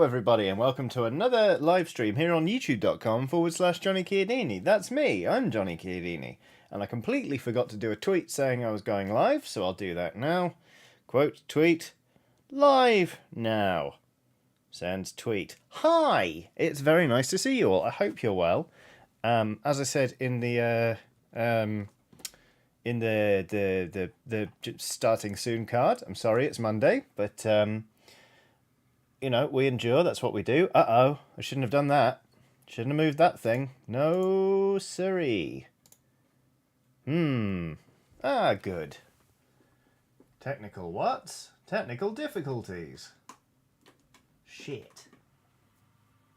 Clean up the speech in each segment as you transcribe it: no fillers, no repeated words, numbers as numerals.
everybody, and welcome to another live stream here on youtube.com/Johnny Chiodini. That's me, I'm Johnny Chiodini. And I completely forgot to do a tweet saying I was going live, so I'll do that now. Quote, tweet, live now. Sends tweet. Hi! It's very nice to see you all. I hope you're well. As I said in the starting soon card, I'm sorry it's Monday, but you know, we endure, that's what we do. Uh-oh, I shouldn't have done that. Shouldn't have moved that thing. No siree. Good. Technical what? Technical difficulties. Shit.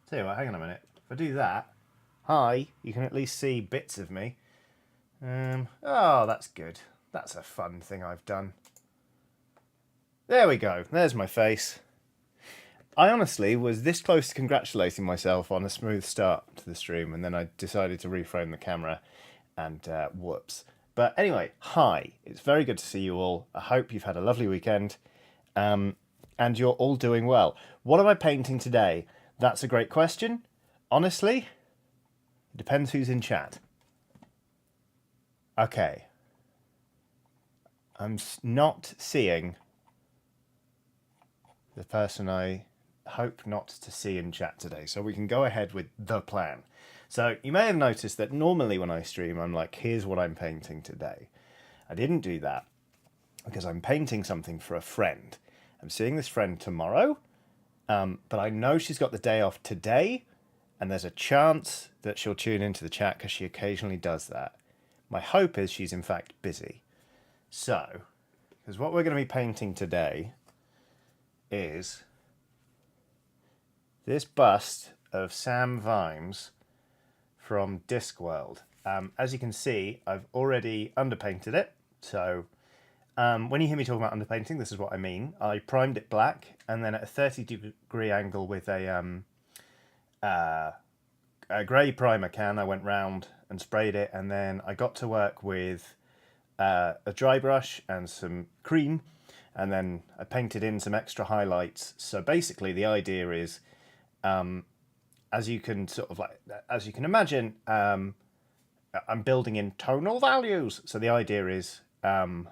Tell you what, hang on a minute. If I do that, hi, you can at least see bits of me. Oh, that's good. That's a fun thing I've done. There we go. There's my face. I honestly was this close to congratulating myself on a smooth start to the stream, and then I decided to reframe the camera, and whoops. But anyway, hi. It's very good to see you all. I hope you've had a lovely weekend, and you're all doing well. What am I painting today? That's a great question. Honestly, it depends who's in chat. Okay. I'm not seeing the person I hope not to see in chat today, so we can go ahead with the plan. So you may have noticed that normally when I stream I'm like, here's what I'm painting today. I didn't do that because I'm painting something for a friend. I'm seeing this friend tomorrow, but I know she's got the day off today, and there's a chance that she'll tune into the chat because she occasionally does that. My hope is she's in fact busy. So, because what we're going to be painting today is this bust of Sam Vimes from Discworld. As you can see, I've already underpainted it. So when you hear me talking about underpainting, this is what I mean. I primed it black, and then at a 30-degree angle with a grey primer can, I went round and sprayed it, and then I got to work with a dry brush and some cream, and then I painted in some extra highlights. So basically the idea is, as you can imagine, I'm building in tonal values. So the idea is that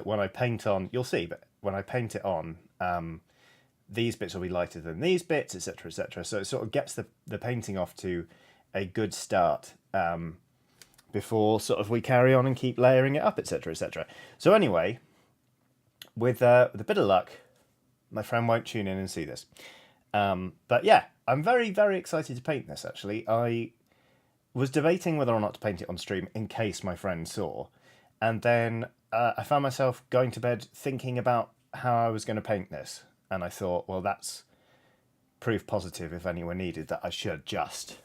when I paint on, you'll see, but when I paint it on, these bits will be lighter than these bits, etc., etc. So it sort of gets the painting off to a good start before sort of we carry on and keep layering it up, etc., etc. So anyway, with a bit of luck, my friend won't tune in and see this. But yeah, I'm very, very excited to paint this, actually. I was debating whether or not to paint it on stream in case my friend saw. And then I found myself going to bed thinking about how I was going to paint this. And I thought, well, that's proof positive, if anyone needed, that I should just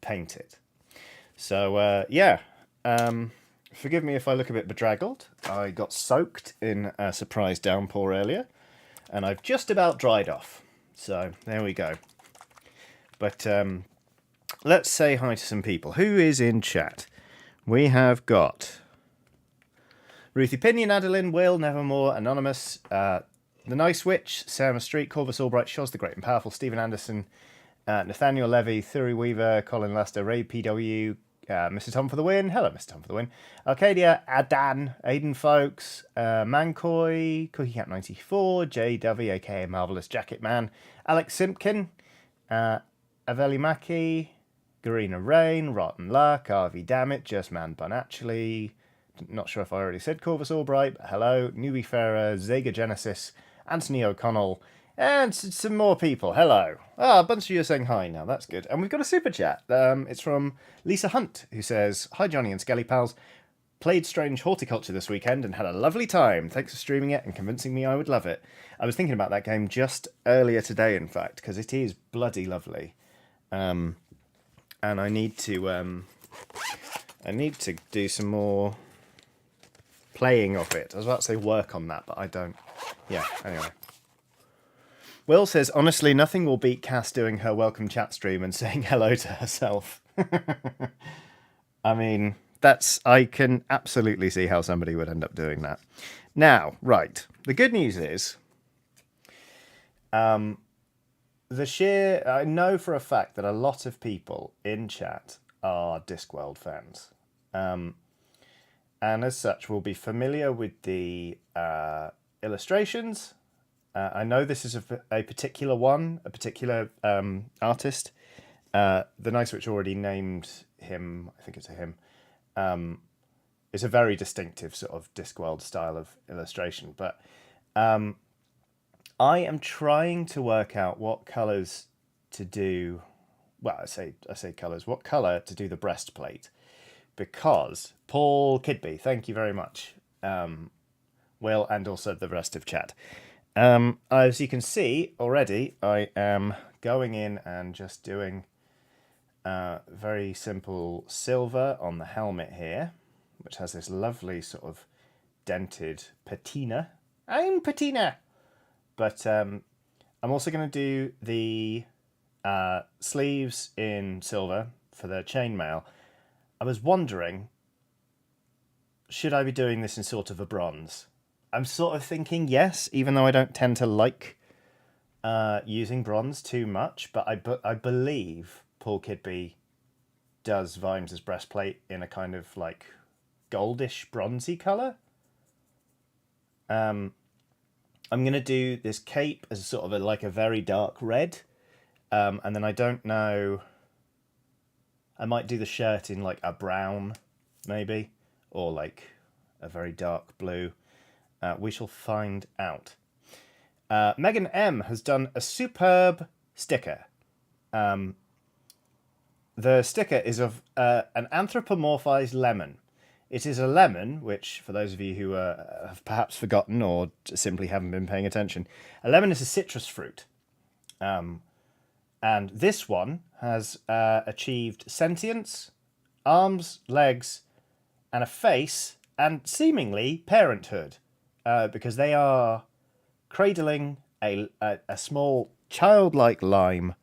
paint it. So, yeah. Forgive me if I look a bit bedraggled. I got soaked in a surprise downpour earlier, and I've just about dried off. So, there we go. But let's say hi to some people. Who is in chat? We have got Ruthie Pinion, Adeline, Will, Nevermore, Anonymous, The Nice Witch, Sarah Street, Corvus Albright, Shoz the Great and Powerful, Stephen Anderson, Nathaniel Levy, Thuri Weaver, Colin Lester, Ray PW, Mr. Tom for the win. Hello, Mr. Tom for the win. Arcadia, Adan, Aiden Folks, Mancoy, Cookie Cat 94, JW, aka Marvelous Jacket Man, Alex Simpkin, Aveli Maki, Garina Rain, Rotten Luck, RV Dammit, Just Man Bun Actually. Not sure if I already said Corvus Albright, but hello, Newbie Farah, Zega Genesis, Anthony O'Connell, and some more people. Hello. A bunch of you are saying hi now. That's good. And we've got a super chat. It's from Lisa Hunt, who says, hi, Johnny and Skelly Pals. Played Strange Horticulture this weekend and had a lovely time. Thanks for streaming it and convincing me I would love it. I was thinking about that game just earlier today, in fact, because it is bloody lovely. And I need to do some more playing of it. I was about to say work on that, but I don't. Yeah, anyway. Will says, honestly, nothing will beat Cass doing her welcome chat stream and saying hello to herself. I mean, I can absolutely see how somebody would end up doing that. Now, right, the good news is I know for a fact that a lot of people in chat are Discworld fans. And as such, will be familiar with the illustrations. I know this is a particular one, a particular artist. The Nice Witch already named him, I think it's a him. It's a very distinctive sort of Discworld style of illustration. But I am trying to work out what colours to do. Well, I say colours. What colour to do the breastplate? Because Paul Kidby, thank you very much, Will, and also the rest of chat. As you can see already, I am going in and just doing very simple silver on the helmet here, which has this lovely sort of dented patina. I'm patina! But I'm also going to do the sleeves in silver for the chainmail. I was wondering, should I be doing this in sort of a bronze? I'm sort of thinking yes, even though I don't tend to like using bronze too much. But I believe Paul Kidby does Vimes' breastplate in a kind of like goldish bronzy colour. I'm going to do this cape as sort of like a very dark red. And then I don't know... I might do the shirt in like a brown, maybe. Or like a very dark blue. We shall find out. Megan M has done a superb sticker. The sticker is of an anthropomorphized lemon. It is a lemon, which, for those of you who have perhaps forgotten or simply haven't been paying attention, a lemon is a citrus fruit. And this one has achieved sentience, arms, legs, and a face, and seemingly parenthood. Because they are cradling a small childlike lime,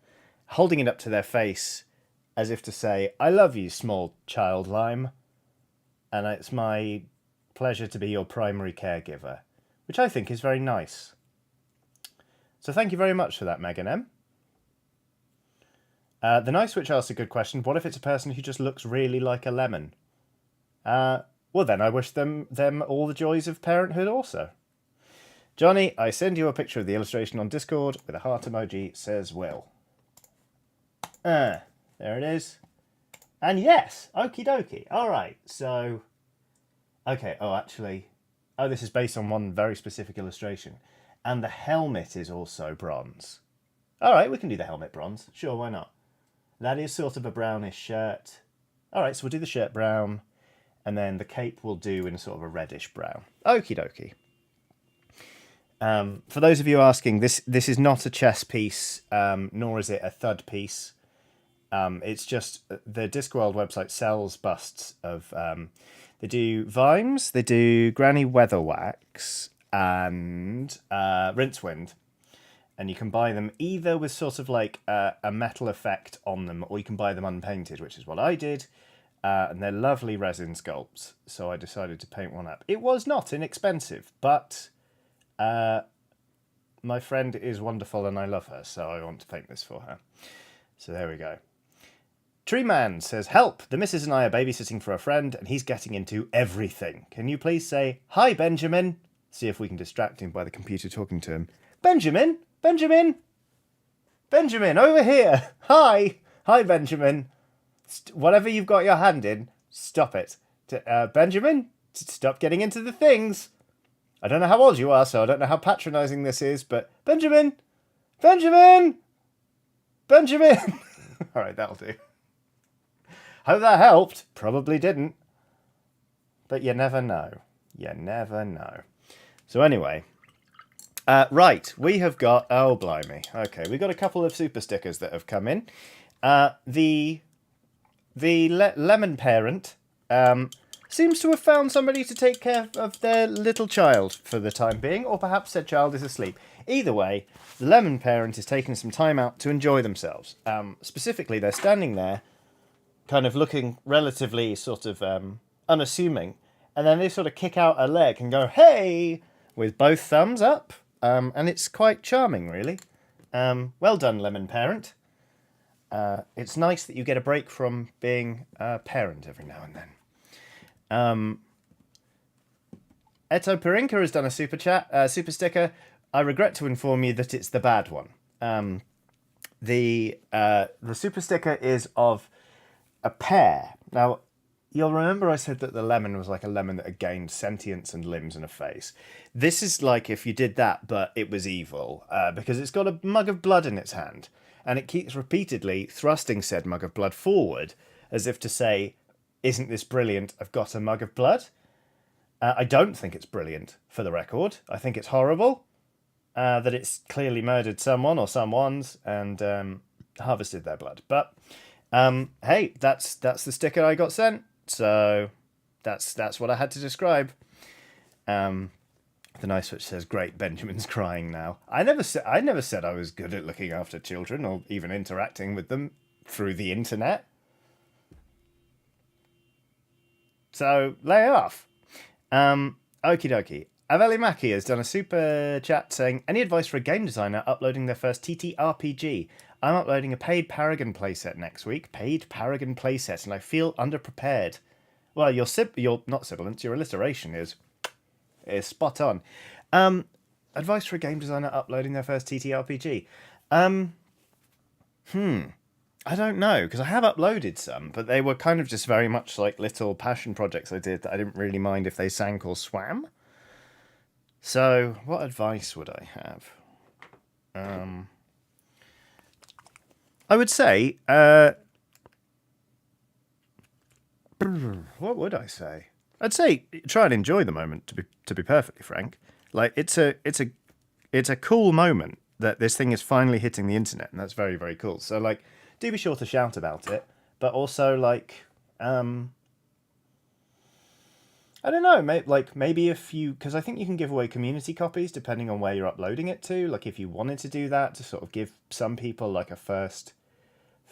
holding it up to their face as if to say, I love you, small child lime, and it's my pleasure to be your primary caregiver, which I think is very nice. So thank you very much for that, Megan M. The Nice Witch asked a good question. What if it's a person who just looks really like a lemon? Well, then I wish them all the joys of parenthood also. Johnny, I send you a picture of the illustration on Discord with a heart emoji, says Will. There it is. And yes, okie dokie. All right, so... Okay, this is based on one very specific illustration. And the helmet is also bronze. All right, we can do the helmet bronze. Sure, why not? That is sort of a brownish shirt. All right, so we'll do the shirt brown. And then the cape will do in sort of a reddish brown. Okie dokie. For those of you asking, this is not a chess piece, nor is it a thud piece. It's just the Discworld website sells busts of... they do Vimes, they do Granny Weatherwax, and Rincewind. And you can buy them either with sort of like a metal effect on them, or you can buy them unpainted, which is what I did. And they're lovely resin sculpts, so I decided to paint one up. It was not inexpensive, but my friend is wonderful and I love her, so I want to paint this for her. So there we go. Tree Man says, help! The missus and I are babysitting for a friend, and he's getting into everything. Can you please say, hi, Benjamin? See if we can distract him by the computer talking to him. Benjamin! Benjamin! Benjamin, over here! Hi! Hi, Benjamin! Whatever you've got your hand in, stop it. Benjamin, stop getting into the things. I don't know how old you are, so I don't know how patronising this is, but Benjamin! Benjamin! Benjamin! All right, that'll do. Hope that helped. Probably didn't. But you never know. You never know. So anyway, right, we have got... Oh, blimey. Okay, we've got a couple of super stickers that have come in. The lemon parent seems to have found somebody to take care of their little child for the time being, or perhaps said child is asleep. Either way, the lemon parent is taking some time out to enjoy themselves. Specifically, they're standing there, kind of looking relatively sort of unassuming, and then they sort of kick out a leg and go, hey, with both thumbs up, and it's quite charming, really. Well done, Lemon Parent. It's nice that you get a break from being a parent every now and then. Eto Perinka has done a super sticker. I regret to inform you that it's the bad one. The super sticker is of a pear. Now, you'll remember I said that the lemon was like a lemon that had gained sentience and limbs and a face. This is like if you did that, but it was evil, because it's got a mug of blood in its hand, and it keeps repeatedly thrusting said mug of blood forward, as if to say, isn't this brilliant? I've got a mug of blood. I don't think it's brilliant, for the record. I think it's horrible, that it's clearly murdered someone or someone's and harvested their blood. But hey, that's the sticker I got sent, so that's what I had to describe. The nice switch says, "Great, Benjamin's crying now." I never said I was good at looking after children or even interacting with them through the internet. So lay off. Okie dokie. Aveli Maki has done a super chat saying, "Any advice for a game designer uploading their first TTRPG? I'm uploading a paid Paragon playset next week. Paid Paragon playset, and I feel underprepared." Well, your not sibilance, your alliteration is spot on. Advice for a game designer uploading their first TTRPG. I don't know, because I have uploaded some, but they were kind of just very much like little passion projects I did that I didn't really mind if they sank or swam. So, what advice would I have? I would say, what would I say? I'd say try and enjoy the moment. To be perfectly frank, like it's a cool moment that this thing is finally hitting the internet, and that's very, very cool. So like, do be sure to shout about it, but also like, I don't know, maybe if you, because I think you can give away community copies depending on where you're uploading it to. Like if you wanted to do that to sort of give some people like a first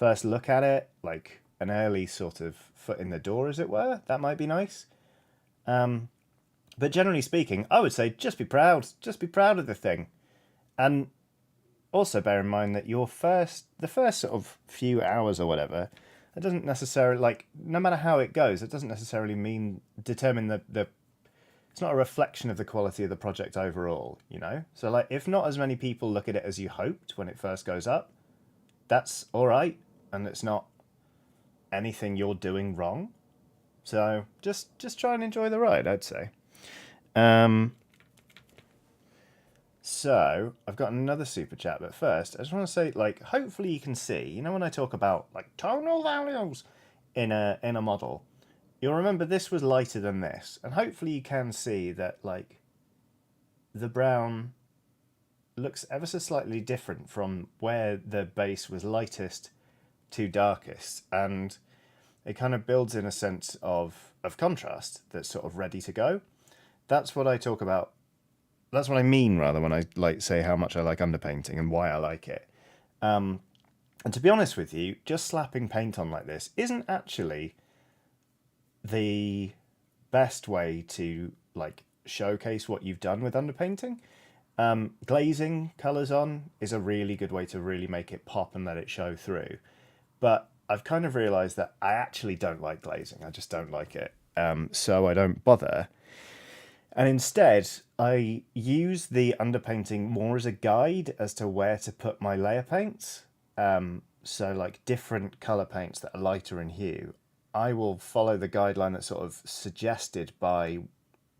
look at it, like an early sort of foot in the door, as it were, that might be nice. But generally speaking, I would say just be proud of the thing, and also bear in mind that the first sort of few hours or whatever, it doesn't necessarily, like, no matter how it goes, it doesn't necessarily determine the it's not a reflection of the quality of the project overall, you know? So like, if not as many people look at it as you hoped when it first goes up, that's all right, and it's not anything you're doing wrong. So just try and enjoy the ride, I'd say. So I've got another super chat, but first I just want to say, like, hopefully you can see, you know, when I talk about like tonal values in a model, you'll remember this was lighter than this, and hopefully you can see that like the brown looks ever so slightly different from where the base was lightest to darkest, and it kind of builds in a sense of contrast that's sort of ready to go. That's what I talk about. That's what I mean, rather, when I like say how much I like underpainting and why I like it. And to be honest with you, just slapping paint on like this isn't actually the best way to like showcase what you've done with underpainting. Glazing colours on is a really good way to really make it pop and let it show through. But I've kind of realised that I actually don't like glazing. I just don't like it. So I don't bother. And instead, I use the underpainting more as a guide as to where to put my layer paints. So like different colour paints that are lighter in hue, I will follow the guideline that's sort of suggested by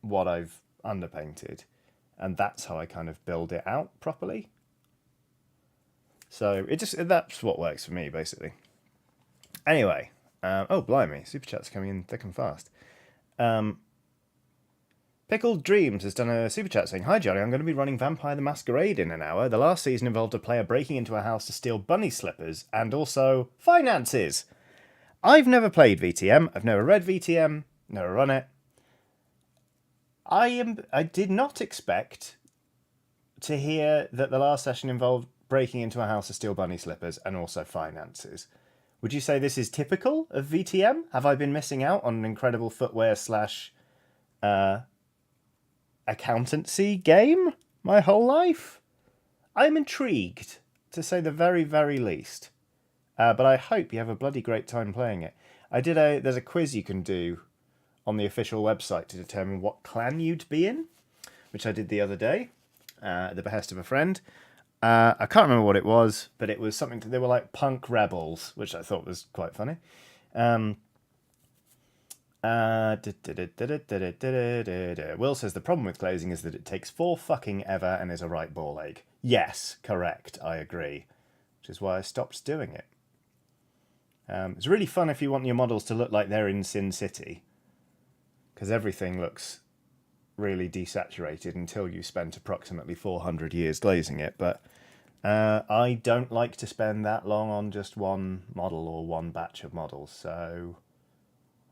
what I've underpainted. And that's how I kind of build it out properly. So that's what works for me, basically. Anyway, oh blimey, super chat's coming in thick and fast. Pickled Dreams has done a super chat saying, "Hi Johnny, I'm going to be running Vampire the Masquerade in an hour. The last season involved a player breaking into a house to steal bunny slippers and also finances. I've never played VTM. I've never read VTM. Never run it. I did not expect to hear that the last session involved breaking into a house to steal bunny slippers and also finances. Would you say this is typical of VTM? Have I been missing out on an incredible footwear / accountancy game my whole life? I'm intrigued to say the very, very least. But I hope you have a bloody great time playing it. There's a quiz you can do on the official website to determine what clan you'd be in, which I did the other day at the behest of a friend. I can't remember what it was, but it was something. They were like punk rebels, which I thought was quite funny. Will says the problem with glazing is that it takes 4 fucking ever and is a right ball ache. Yes, correct. I agree, which is why I stopped doing it. It's really fun if you want your models to look like they're in Sin City, because everything looks really desaturated until you spent approximately 400 years glazing it. But I don't like to spend that long on just one model or one batch of models, so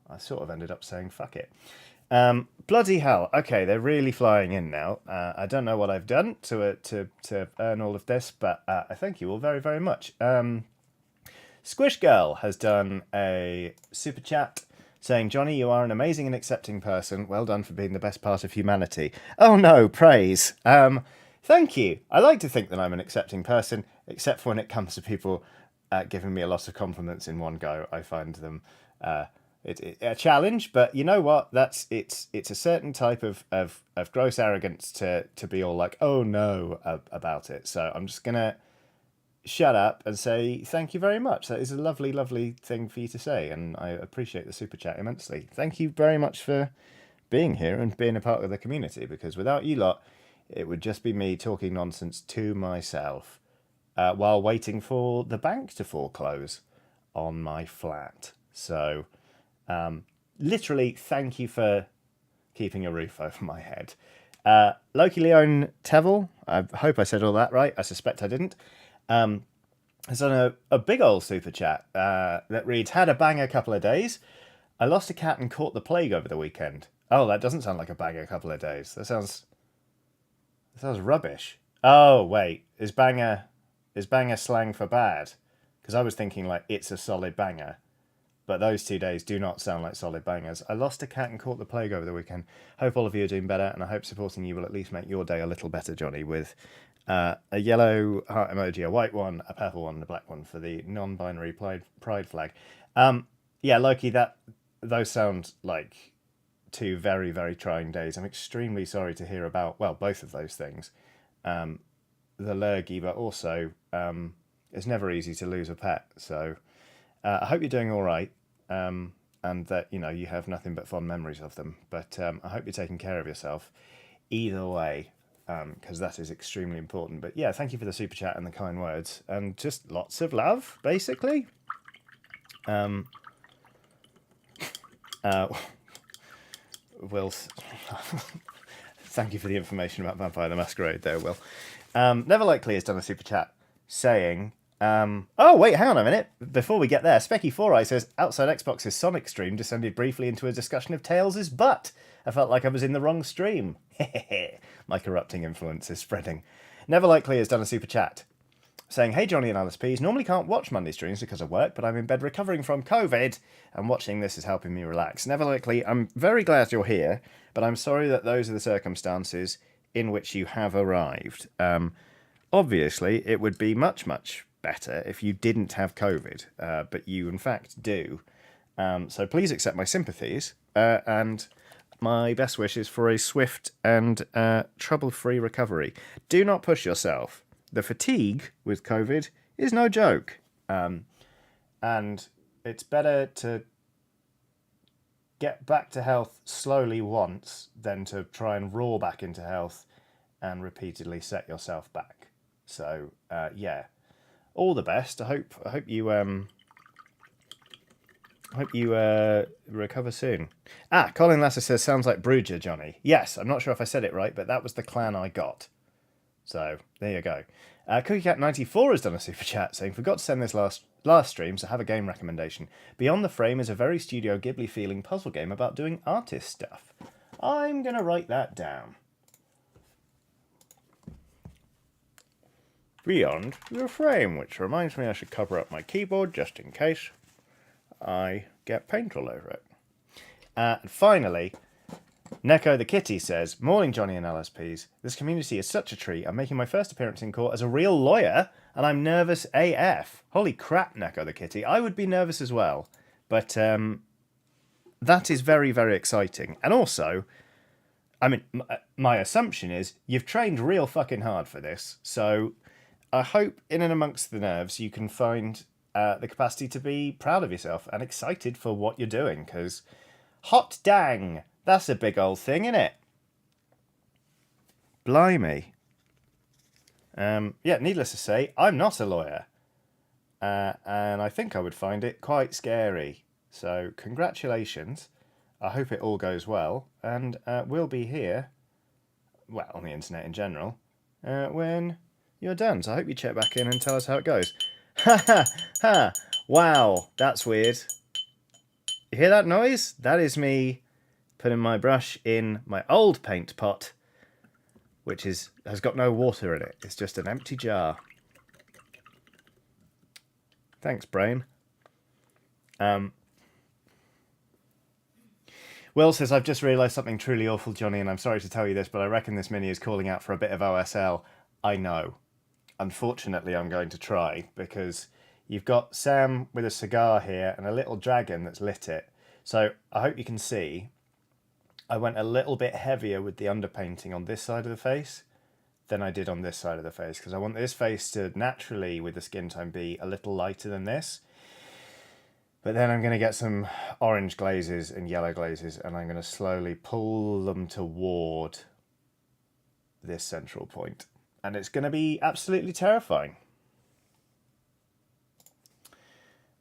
I sort of ended up saying fuck it. Bloody hell. Okay, they're really flying in now. I don't know what I've done to earn all of this, but I thank you all very, very much. Squish Girl has done a super chat saying, Johnny, you are an amazing and accepting person. Well done for being the best part of humanity. Oh no, praise. Thank you. I like to think that I'm an accepting person, except for when it comes to people giving me a lot of compliments in one go. I find them a challenge, but you know what? It's a certain type of gross arrogance to be all like, oh no, about it. So I'm just gonna shut up and say thank you very much. That is a lovely, lovely thing for you to say, and I appreciate the super chat immensely. Thank you very much for being here and being a part of the community, because without you lot, it would just be me talking nonsense to myself while waiting for the bank to foreclose on my flat. So literally, thank you for keeping a roof over my head. Loki Leon Tevel, I hope I said all that right. I suspect I didn't. Has done a big old super chat that reads, had a banger couple of days. I lost a cat and caught the plague over the weekend. Oh, that doesn't sound like a banger couple of days. That sounds rubbish. Oh, wait. Is banger slang for bad? Because I was thinking like it's a solid banger. But those 2 days do not sound like solid bangers. I lost a cat and caught the plague over the weekend. Hope all of you are doing better, and I hope supporting you will at least make your day a little better, Johnny, with a yellow heart emoji, a white one, a purple one, and a black one for the non-binary pride flag. Yeah, Loki, those sound like 2 very, very trying days. I'm extremely sorry to hear about, well, both of those things. The lurgy, but also it's never easy to lose a pet, so I hope you're doing all right, and that you have nothing but fond memories of them. But I hope you're taking care of yourself either way, because that is extremely important. But yeah, thank you for the super chat and the kind words, and just lots of love, basically. Will, thank you for the information about Vampire the Masquerade there, Will. Never Likely has done a super chat saying, oh, wait, hang on a minute. Before we get there, Specky4i says, outside Xbox's Sonic stream descended briefly into a discussion of Tails' butt. I felt like I was in the wrong stream. My corrupting influence is spreading. Never Likely has done a super chat saying, hey, Johnny and Alice P's, normally can't watch Monday streams because of work, but I'm in bed recovering from COVID, and watching this is helping me relax. Never Likely, I'm very glad you're here, but I'm sorry that those are the circumstances in which you have arrived. Obviously, it would be much, much better if you didn't have COVID, but you in fact do. So please accept my sympathies and my best wishes for a swift and trouble-free recovery. Do not push yourself. The fatigue with COVID is no joke, and it's better to get back to health slowly once than to try and roar back into health and repeatedly set yourself back. So yeah, all the best. I hope you recover soon. Colin Lasser says, sounds like Bruger, Johnny. Yes, I'm not sure if I said it right, but that was the clan I got. So there you go. CookieCat94 has done a super chat saying, forgot to send this last stream, so have a game recommendation. Beyond the Frame is a very Studio Ghibli feeling puzzle game about doing artist stuff. I'm going to write that down. Beyond the Frame, which reminds me I should cover up my keyboard just in case I get paint all over it. And finally, Neko the Kitty says, "Morning, Johnny and LSPs. This community is such a treat. I'm making my first appearance in court as a real lawyer, and I'm nervous AF." Holy crap, Neko the Kitty. I would be nervous as well. But that is very, very exciting. And also, I mean, my assumption is you've trained real fucking hard for this. So I hope in and amongst the nerves you can find the capacity to be proud of yourself and excited for what you're doing. Because hot dang, that's a big old thing, isn't it? Blimey. Yeah, needless to say, I'm not a lawyer. And I think I would find it quite scary. So congratulations. I hope it all goes well. And we'll be here, well, on the internet in general, when you're done. So I hope you check back in and tell us how it goes. Ha ha ha. Wow, that's weird. You hear that noise? That is me putting my brush in my old paint pot, which has got no water in it. It's just an empty jar. Thanks, brain. Will says, "I've just realised something truly awful, Johnny, and I'm sorry to tell you this, but I reckon this mini is calling out for a bit of OSL. I know. Unfortunately, I'm going to try, because you've got Sam with a cigar here and a little dragon that's lit it. So I hope you can see I went a little bit heavier with the underpainting on this side of the face than I did on this side of the face, because I want this face to naturally, with the skin tone, be a little lighter than this. But then I'm going to get some orange glazes and yellow glazes, and I'm going to slowly pull them toward this central point. And it's going to be absolutely terrifying.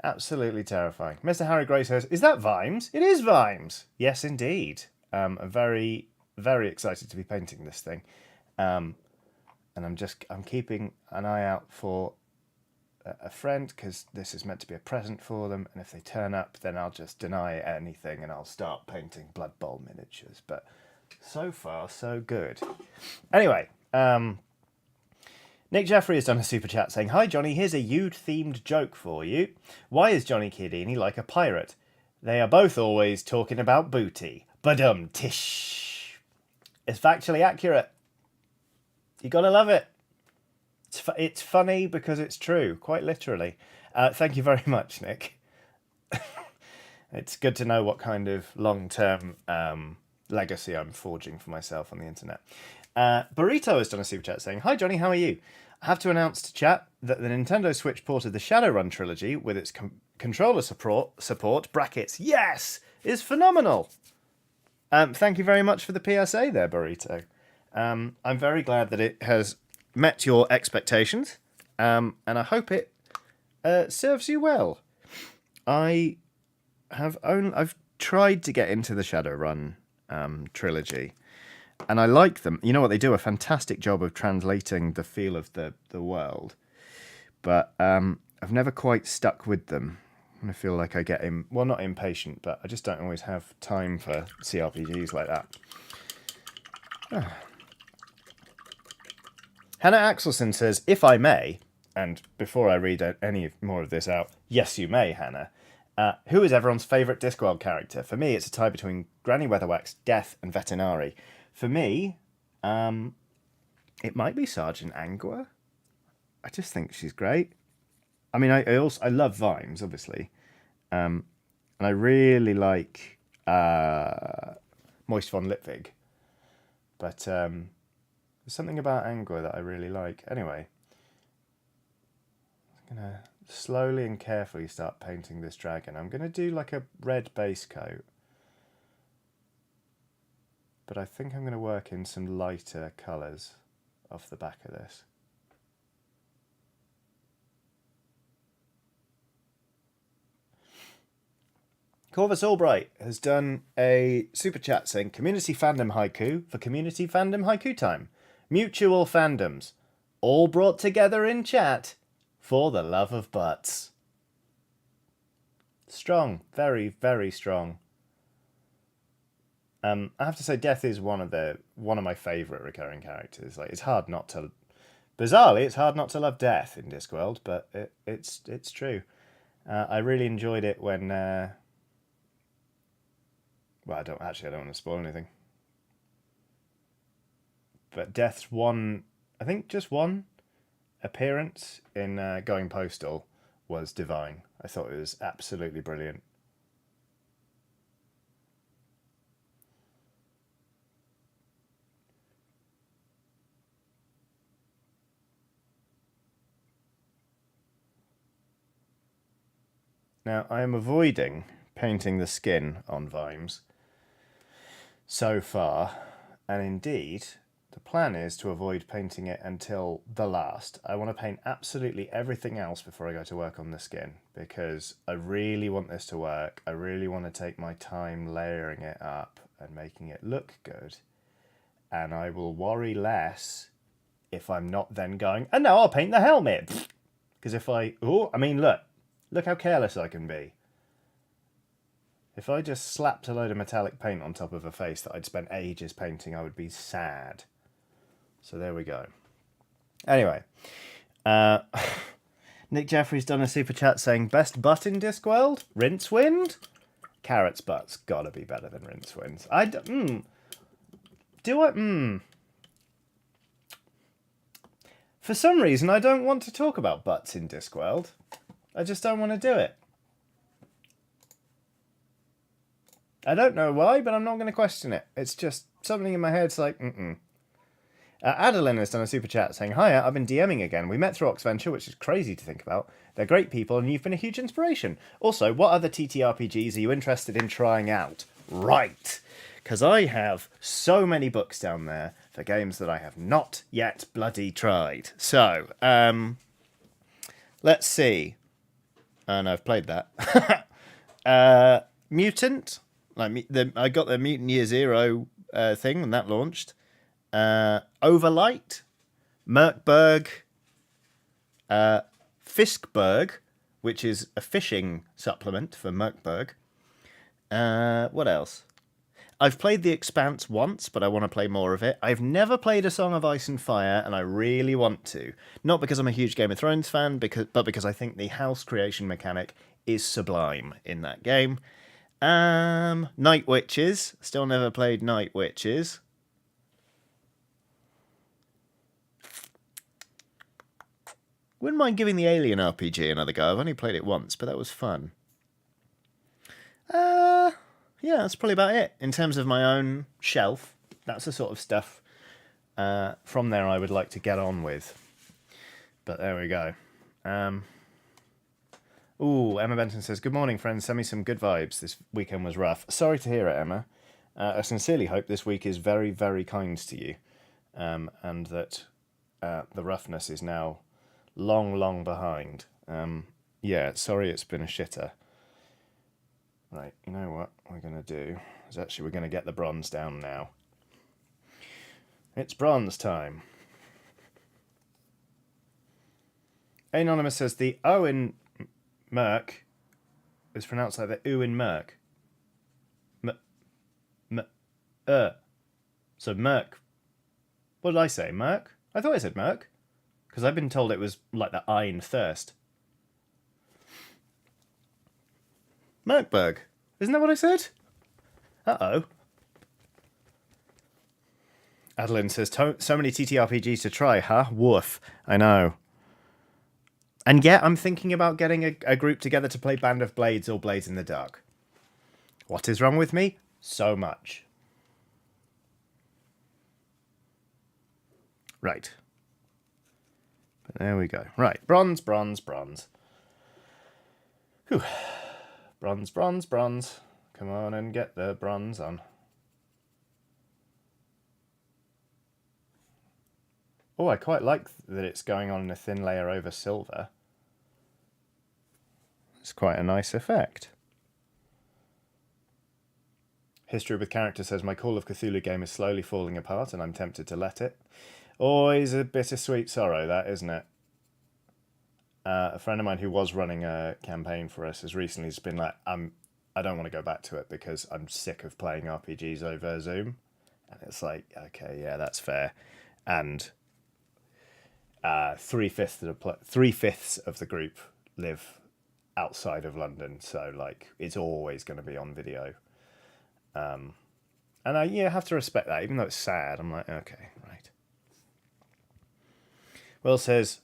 Absolutely terrifying. Mr. Harry Gray says, "Is that Vimes?" It is Vimes. Yes, indeed. I'm very, very excited to be painting this thing. And I'm keeping an eye out for a friend, because this is meant to be a present for them, and if they turn up, then I'll just deny anything and I'll start painting Blood Bowl miniatures. But so far, so good. Anyway, Nick Jeffrey has done a super chat saying, "Hi Johnny, here's a Yude-themed joke for you. Why is Johnny Chiodini like a pirate? They are both always talking about booty. Badum-tish." It's factually accurate. You gotta love it. It's funny because it's true, quite literally. Thank you very much, Nick. It's good to know what kind of long-term legacy I'm forging for myself on the internet. Burrito has done a super chat saying, "Hi Johnny, how are you? I have to announce to chat that the Nintendo Switch port of the Shadowrun trilogy with its controller support brackets, yes, is phenomenal." Thank you very much for the PSA there, Burrito. I'm very glad that it has met your expectations, and I hope it serves you well. I've tried to get into the Shadowrun trilogy, and I like them. You know what, they do a fantastic job of translating the feel of the world, but I've never quite stuck with them. I feel like I get not impatient, but I just don't always have time for CRPGs like that. Hannah Axelson says, "If I may," and before I read any more of this out, yes you may, Hannah, "who is everyone's favourite Discworld character? For me, it's a tie between Granny Weatherwax, Death, and Vetinari. For me, it might be Sergeant Angua. I just think she's great. I mean, I love Vimes, obviously, and I really like Moist von Litvig, but there's something about Angua that I really like. Anyway, I'm going to slowly and carefully start painting this dragon. I'm going to do like a red base coat, but I think I'm going to work in some lighter colours off the back of this. Corvus Albright has done a super chat saying, "Community fandom haiku for community fandom haiku time. Mutual fandoms, all brought together in chat for the love of butts." Strong, very, very strong. I have to say, Death is one of my favourite recurring characters. Like, it's hard not to, bizarrely, it's hard not to love Death in Discworld, but it's true. I really enjoyed it when. Well, I don't want to spoil anything. But Death's one, I think just one appearance in Going Postal was divine. I thought it was absolutely brilliant. Now, I am avoiding painting the skin on Vimes so far, and indeed, the plan is to avoid painting it until the last. I want to paint absolutely everything else before I go to work on the skin, because I really want this to work. I really want to take my time layering it up and making it look good, and I will worry less if I'm not then going, and now I'll paint the helmet. Because if look how careless I can be. If I just slapped a load of metallic paint on top of a face that I'd spent ages painting, I would be sad. So there we go. Anyway, Nick Jeffrey's done a super chat saying, best butt in Discworld? Rincewind? Carrot's butt's gotta be better than Rincewind's. For some reason, I don't want to talk about butts in Discworld. I just don't want to do it. I don't know why, but I'm not going to question it. It's just something in my head's like, Adeline has done a super chat saying, hiya, I've been DMing again. We met through Oxventure, which is crazy to think about. They're great people, and you've been a huge inspiration. Also, what other TTRPGs are you interested in trying out? Right, because I have so many books down there for games that I have not yet bloody tried. So, let's see. And I've played that. Mutant. I got the Mutant Year Zero thing when that launched. Overlight. Merkberg. Fiskberg, which is a fishing supplement for Merkberg. What else? I've played The Expanse once, but I want to play more of it. I've never played A Song of Ice and Fire, and I really want to. Not because I'm a huge Game of Thrones fan, but because I think the house creation mechanic is sublime in that game. Night Witches. Still never played Night Witches. Wouldn't mind giving the Alien RPG another go. I've only played it once, but that was fun. Yeah, that's probably about it. In terms of my own shelf, that's the sort of stuff from there I would like to get on with. But there we go. Emma Benton says, good morning, friends. Send me some good vibes. This weekend was rough. Sorry to hear it, Emma. I sincerely hope this week is very, very kind to you, and that the roughness is now long, long behind. Sorry it's been a shitter. Right, you know what we're going to do is we're going to get the bronze down now. It's bronze time. Anonymous says the O in Merc is pronounced like the U in Merc. So Merc. What did I say? Merc? I thought I said Merc. Because I've been told it was like the I in thirst. Merkberg. Isn't that what I said? Uh-oh. Adeline says, so many TTRPGs to try, huh? Woof. I know. And yet I'm thinking about getting a group together to play Band of Blades or Blades in the Dark. What is wrong with me? So much. Right. But there we go. Right. Bronze, bronze, bronze. Whew. Bronze, bronze, bronze. Come on and get the bronze on. Oh, I quite like that it's going on in a thin layer over silver. It's quite a nice effect. History with Character says, my Call of Cthulhu game is slowly falling apart and I'm tempted to let it. Always a bittersweet sorrow, that, isn't it? A friend of mine who was running a campaign for us has recently just been like, I don't want to go back to it because I'm sick of playing RPGs over Zoom. And it's like, okay, yeah, that's fair. And 3/5 of the group live outside of London, so like it's always going to be on video. And I have to respect that, even though it's sad. I'm like, okay, right. Will says,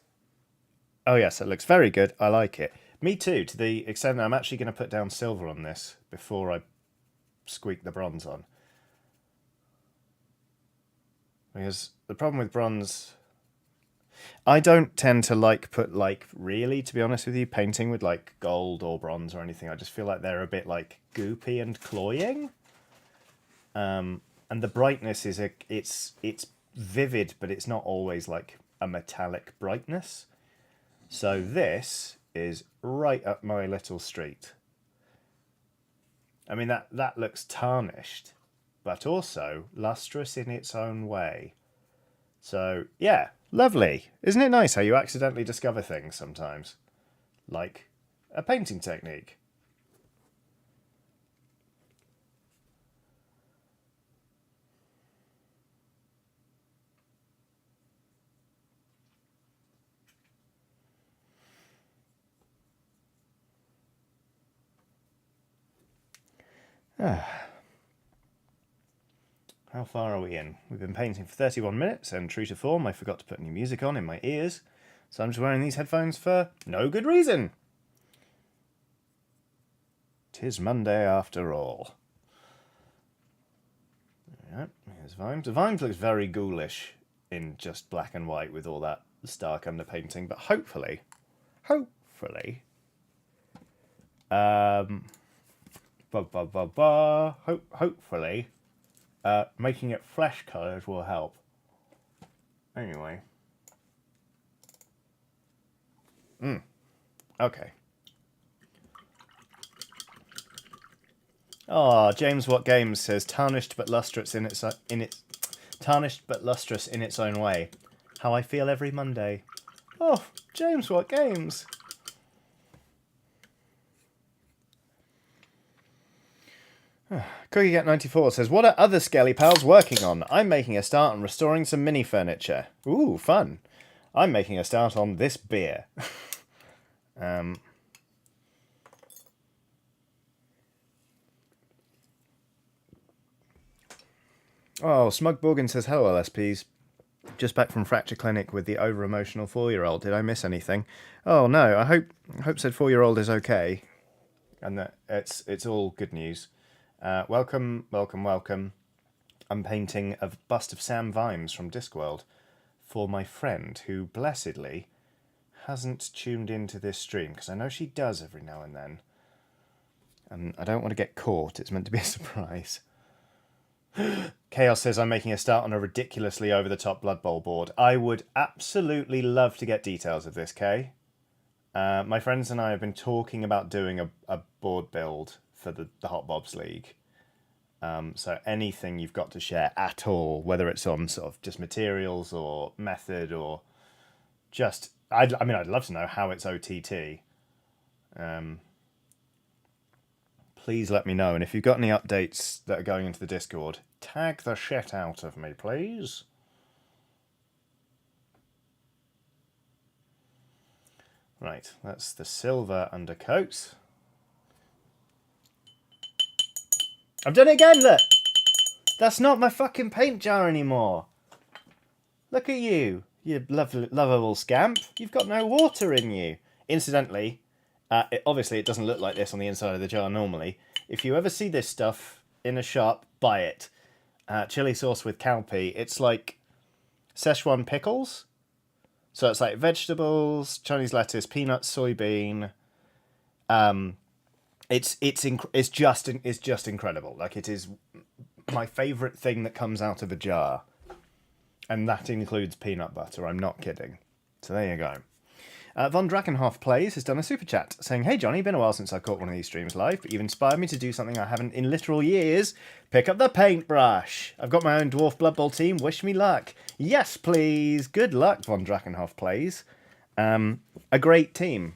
oh yes, it looks very good. I like it. Me too, to the extent that I'm actually going to put down silver on this before I squeak the bronze on. Because the problem with bronze... I don't tend to really, to be honest with you, painting with like gold or bronze or anything. I just feel like they're a bit like goopy and cloying. And the brightness is it's vivid, but it's not always like a metallic brightness. So this is right up my little street. I mean, that looks tarnished, but also lustrous in its own way. So, yeah, lovely. Isn't it nice how you accidentally discover things sometimes? Like a painting technique. How far are we in? We've been painting for 31 minutes, and true to form, I forgot to put any music on in my ears, so I'm just wearing these headphones for no good reason. 'Tis Monday after all. Yep, here's Vimes. The Vimes looks very ghoulish in just black and white with all that stark underpainting, but hopefully, hopefully, making it flesh coloured will help. Anyway. Okay. Oh, James What Games says tarnished but lustrous in its tarnished but lustrous in its own way. How I feel every Monday. Oh, James What Games. CookieGat94 says, what are other Skelly Pals working on? I'm making a start on restoring some mini furniture. Ooh, fun. I'm making a start on this beer. Oh, Smug Borgin says, hello, LSPs. Just back from Fracture Clinic with the over-emotional 4-year-old. Did I miss anything? Oh, no. I hope said 4-year-old is okay. And that it's all good news. Welcome. I'm painting a bust of Sam Vimes from Discworld for my friend who, blessedly, hasn't tuned into this stream, because I know she does every now and then. And I don't want to get caught. It's meant to be a surprise. Chaos says, I'm making a start on a ridiculously over-the-top Blood Bowl board. I would absolutely love to get details of this, Kay. My friends and I have been talking about doing a board build for the Hot Bobs League. So anything you've got to share at all, whether it's on sort of just materials or method or just... I'd love to know how it's OTT. Please let me know. And if you've got any updates that are going into the Discord, tag the shit out of me, please. Right, that's the silver undercoat. I've done it again, look! That's not my fucking paint jar anymore. Look at you, you lovable scamp. You've got no water in you. Incidentally, obviously it doesn't look like this on the inside of the jar normally. If you ever see this stuff in a shop, buy it. Chili sauce with cowpea. It's like Szechuan pickles. So it's like vegetables, Chinese lettuce, peanuts, soybean. It's just incredible. Like, it is my favourite thing that comes out of a jar, and that includes peanut butter. I'm not kidding. So there you go. Von Drakenhoff Plays has done a super chat saying, hey Johnny, been a while since I caught one of these streams live, but you've inspired me to do something I haven't in literal years. Pick up the paintbrush. I've got my own Dwarf Blood Bowl team. Wish me luck. Yes, please. Good luck, Von Drakenhoff Plays. A great team.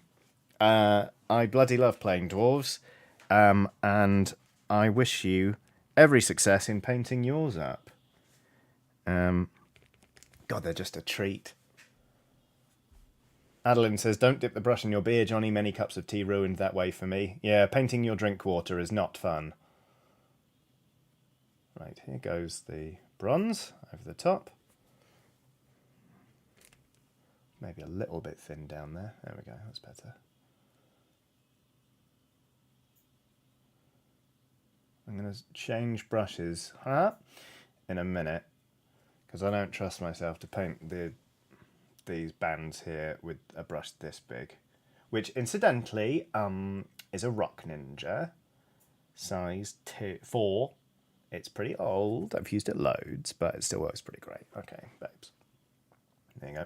I bloody love playing dwarves. And I wish you every success in painting yours up. God, they're just a treat. Adeline says, don't dip the brush in your beer, Johnny. Many cups of tea ruined that way for me. Yeah, painting your drink water is not fun. Right, here goes the bronze over the top. maybe a little bit thin down there. There we go, that's better. I'm going to change brushes in a minute, because I don't trust myself to paint these bands here with a brush this big, which incidentally is a Rock Ninja size 4. It's pretty old. I've used it loads, but it still works pretty great. Okay, babes. There you go.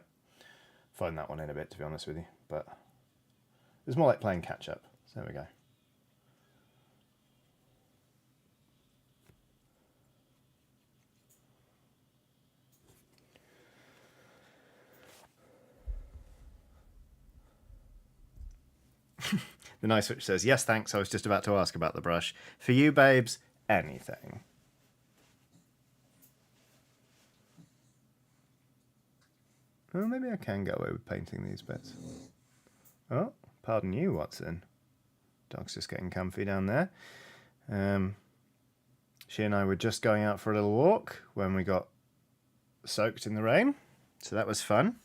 Phone that one in a bit, to be honest with you, but it's more like playing catch up. So there we go. The nice switch says, yes, thanks. I was just about to ask about the brush. For you, babes, anything. Well, maybe I can get away with painting these bits. Oh, pardon you, Watson. Dog's just getting comfy down there. She and I were just going out for a little walk when we got soaked in the rain. So that was fun.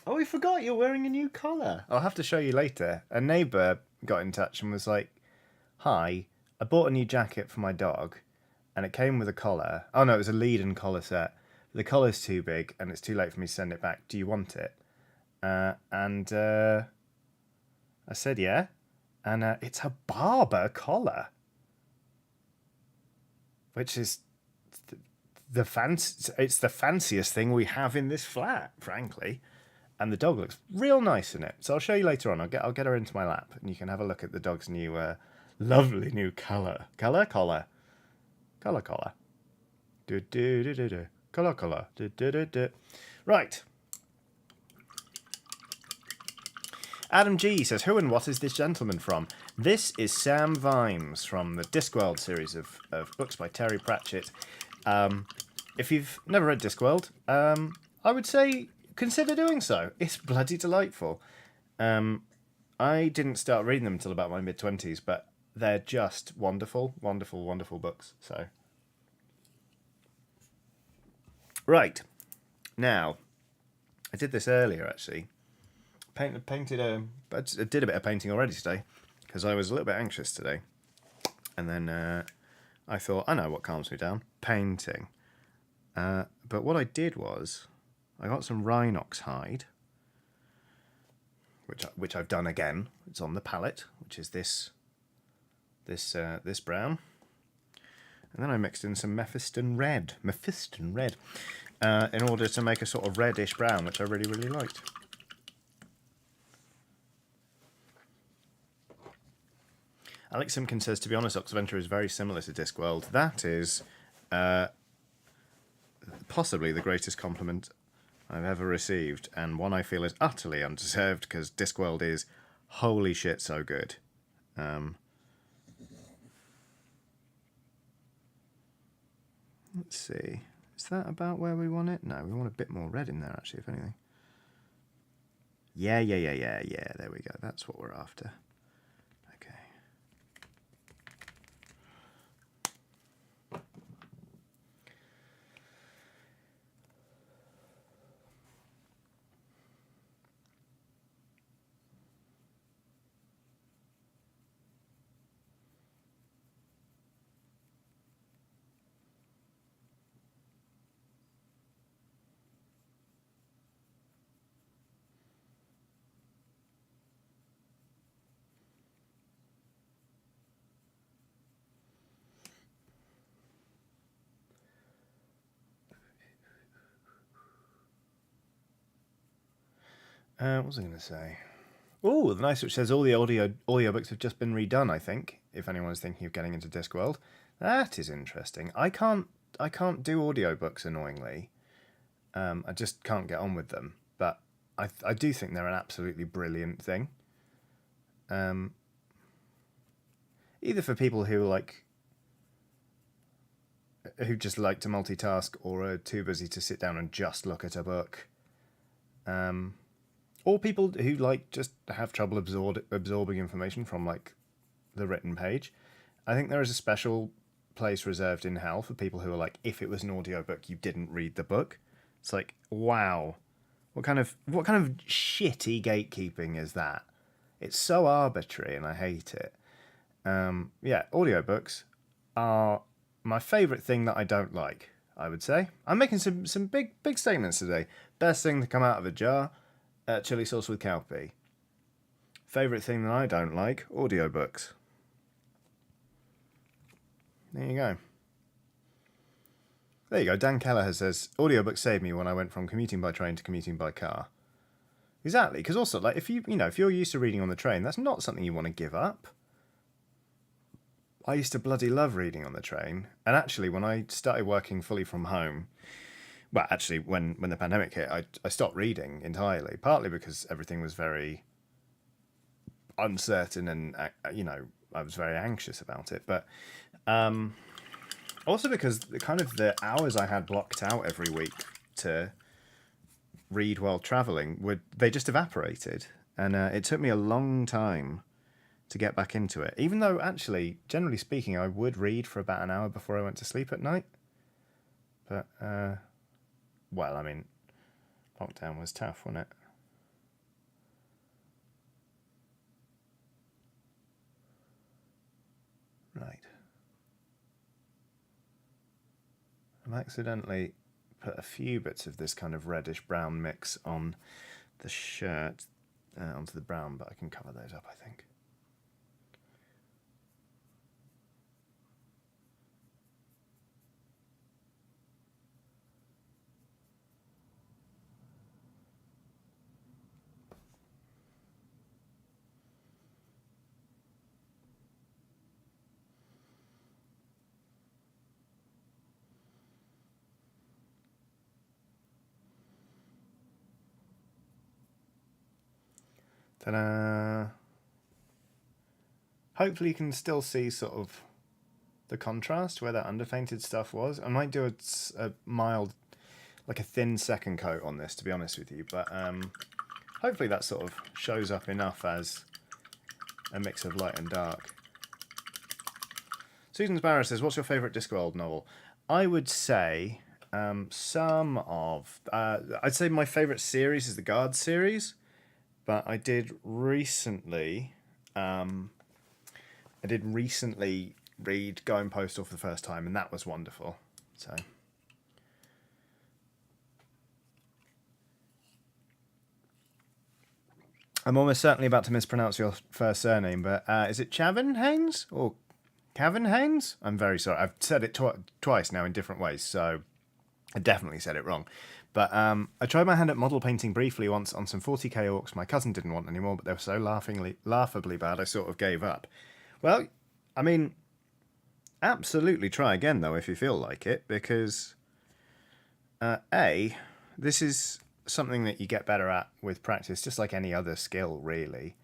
Oh, we forgot you're wearing a new collar. I'll have to show you later. A neighbour got in touch and was like, hi, I bought a new jacket for my dog and it came with a collar. Oh no, it was a lead and collar set. The collar's too big and it's too late for me to send it back. Do you want it? I said, yeah. And it's a barber collar, which is it's the fanciest thing we have in this flat, frankly. And the dog looks real nice in it. So I'll show you later on. I'll get her into my lap, and you can have a look at the dog's new, lovely new collar. Collar. Do do do do do. Collar. Do do do do. Right. Adam G says, who and what is this gentleman from? This is Sam Vimes from the Discworld series of books by Terry Pratchett. If you've never read Discworld, I would say consider doing so. It's bloody delightful. I didn't start reading them until about my mid-20s, but they're just wonderful, wonderful, wonderful books. So, right. Now, I did this earlier, actually. I did a bit of painting already today, because I was a little bit anxious today. And then I thought, I know what calms me down. Painting. But what I did was, I got some Rhinox hide, which I've done again. It's on the palette, which is this brown, and then I mixed in some Mephiston red, in order to make a sort of reddish brown, which I really, really liked. Alex Simpkins says, to be honest, Oxventure is very similar to Discworld. That is possibly the greatest compliment I've ever received, and one I feel is utterly undeserved, because Discworld is holy shit so good. Let's see. Is that about where we want it? No, we want a bit more red in there, actually, if anything. Yeah. There we go. That's what we're after. Okay. What was I going to say? Oh, the nice which says all the audiobooks have just been redone, I think, if anyone's thinking of getting into Discworld. That is interesting. I can't do audiobooks, annoyingly. I just can't get on with them. But I do think they're an absolutely brilliant thing. Either for people who just like to multitask or are too busy to sit down and just look at a book. Or people who just have trouble absorbing information from the written page. I think there is a special place reserved in hell for people who are if it was an audiobook, you didn't read the book. It's wow, What kind of shitty gatekeeping is that? It's so arbitrary, and I hate it. Yeah, audiobooks are my favourite thing that I don't like, I would say. I'm making some big statements today. Best thing to come out of a jar, chili sauce with cowpea. Favourite thing that I don't like, audiobooks. There you go. There you go. Dan Kelleher says, audiobooks saved me when I went from commuting by train to commuting by car. Exactly, because also, like, if you're used to reading on the train, that's not something you want to give up. I used to bloody love reading on the train, and actually, when I started working fully from home, well, actually, when the pandemic hit, I stopped reading entirely, partly because everything was very uncertain, and I was very anxious about it, but also because the hours I had blocked out every week to read while traveling they just evaporated, and it took me a long time to get back into it, even though actually, generally speaking, I would read for about an hour before I went to sleep at night. But well, I mean, lockdown was tough, wasn't it? Right. I've accidentally put a few bits of this kind of reddish brown mix on the shirt, onto the brown, but I can cover those up, I think. Ta-da! Hopefully you can still see sort of the contrast where that underpainted stuff was. I might do a mild, like a thin second coat on this, to be honest with you, but hopefully that sort of shows up enough as a mix of light and dark. Susan Sparrow says, what's your favourite Discworld novel? I would say I'd say my favourite series is the Guard series, but I did recently read Going Postal for the first time, and that was wonderful. So I'm almost certainly about to mispronounce your first surname, but is it Chavenhaines or Cavenhaines? I'm very sorry. I've said it twice now in different ways, so I definitely said it wrong. But I tried my hand at model painting briefly once on some 40k orcs my cousin didn't want anymore, but they were so laughably bad I sort of gave up. Well, I mean, absolutely try again, though, if you feel like it, because this is something that you get better at with practice, just like any other skill, really.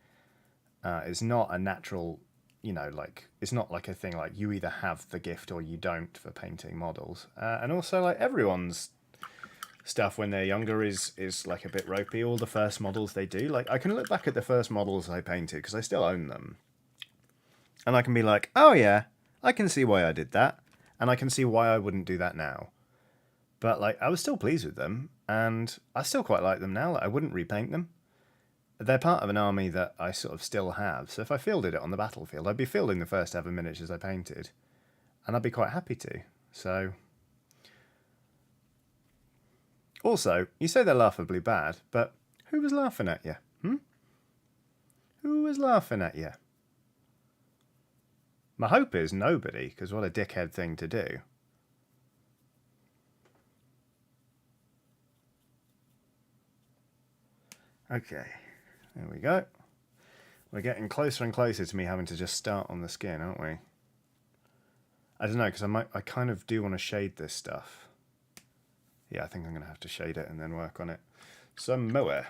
It's not a natural, it's not like a thing like you either have the gift or you don't for painting models. And also, like, everyone's stuff when they're younger is like a bit ropey. All the first models they do, like, I can look back at the first models I painted because I still own them, and I can be like, oh yeah, I can see why I did that, and I can see why I wouldn't do that now. But like, I was still pleased with them, and I still quite like them now. Like, I wouldn't repaint them. They're part of an army that I sort of still have. So if I fielded it on the battlefield, I'd be fielding the first ever miniatures I painted, and I'd be quite happy to. So also, you say they're laughably bad, but who was laughing at you? Who was laughing at you? My hope is nobody, because what a dickhead thing to do. Okay, there we go. We're getting closer and closer to me having to just start on the skin, aren't we? I don't know, because I kind of do want to shade this stuff. Yeah, I think I'm going to have to shade it and then work on it some more.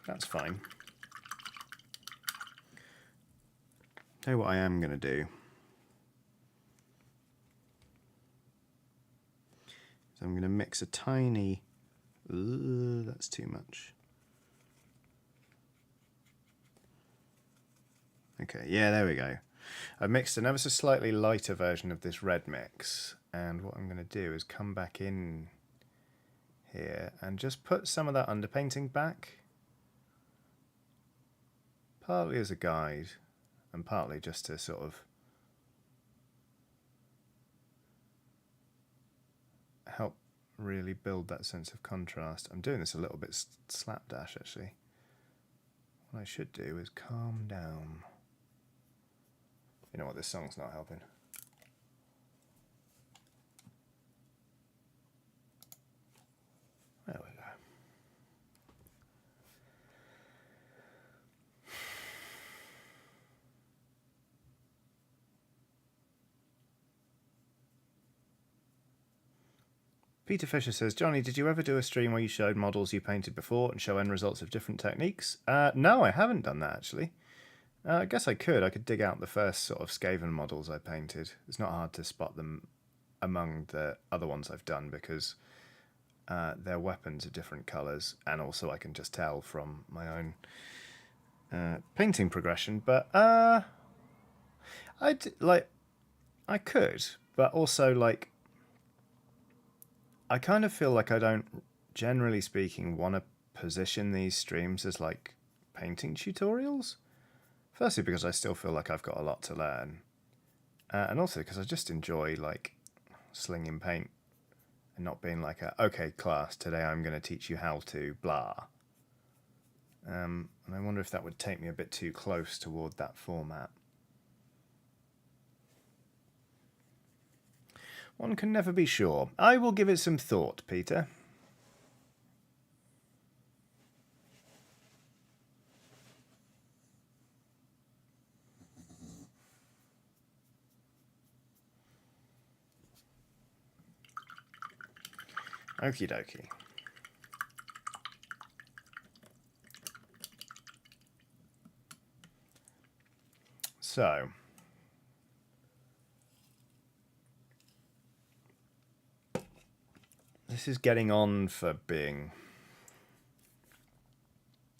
That's fine. Tell you what I am going to do. So I'm going to mix a tiny... that's too much. Okay, yeah, there we go. I've mixed an ever so slightly lighter version of this red mix, and what I'm going to do is come back in here and just put some of that underpainting back. Partly as a guide and partly just to sort of help really build that sense of contrast. I'm doing this a little bit slapdash actually. What I should do is calm down. You know what, this song's not helping. There we go. Peter Fisher says, Johnny, did you ever do a stream where you showed models you painted before and show end results of different techniques? No, I haven't done that actually. I guess I could. I could dig out the first sort of Skaven models I painted. It's not hard to spot them among the other ones I've done because their weapons are different colours, and also I can just tell from my own painting progression. But I could, but also like I kind of feel like I don't, generally speaking, want to position these streams as like painting tutorials. Firstly, because I still feel like I've got a lot to learn, and also because I just enjoy like slinging paint and not being like okay class, today I'm going to teach you how to blah. And I wonder if that would take me a bit too close toward that format. One can never be sure. I will give it some thought, Peter. Okie dokie. So, this is getting on for being.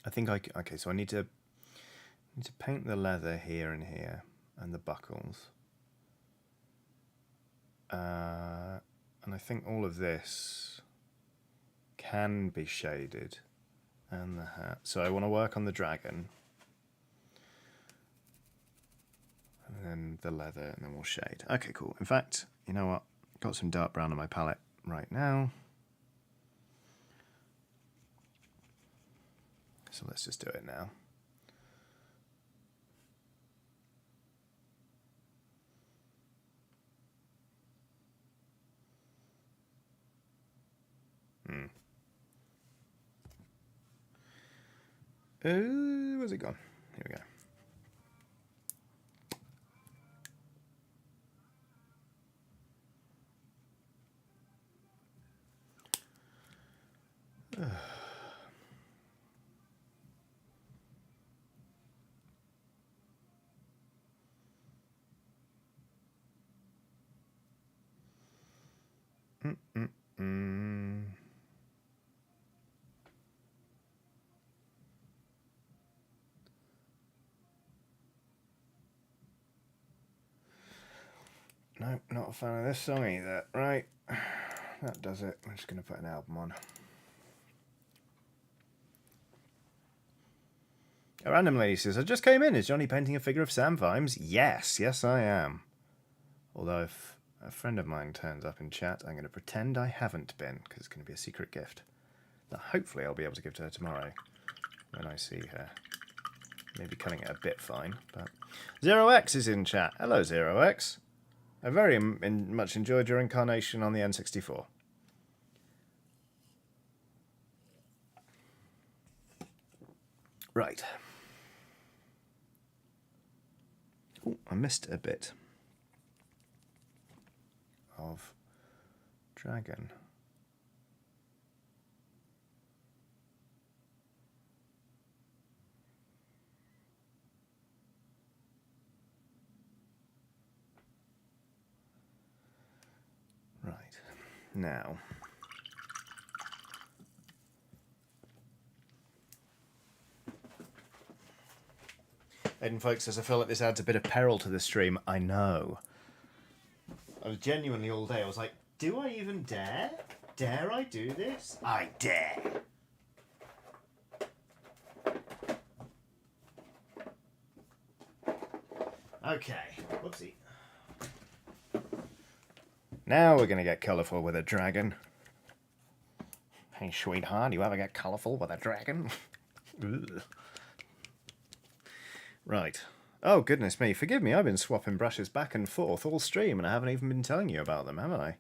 I think okay. So I need to paint the leather here and here, and the buckles. And I think all of this can be shaded, and the hat. So I want to work on the dragon, and then the leather, and then we'll shade. Okay, cool. In fact, you know what? Got some dark brown on my palette right now. So let's just do it now. Where's it gone? Here we go. Nope, not a fan of this song either. Right, that does it. I'm just going to put an album on. A random lady says, I just came in. Is Johnny painting a figure of Sam Vimes? Yes, yes I am. Although if a friend of mine turns up in chat, I'm going to pretend I haven't been, because it's going to be a secret gift that hopefully I'll be able to give to her tomorrow when I see her. Maybe cutting it a bit fine, but... Zero X is in chat. Hello, Zero X. I very much enjoyed your incarnation on the N64. Right. Oh, I missed a bit of dragon. Right. Now. Aiden Folks says, I feel like this adds a bit of peril to the stream. I know. I was genuinely all day, I was like, do I even dare? Dare I do this? I dare. Okay, whoopsie. Now we're going to get colourful with a dragon. Hey, sweetheart, you ever get colourful with a dragon? Right. Oh, goodness me. Forgive me, I've been swapping brushes back and forth all stream, and I haven't even been telling you about them, haven't I?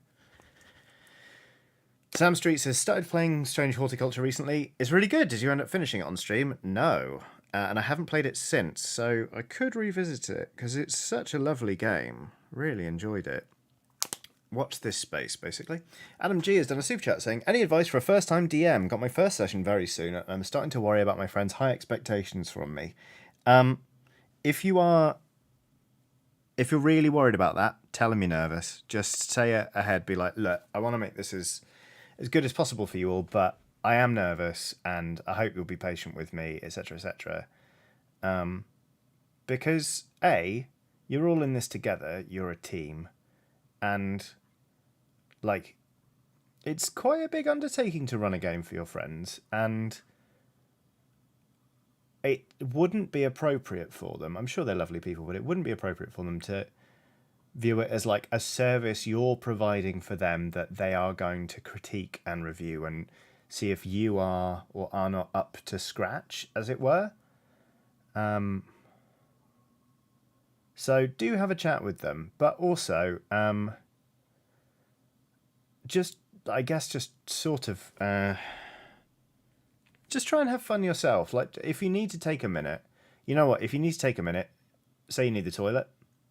Sam Street says, started playing Strange Horticulture recently. It's really good. Did you end up finishing it on stream? No. And I haven't played it since, so I could revisit it, because it's such a lovely game. Really enjoyed it. Watch this space, basically. Adam G has done a super chat saying, any advice for a first-time DM? Got my first session very soon, and I'm starting to worry about my friends' high expectations from me. If you're really worried about that, tell them you're nervous. Just say it ahead. Be like, look, I want to make this as good as possible for you all, but I am nervous, and I hope you'll be patient with me, etc., etc. Because A, you're all in this together. You're a team, and like, it's quite a big undertaking to run a game for your friends, and it wouldn't be appropriate for them. I'm sure they're lovely people, but it wouldn't be appropriate for them to view it as like a service you're providing for them that they are going to critique and review and see if you are or are not up to scratch, as it were. So do have a chat with them, but also just sort of just try and have fun yourself. Like, if you need to take a minute, you know what? If you need to take a minute, say you need the toilet.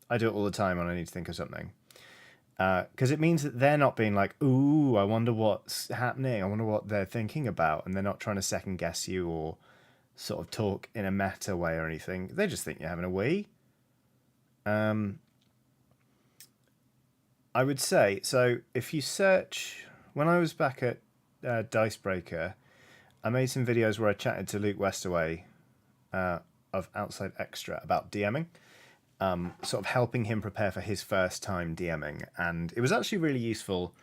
I do it all the time when I need to think of something. Because it means that they're not being like, ooh, I wonder what's happening. I wonder what they're thinking about. And they're not trying to second guess you or sort of talk in a meta way or anything. They just think you're having a wee. I would say, so if you search, when I was back at Dicebreaker, I made some videos where I chatted to Luke Westaway of Outside Extra about DMing, sort of helping him prepare for his first time DMing. And it was actually really useful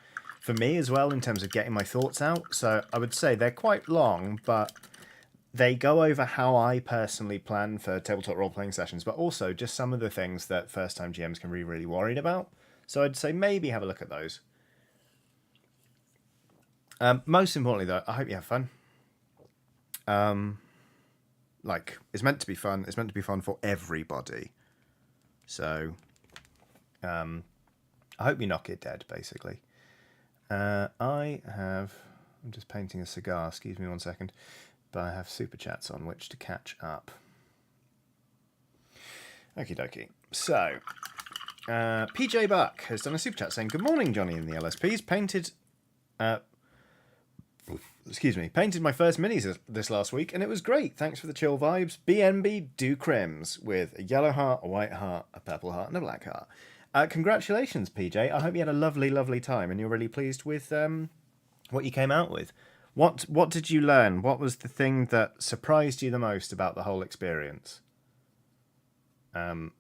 for me as well in terms of getting my thoughts out. So I would say they're quite long, but they go over how I personally plan for tabletop role-playing sessions, but also just some of the things that first-time GMs can be really worried about. So I'd say maybe have a look at those. Most importantly, though, I hope you have fun. Like, it's meant to be fun. It's meant to be fun for everybody. So, I hope you knock it dead, basically. I'm just painting a cigar. Excuse me 1 second. But I have super chats on which to catch up. Okie dokie. So, PJ Buck has done a super chat saying, good morning, Johnny and the LSPs. Painted my first minis this last week, and it was great. Thanks for the chill vibes. BNB do crims with a yellow heart, a white heart, a purple heart, and a black heart. Congratulations, PJ. I hope you had a lovely, lovely time, and you're really pleased with what you came out with. What did you learn? What was the thing that surprised you the most about the whole experience? I'm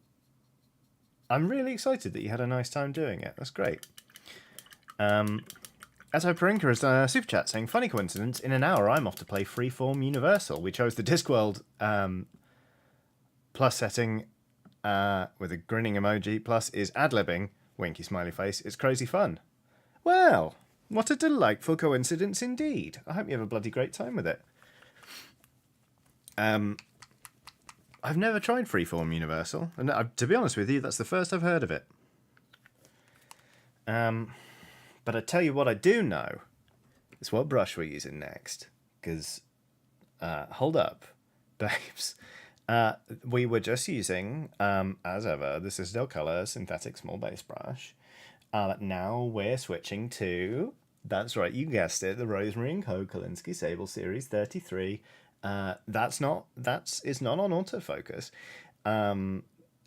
really excited that you had a nice time doing it. That's great. Eto Parinka has done a super chat saying, funny coincidence, in an hour I'm off to play Freeform Universal. We chose the Discworld plus setting with a grinning emoji. Plus is ad-libbing, winky smiley face. It's crazy fun. Well, what a delightful coincidence indeed. I hope you have a bloody great time with it. I've never tried Freeform Universal. And to be honest with you, that's the first I've heard of it. But I tell you what I do know is what brush we're using next. Because, hold up, babes. We were just using, as ever, the Citadel Colour Synthetic Small Base Brush. Now we're switching to, that's right, you guessed it, the Rosemary & Co. Kolinsky Sable Series 33. It's not on autofocus.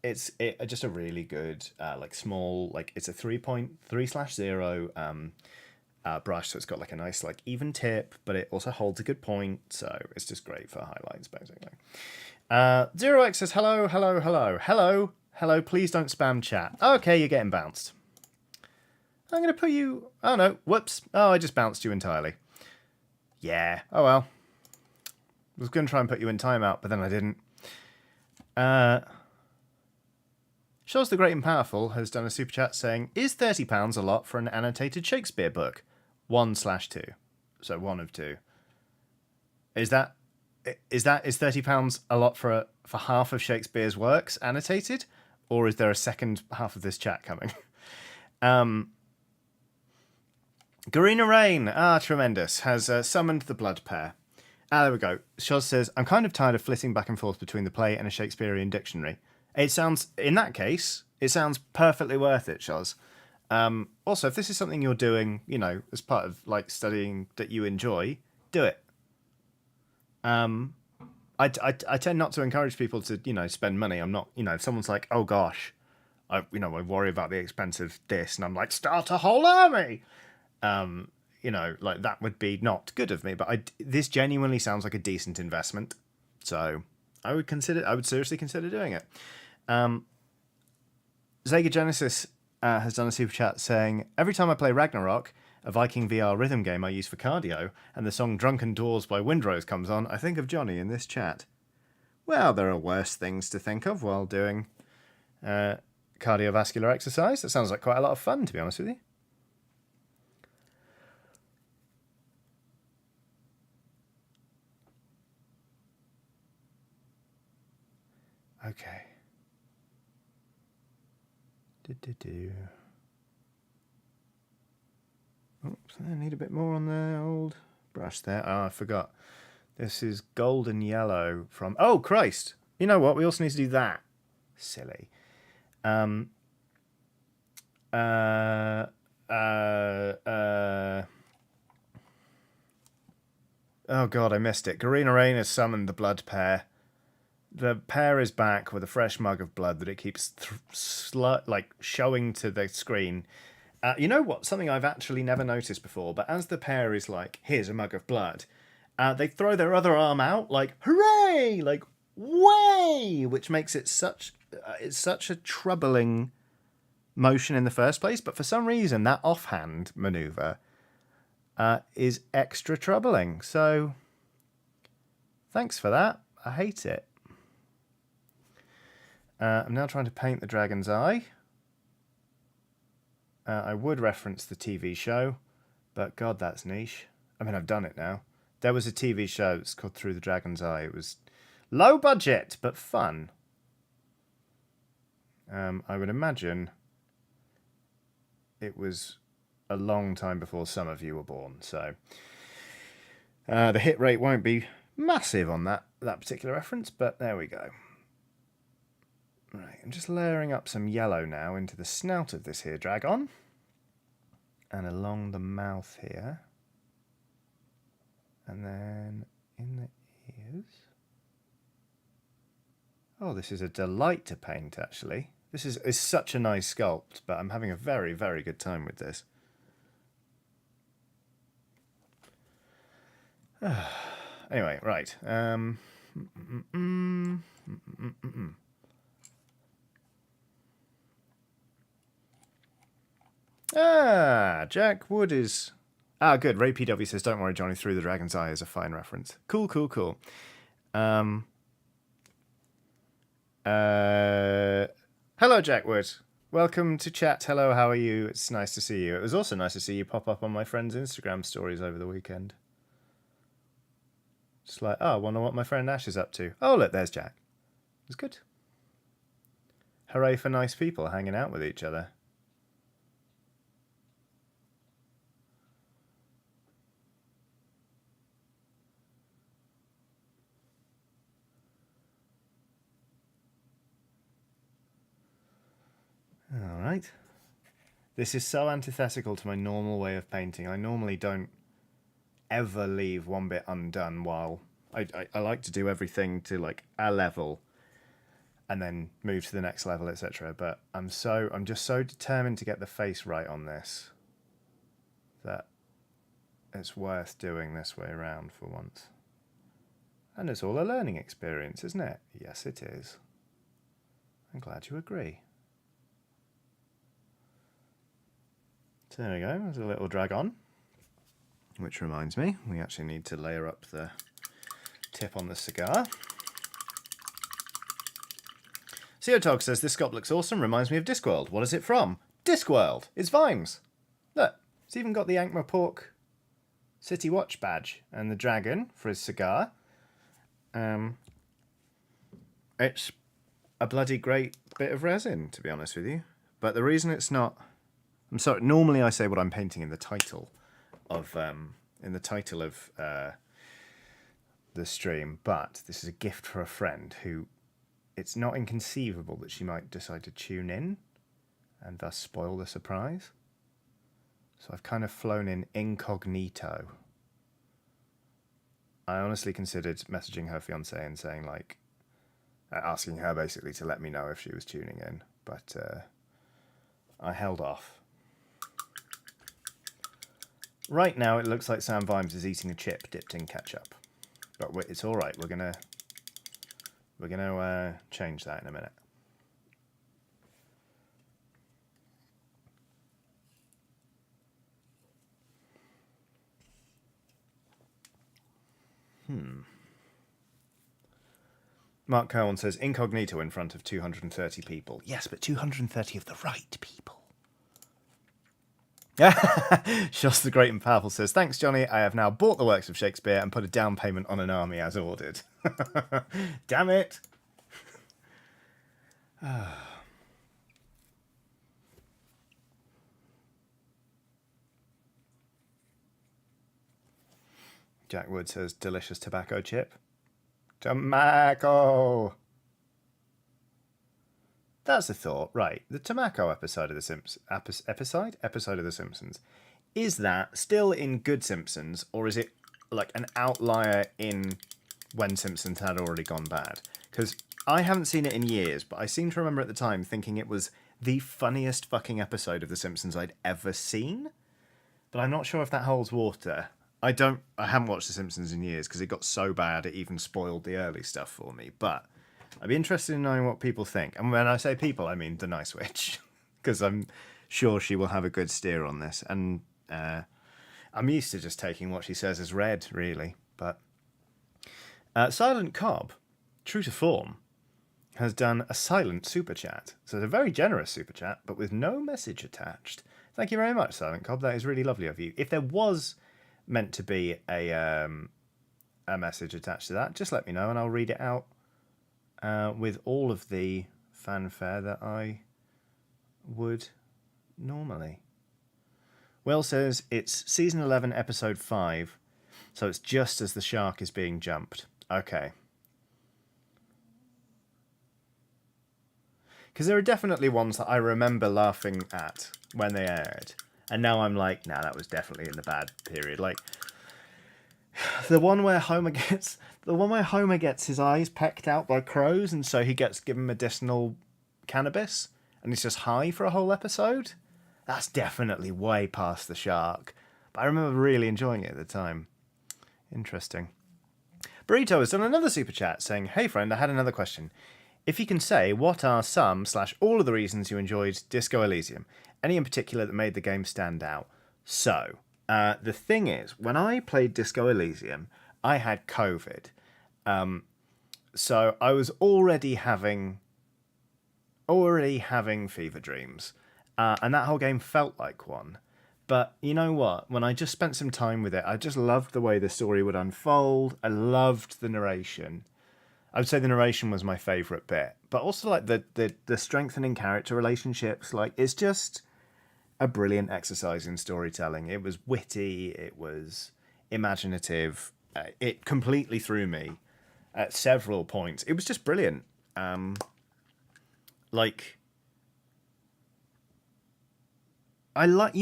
It's just a really good, like small, like it's a 3.3/0 brush, so it's got like a nice like even tip, but it also holds a good point, so it's just great for highlights basically. Zero X says hello, please don't spam chat. Okay, you're getting bounced. I'm going to put you... Oh, no. Whoops. Oh, I just bounced you entirely. Yeah. Oh, well. I was going to try and put you in timeout, but then I didn't. Shows the Great and Powerful has done a super chat saying, is £30 a lot for an annotated Shakespeare book? 1/2. So 1 of 2. Is £30 a lot for half of Shakespeare's works annotated? Or is there a second half of this chat coming? Garina Rain, tremendous, has summoned the blood pair. There we go. Shoz says, I'm kind of tired of flitting back and forth between the play and a Shakespearean dictionary. It sounds, in that case, it sounds perfectly worth it, Shoz. Also, if this is something you're doing, as part of like studying that you enjoy, do it. I tend not to encourage people to, spend money. I'm not, if someone's like, oh gosh, I worry about the expense of this, and I'm like, start a whole army. Like that would be not good of me, but this genuinely sounds like a decent investment. So I would seriously consider doing it. Zega Genesis has done a super chat saying, every time I play Ragnarok, a Viking VR rhythm game I use for cardio, and the song Drunken Dwarves by Windrose comes on, I think of Johnny in this chat. Well, there are worse things to think of while doing cardiovascular exercise. That sounds like quite a lot of fun, to be honest with you. Okay. Oops, I need a bit more on the old brush there. Oh, I forgot. This is golden yellow from... Oh, Christ! You know what? We also need to do that. Silly. Oh, God, I missed it. Garina Rain has summoned the blood pair. The pair is back with a fresh mug of blood that it keeps showing to the screen. You know what? Something I've actually never noticed before, but as the pair is like, here's a mug of blood, they throw their other arm out like, hooray! Like, way! Which makes it it's such a troubling motion in the first place, but for some reason that offhand maneuver is extra troubling. So, thanks for that. I hate it. I'm now trying to paint the dragon's eye. I would reference the TV show, but God, that's niche. I mean, I've done it now. There was a TV show that's called Through the Dragon's Eye. It was low budget, but fun. I would imagine it was a long time before some of you were born, so the hit rate won't be massive on that particular reference, but there we go. Right, I'm just layering up some yellow now into the snout of this here dragon. And along the mouth here. And then in the ears. Oh, this is a delight to paint, actually. This is such a nice sculpt, but I'm having a very, very good time with this. Anyway, right. Jack Wood is... good. Ray PW says, don't worry, Johnny, Through the Dragon's Eye is a fine reference. Cool. Hello, Jack Wood. Welcome to chat. Hello, how are you? It's nice to see you. It was also nice to see you pop up on my friend's Instagram stories over the weekend. Just like, I wonder what my friend Ash is up to. Oh, look, there's Jack. It was good. Hooray for nice people hanging out with each other. Alright. This is so antithetical to my normal way of painting. I normally don't ever leave one bit undone while... I like to do everything to like a level and then move to the next level, etc. But I'm just so determined to get the face right on this that it's worth doing this way around for once. And it's all a learning experience, isn't it? Yes, it is. I'm glad you agree. So there we go, there's a little dragon. Which reminds me, we actually need to layer up the tip on the cigar. Ceotog says, this sculpt looks awesome, reminds me of Discworld. What is it from? Discworld! It's Vimes! Look, it's even got the Ankh-Morpork City Watch badge and the dragon for his cigar. It's a bloody great bit of resin, to be honest with you. But the reason it's not... I'm sorry, normally I say what I'm painting in the title of the stream, but this is a gift for a friend who... It's not inconceivable that she might decide to tune in and thus spoil the surprise. So I've kind of flown in incognito. I honestly considered messaging her fiancé and saying, like, asking her basically to let me know if she was tuning in, but I held off. Right now it looks like Sam Vimes is eating a chip dipped in ketchup, but it's all right. We're gonna change that in a minute. Mark Cowan says, incognito in front of 230 people. Yes, but 230 of the right people. Shoss the Great and Powerful says, thanks, Johnny. I have now bought the works of Shakespeare and put a down payment on an army as ordered. Damn it. Jack Wood says, delicious tobacco chip. Tobacco! That's a thought, right. The tobacco episode of The Simpsons. Is that still in Good Simpsons, or is it like an outlier in when Simpsons had already gone bad? Because I haven't seen it in years, but I seem to remember at the time thinking it was the funniest fucking episode of The Simpsons I'd ever seen. But I'm not sure if that holds water. I haven't watched The Simpsons in years because it got so bad it even spoiled the early stuff for me. But I'd be interested in knowing what people think. And when I say people, I mean the Nice Witch. Because I'm sure she will have a good steer on this. And I'm used to just taking what she says as read, really. But Silent Cobb, true to form, has done a silent super chat. So it's a very generous super chat, but with no message attached. Thank you very much, Silent Cobb. That is really lovely of you. If there was meant to be a message attached to that, just let me know and I'll read it out with all of the fanfare that I would normally. Will says it's season 11, episode 5, so it's just as the shark is being jumped. Okay. Because there are definitely ones that I remember laughing at when they aired. And now I'm like, nah, that was definitely in the bad period. Like the one where Homer gets his eyes pecked out by crows, and so he gets given medicinal cannabis, and he's just high for a whole episode. That's definitely way past the shark. But I remember really enjoying it at the time. Interesting. Burrito has done another super chat saying, hey friend, I had another question. If you can say, what are some/all of the reasons you enjoyed Disco Elysium? Any in particular that made the game stand out? So, the thing is, when I played Disco Elysium, I had COVID. So I was already having fever dreams. And that whole game felt like one. But you know what? When I just spent some time with it, I just loved the way the story would unfold. I loved the narration. I would say the narration was my favourite bit. But also like the strengthening character relationships. Like, it's just a brilliant exercise in storytelling. It was witty. It was imaginative. It completely threw me at several points. It was just brilliant. You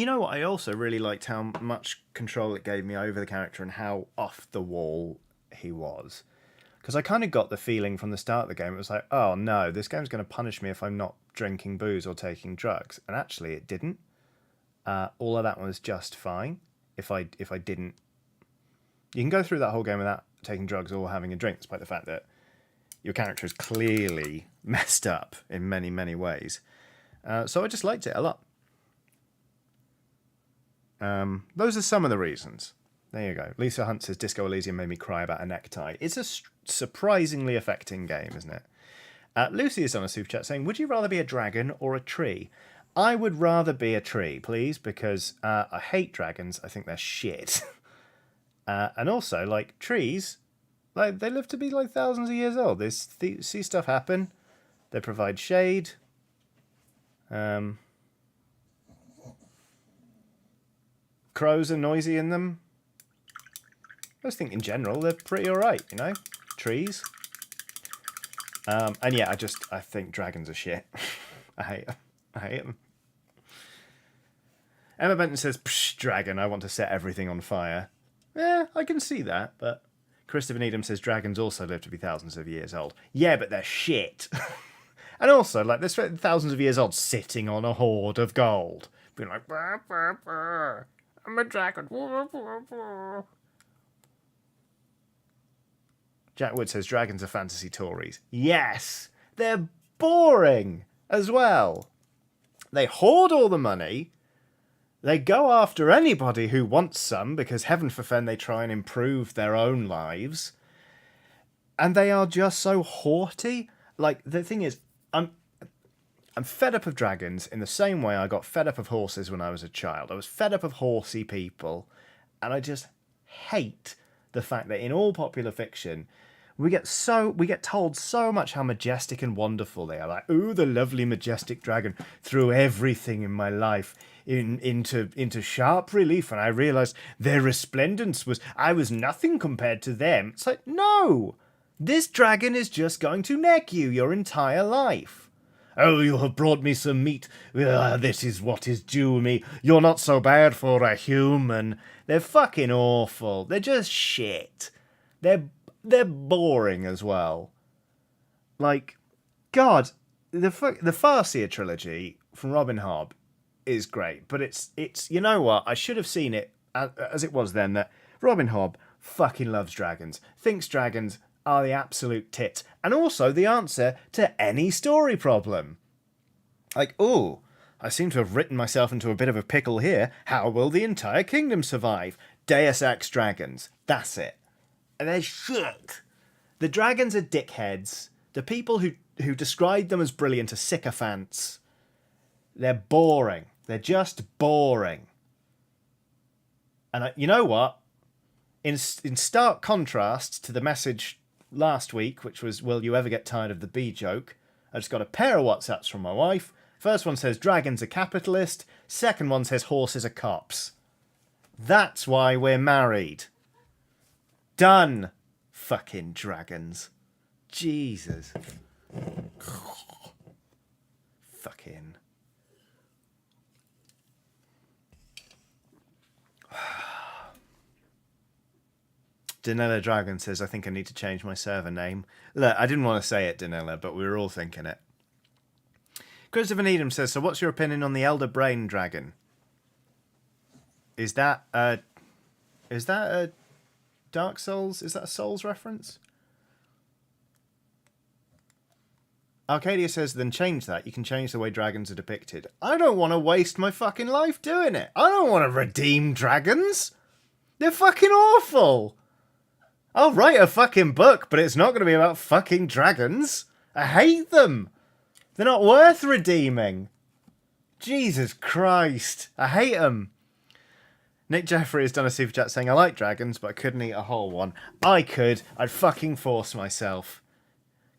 know what? I also really liked how much control it gave me over the character and how off the wall he was. Because I kind of got the feeling from the start of the game, it was like, oh no, this game's going to punish me if I'm not drinking booze or taking drugs. And actually it didn't. All of that was just fine if I didn't. You can go through that whole game without taking drugs or having a drink, despite the fact that your character is clearly messed up in many, many ways. So I just liked it a lot. Those are some of the reasons. There you go. Lisa Hunt says Disco Elysium made me cry about a necktie. It's a surprisingly affecting game, isn't it? Lucy is on a super chat saying, would you rather be a dragon or a tree? I would rather be a tree, please, because I hate dragons. I think they're shit. And also, like, trees, like, they live to be like thousands of years old. They see stuff happen. They provide shade. Crows are noisy in them. I just think in general they're pretty alright, you know? Trees. And yeah, I think dragons are shit. I hate them. I hate them. Emma Benton says, psh, dragon, I want to set everything on fire. Yeah, I can see that, but Christopher Needham says dragons also live to be thousands of years old. Yeah, but they're shit. And also, like, they're thousands of years old sitting on a hoard of gold. Being like, bah, bah, bah. I'm a dragon. Bah, bah, bah. Jack Wood says dragons are fantasy Tories. Yes, they're boring as well. They hoard all the money. They go after anybody who wants some because heaven forfend they try and improve their own lives. And they are just so haughty. Like, the thing is, I'm fed up of dragons in the same way I got fed up of horses when I was a child. I was fed up of horsey people. And I just hate the fact that in all popular fiction, we get told so much how majestic and wonderful they are. Like, ooh, the lovely majestic dragon threw everything in my life into sharp relief, and I realised their resplendence I was nothing compared to them. It's like, no! This dragon is just going to neck you your entire life. Oh, you have brought me some meat. This is what is due me. You're not so bad for a human. They're fucking awful. They're just shit. They're boring as well. Like, God, the Farseer trilogy from Robin Hobb is great, but it's you know what? I should have seen it as it was then, that Robin Hobb fucking loves dragons, thinks dragons are the absolute tit, and also the answer to any story problem. Like, oh, I seem to have written myself into a bit of a pickle here. How will the entire kingdom survive? Deus Ex dragons. That's it. And they're shit. The dragons are dickheads. The people who describe them as brilliant are sycophants. They're boring. They're just boring. And you know what? In stark contrast to the message last week, which was, will you ever get tired of the bee joke? I just got a pair of WhatsApps from my wife. First one says dragons are capitalist. Second one says horses are cops. That's why we're married. Done. Fucking dragons. Jesus. Fucking. Danella Dragon says, I think I need to change my server name. Look, I didn't want to say it, Danella, but we were all thinking it. Christopher Needham says, so what's your opinion on the Elder Brain Dragon? Is that a Dark Souls? Is that a Souls reference? Arcadia says, then change that. You can change the way dragons are depicted. I don't want to waste my fucking life doing it. I don't want to redeem dragons. They're fucking awful. I'll write a fucking book, but it's not going to be about fucking dragons. I hate them. They're not worth redeeming. Jesus Christ. I hate them. Nick Jeffrey has done a super chat saying, I like dragons, but I couldn't eat a whole one. I could. I'd fucking force myself.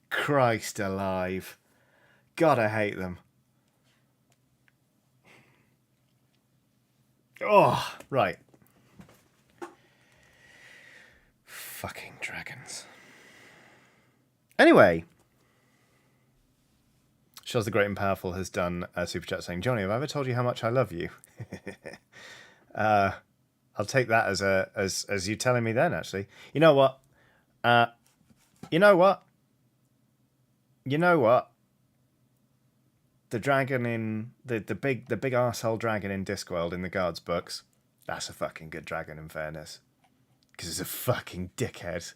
Christ alive. God, I hate them. Oh, right. Fucking dragons. Anyway. Shows the Great and Powerful has done a super chat saying, Johnny, have I ever told you how much I love you? I'll take that as you telling me then, actually. You know what? You know what? The dragon in the big arsehole dragon in Discworld in the Guards books, that's a fucking good dragon in fairness. Because it's a fucking dickhead.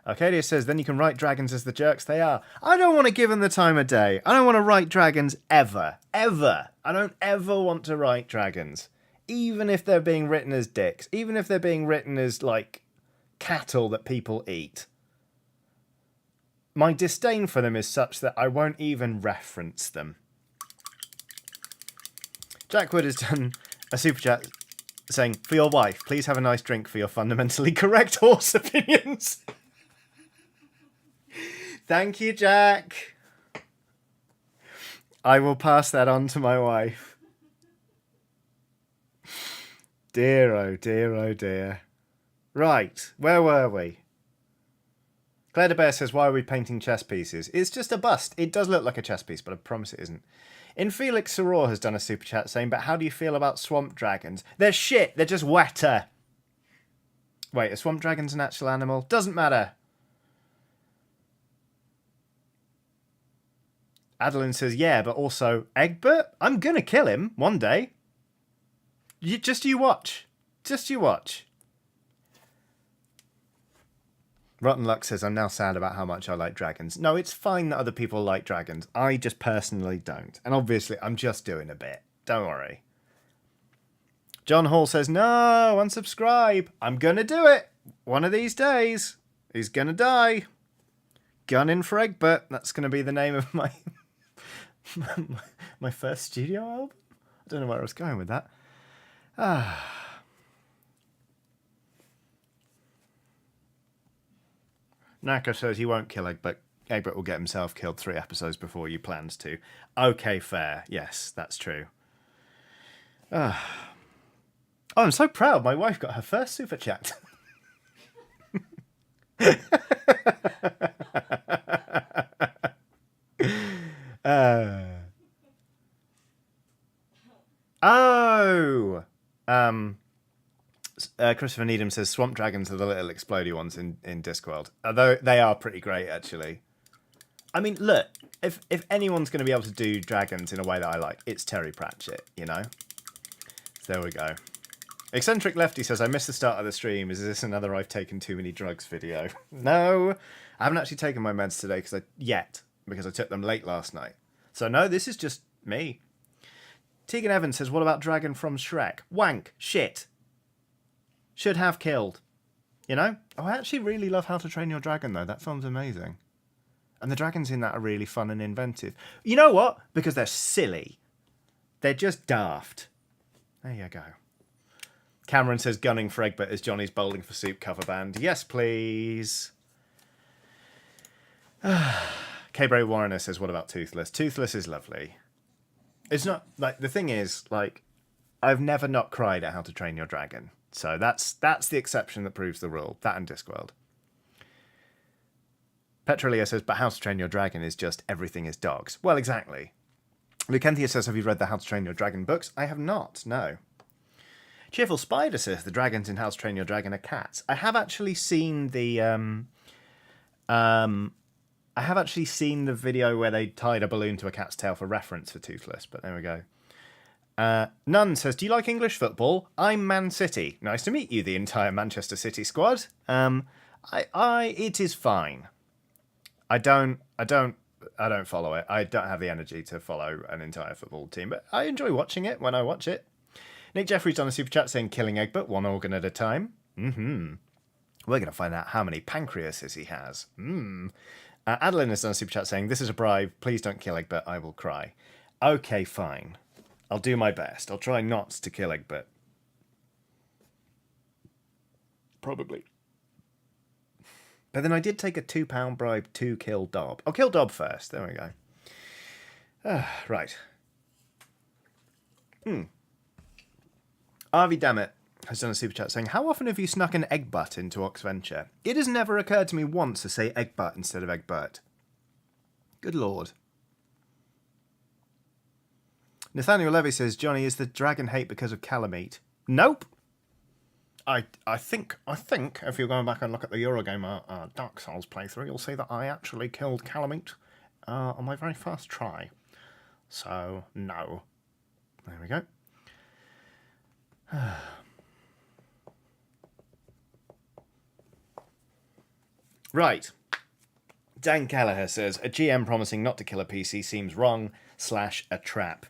Arcadia says, then you can write dragons as the jerks they are. I don't want to give them the time of day. I don't want to write dragons ever. Ever. I don't ever want to write dragons. Even if they're being written as dicks. Even if they're being written as, like, cattle that people eat. My disdain for them is such that I won't even reference them. Jack Wood has done a super chat saying, for your wife, please have a nice drink for your fundamentally correct horse opinions. Thank you, Jack. I will pass that on to my wife. Dear, oh dear, oh dear. Right, where were we? Claire de Bear says, why are we painting chess pieces? It's just a bust. It does look like a chess piece, but I promise it isn't. In Felix Soror has done a super chat saying, but how do you feel about swamp dragons? They're shit. They're just wetter. Wait, are swamp dragons an actual animal? Doesn't matter. Adeline says, yeah, but also, Egbert? I'm going to kill him one day. Just you watch. Just you watch. Rotten Luck says, I'm now sad about how much I like dragons. No, it's fine that other people like dragons. I just personally don't. And obviously, I'm just doing a bit. Don't worry. John Hall says, no, unsubscribe. I'm going to do it. One of these days. He's going to die. Gunning for Egbert. That's going to be the name of my my first studio album. I don't know where I was going with that. Naka says he won't kill Egbert. Egbert will get himself killed 3 episodes before you plans to. Okay, fair. Yes, that's true. Oh, I'm so proud. My wife got her first super chat. Christopher Needham says swamp dragons are the little explodey ones in Discworld. Although they are pretty great, actually. I mean, look, if anyone's going to be able to do dragons in a way that I like, it's Terry Pratchett, you know? So there we go. Eccentric Lefty says, I missed the start of the stream. Is this another I've taken too many drugs video? No, I haven't actually taken my meds today because I took them late last night. So no, this is just me. Tegan Evans says, what about Dragon from Shrek? Wank. Shit. Should have killed. You know? Oh, I actually really love How to Train Your Dragon, though. That film's amazing. And the dragons in that are really fun and inventive. You know what? Because they're silly. They're just daft. There you go. Cameron says, gunning for Egbert as Johnny's Bowling for Soup cover band. Yes, please. K-Bray Warrener says, what about Toothless? Toothless is lovely. It's not, like, the thing is, like, I've never not cried at How to Train Your Dragon. So that's the exception that proves the rule. That and Discworld. Petrolia says, but How to Train Your Dragon is just everything is dogs. Well, exactly. Lucenthia says, have you read the How to Train Your Dragon books? I have not, no. Cheerful Spider says, the dragons in How to Train Your Dragon are cats. I have actually seen the video where they tied a balloon to a cat's tail for reference for Toothless, but there we go. Nunn says, do you like English football? I'm Man City. Nice to meet you, the entire Manchester City squad. It is fine. I don't follow it. I don't have the energy to follow an entire football team, but I enjoy watching it when I watch it. Nick Jeffries on a super chat saying, killing Egbert, one organ at a time. We're going to find out how many pancreases he has. Adeline has done a super chat saying, this is a bribe. Please don't kill Egbert. I will cry. Okay, fine. I'll do my best. I'll try not to kill Egbert. Probably. But then I did take a £2 bribe to kill Dob. I'll kill Dob first. There we go. Right. Arvie Dammit has done a super chat saying, how often have you snuck an Egbert into Oxventure? It has never occurred to me once to say Egbert instead of Egbert. Good lord. Nathaniel Levy says, Johnny, is the dragon hate because of Calamite? Nope. I think if you're going back and look at the Eurogamer Dark Souls playthrough, you'll see that I actually killed Calamite on my very first try. So, no. There we go. Right. Dan Gallagher says, a GM promising not to kill a PC seems wrong / a trap.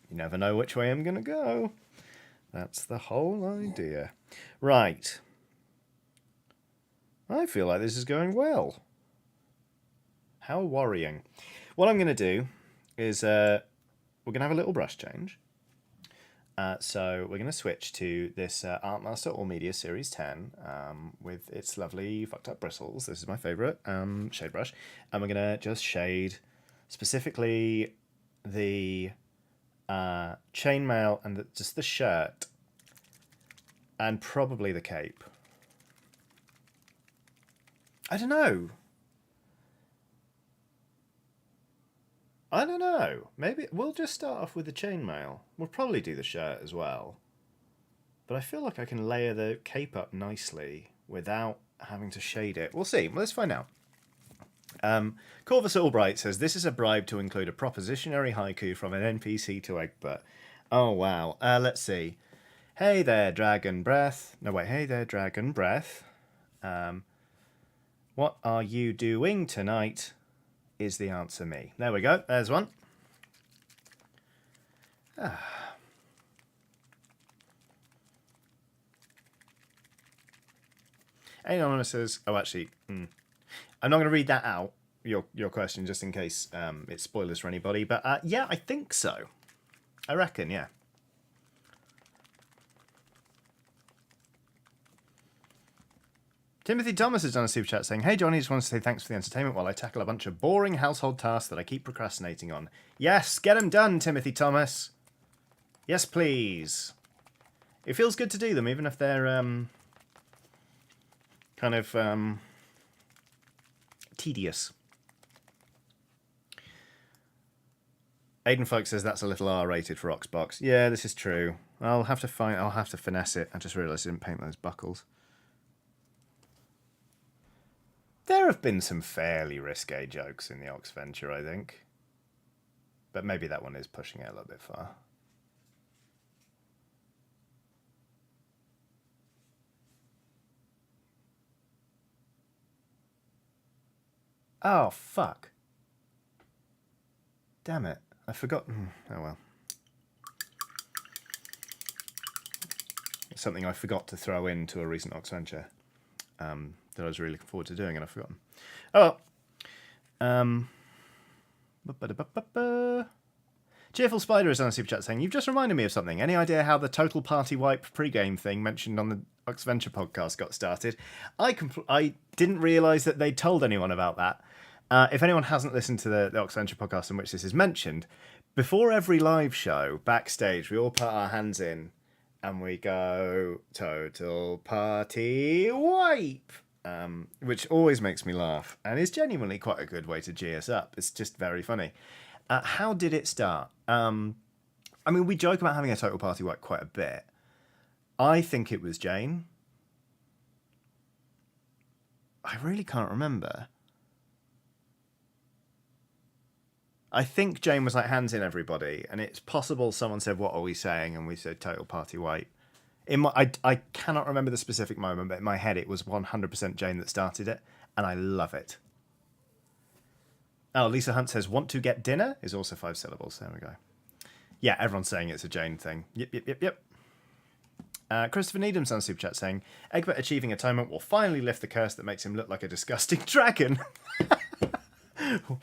You never know which way I'm going to go. That's the whole idea. Right. I feel like this is going well. How worrying. What I'm going to do is we're going to have a little brush change. So we're going to switch to this Artmaster All Media Series 10 with its lovely fucked up bristles. This is my favourite shade brush. And we're going to just shade specifically the chainmail and just the shirt and probably the cape. I don't know. Maybe we'll just start off with the chainmail. We'll probably do the shirt as well. But I feel like I can layer the cape up nicely without having to shade it. We'll see. Let's find out. Corvus Albright says, this is a bribe to include a propositionary haiku from an NPC to Egbert. Oh, wow. Let's see. Hey there, Dragon Breath. No, wait. Hey there, Dragon Breath. What are you doing tonight? Is the answer me. There we go. There's one. Anonymous says, oh, actually, I'm not going to read that out, your question, just in case it's spoilers for anybody. But yeah, I think so. I reckon, yeah. Timothy Thomas has done a super chat saying, hey Johnny, just want to say thanks for the entertainment while I tackle a bunch of boring household tasks that I keep procrastinating on. Yes, get them done, Timothy Thomas. Yes, please. It feels good to do them, even if they're kind of tedious. Aiden Folk says that's a little R-rated for Oxbox. Yeah, this is true. I'll have to finesse it. I just realised I didn't paint those buckles. There have been some fairly risque jokes in the Ox Venture, I think. But maybe that one is pushing it a little bit far. Oh, fuck. Damn it. I forgot. Oh, well. It's something I forgot to throw into a recent Ox Venture. That I was really looking forward to doing, and I've forgotten. Oh well. Cheerful Spider is on a super chat saying, you've just reminded me of something. Any idea how the total party wipe pregame thing mentioned on the Ox Venture podcast got started? I didn't realise that they'd told anyone about that. If anyone hasn't listened to the Ox Venture podcast in which this is mentioned, before every live show, backstage, we all put our hands in and we go, total party wipe. Which always makes me laugh and is genuinely quite a good way to G us up. It's just very funny. How did it start? I mean, we joke about having a total party wipe quite a bit. I think it was Jane. I really can't remember. I think Jane was like, hands in everybody, and it's possible someone said, what are we saying? And we said total party wipe. I cannot remember the specific moment, but in my head it was 100% Jane that started it, and I love it. Oh, Lisa Hunt says, want to get dinner? Is also 5 syllables. There we go. Yeah, everyone's saying it's a Jane thing. Yep. Christopher Needham's on Super Chat saying, Egbert achieving atonement will finally lift the curse that makes him look like a disgusting dragon.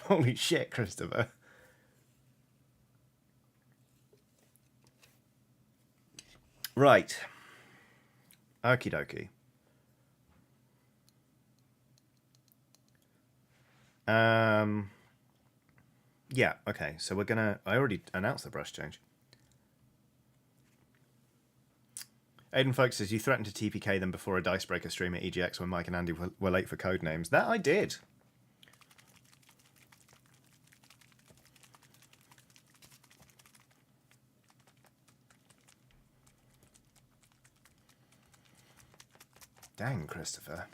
Holy shit, Christopher. Right. Okie dokie. Yeah, okay. So we're gonna... I already announced the brush change. Aiden Folk says, you threatened to TPK them before a Dicebreaker stream at EGX when Mike and Andy were late for code names. That I did. Dang, Christopher.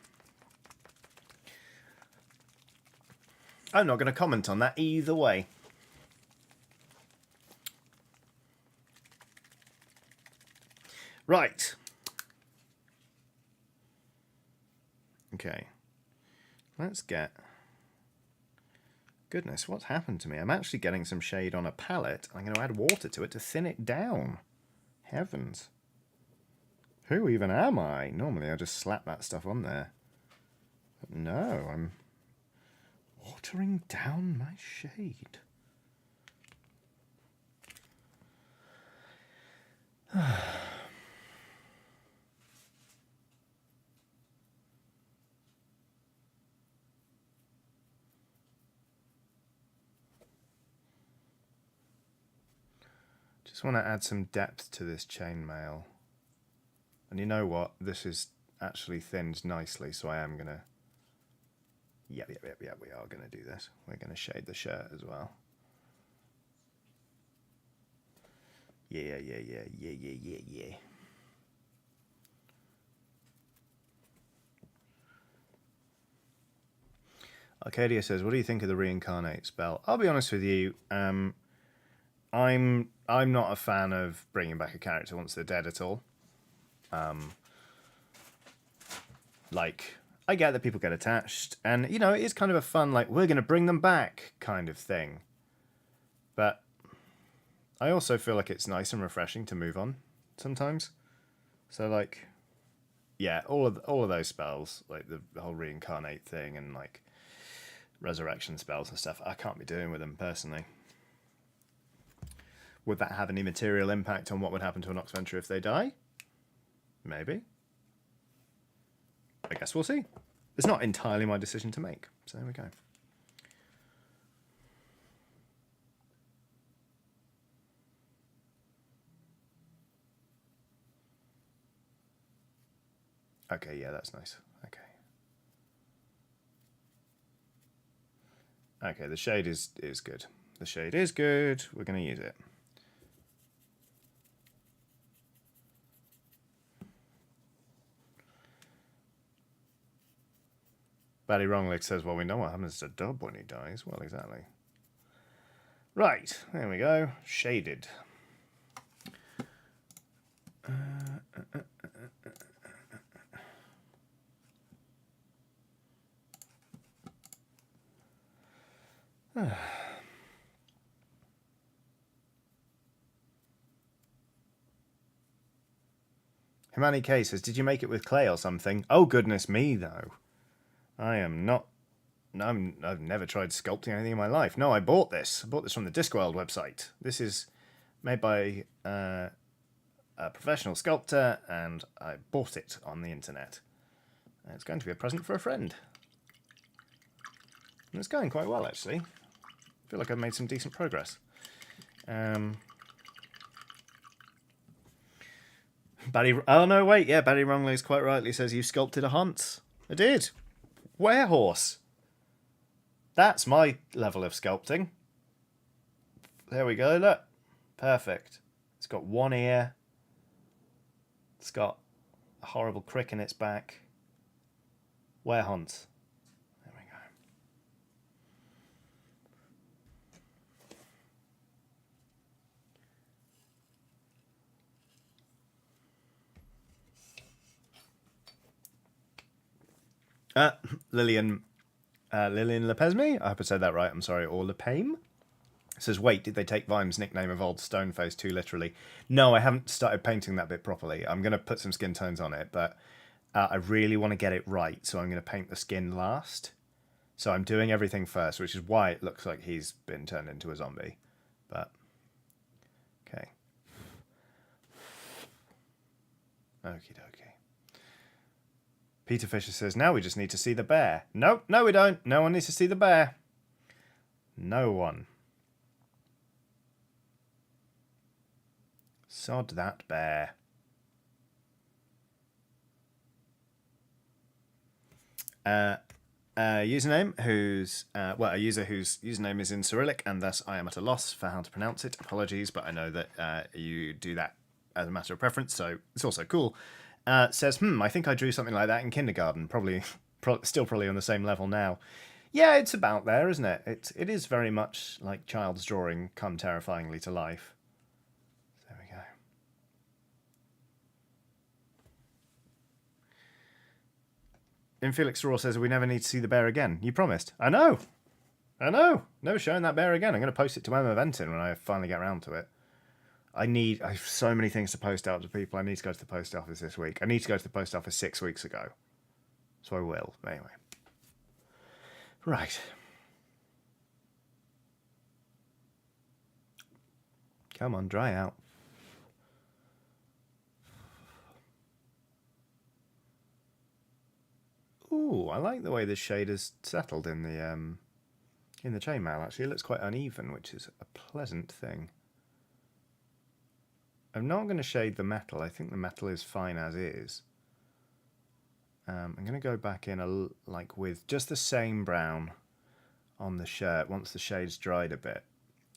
I'm not going to comment on that either way. Right. Okay. Let's get... Goodness, what's happened to me? I'm actually getting some shade on a palette. I'm going to add water to it to thin it down. Heavens. Who even am I? Normally I just slap that stuff on there. But no, I'm watering down my shade. Just want to add some depth to this chainmail. And you know what? This is actually thinned nicely, so I am going to... Yep, we are going to do this. We're going to shade the shirt as well. Yeah. Arcadia says, what do you think of the reincarnate spell? I'll be honest with you, I'm not a fan of bringing back a character once they're dead at all. Like, I get that people get attached, and, you know, it is kind of a fun, like, we're going to bring them back kind of thing. But I also feel like it's nice and refreshing to move on sometimes. So, like, yeah, all of those spells, like the whole reincarnate thing and, like, resurrection spells and stuff, I can't be doing with them personally. Would that have any material impact on what would happen to an Oxventure if they die? Maybe. I guess we'll see. It's not entirely my decision to make. So there we go. Okay, yeah, that's nice. Okay, the shade is good. The shade is good. We're going to use it. Batty Wrongleg says, well, we know what happens to Dub when he dies. Well, exactly. Right, there we go. Shaded. Himani K says, did you make it with clay or something? Oh, goodness me, though. I've never tried sculpting anything in my life. No, I bought this. I bought this from the Discworld website. This is made by a professional sculptor, and I bought it on the internet. And it's going to be a present for a friend. And it's going quite well, actually. I feel like I've made some decent progress. Oh, no, wait. Yeah, Barry Wronglegs quite rightly says you sculpted a hunt. I did. Werehorse. That's my level of sculpting. There we go, look. Perfect. It's got one ear. It's got a horrible crick in its back. Werehunt. There we go. Lillian Lepesme, I hope I said that right, I'm sorry, or Lepame, says, wait, did they take Vime's nickname of Old Stoneface too literally? No, I haven't started painting that bit properly. I'm going to put some skin tones on it, but I really want to get it right, so I'm going to paint the skin last. So I'm doing everything first, which is why it looks like he's been turned into a zombie. But, okay. Okie dokie. Peter Fisher says, now we just need to see the bear. No, we don't. No one needs to see the bear. No one. Sod that bear. Username whose a user whose username is in Cyrillic, and thus I am at a loss for how to pronounce it. Apologies, but I know that you do that as a matter of preference, so it's also cool. Says, I think I drew something like that in kindergarten. Still probably on the same level now. Yeah, it's about there, isn't it? It is very much like child's drawing come terrifyingly to life. There we go. In Felix Raw says we never need to see the bear again. You promised. I know. Never showing that bear again. I'm going to post it to Emma Venton when I finally get around to it. I have so many things to post out to people. I need to go to the post office this week. I need to go to the post office 6 weeks ago. So I will. Anyway. Right. Come on, dry out. Ooh, I like the way this shade has settled in the chainmail. Actually, it looks quite uneven, which is a pleasant thing. I'm not going to shade the metal. I think the metal is fine as is. I'm going to go back in like with just the same brown on the shirt once the shade's dried a bit,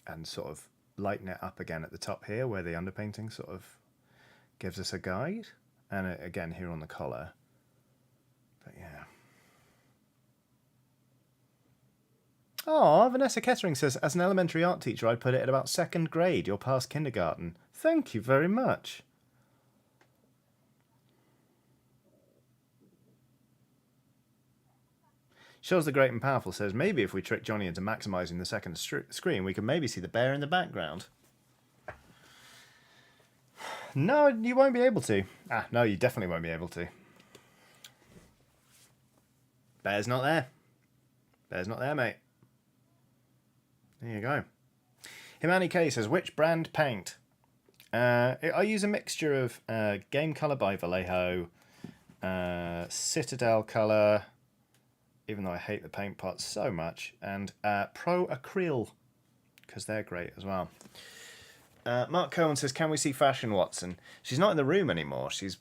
and sort of lighten it up again at the top here where the underpainting sort of gives us a guide, and again here on the collar. But yeah. Oh, Vanessa Kettering says, as an elementary art teacher, I'd put it at about 2nd grade. You're past kindergarten. Thank you very much. Shows the Great and Powerful says, maybe if we trick Johnny into maximising the second screen, we can maybe see the bear in the background. No, you won't be able to. No, you definitely won't be able to. Bear's not there. Bear's not there, mate. There you go. Himani K says, which brand paint? I use a mixture of Game Colour by Vallejo, Citadel Colour, even though I hate the paint pots so much, and Pro Acryl, because they're great as well. Mark Cohen says, can we see Fashion Watson? She's not in the room anymore. She's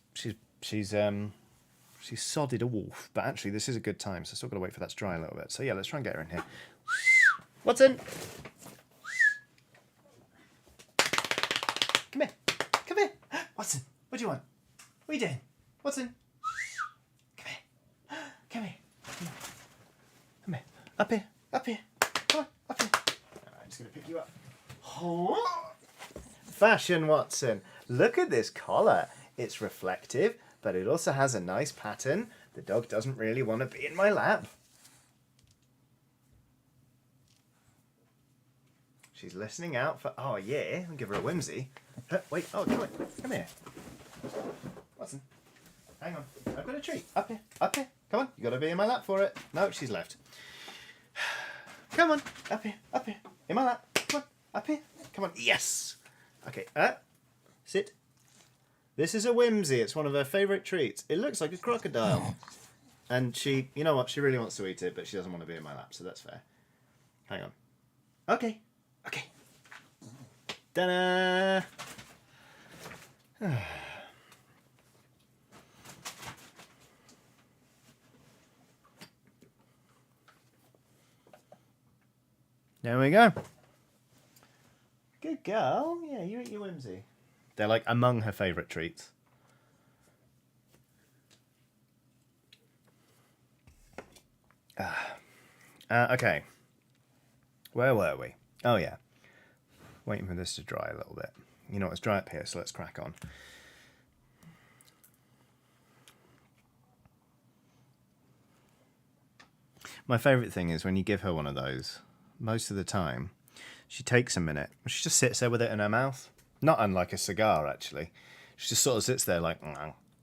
sodded off, but actually this is a good time, so I've still got to wait for that to dry a little bit. So yeah, let's try and get her in here. Watson! Come here. Come here. Watson, what do you want? What are you doing? Watson? Come here. Come here. Come here. Up here. Up here. Come on. Up here. I'm just going to pick you up. Oh. Fashion Watson. Look at this collar. It's reflective, but it also has a nice pattern. The dog doesn't really want to be in my lap. She's listening out for... Oh, yeah. I'll give her a whimsy. Wait. Oh, come on. Come here. Watson. Hang on. I've got a treat. Up here. Up here. Come on. You've got to be in my lap for it. No, she's left. Come on. Up here. Up here. In my lap. Come on. Up here. Come on. Yes. Okay. Sit. This is a whimsy. It's one of her favourite treats. It looks like a crocodile. And she... You know what? She really wants to eat it, but she doesn't want to be in my lap, so that's fair. Hang on. Okay. Okay. Ta-da! There we go. Good girl. Yeah, you eat your whimsy. They're like among her favourite treats. Okay. Where were we? Oh, yeah. Waiting for this to dry a little bit. You know, it's dry up here, so let's crack on. My favourite thing is when you give her one of those, most of the time, she takes a minute. She just sits there with it in her mouth. Not unlike a cigar, actually. She just sort of sits there like,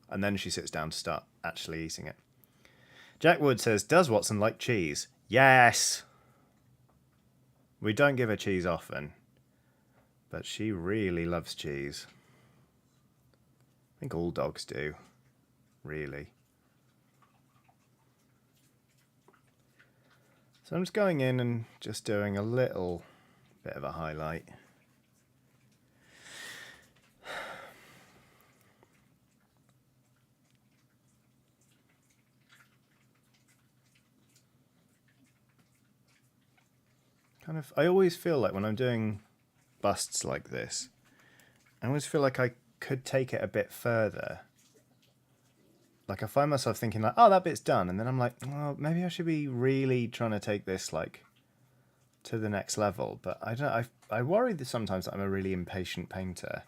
and then she sits down to start actually eating it. Jack Wood says, does Watson like cheese? Yes! We don't give her cheese often, but she really loves cheese. I think all dogs do, really. So I'm just going in and just doing a little bit of a highlight. I always feel like when I'm doing busts like this, I always feel like I could take it a bit further. Like I find myself thinking like, oh, that bit's done. And then I'm like, well, maybe I should be really trying to take this like to the next level. But I worry that sometimes that I'm a really impatient painter.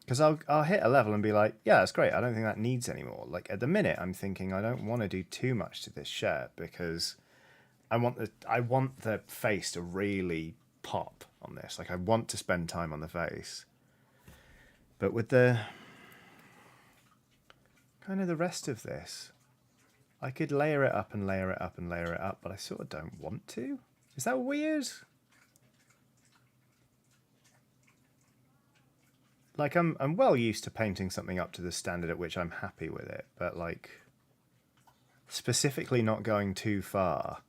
Because I'll hit a level and be like, yeah, that's great. I don't think that needs any more. Like at the minute, I'm thinking I don't want to do too much to this shirt because I want the face to really pop on this. Like I want to spend time on the face. But with the kind of the rest of this, I could layer it up and layer it up and layer it up, but I sort of don't want to. Is that weird? Like I'm well used to painting something up to the standard at which I'm happy with it, but like specifically not going too far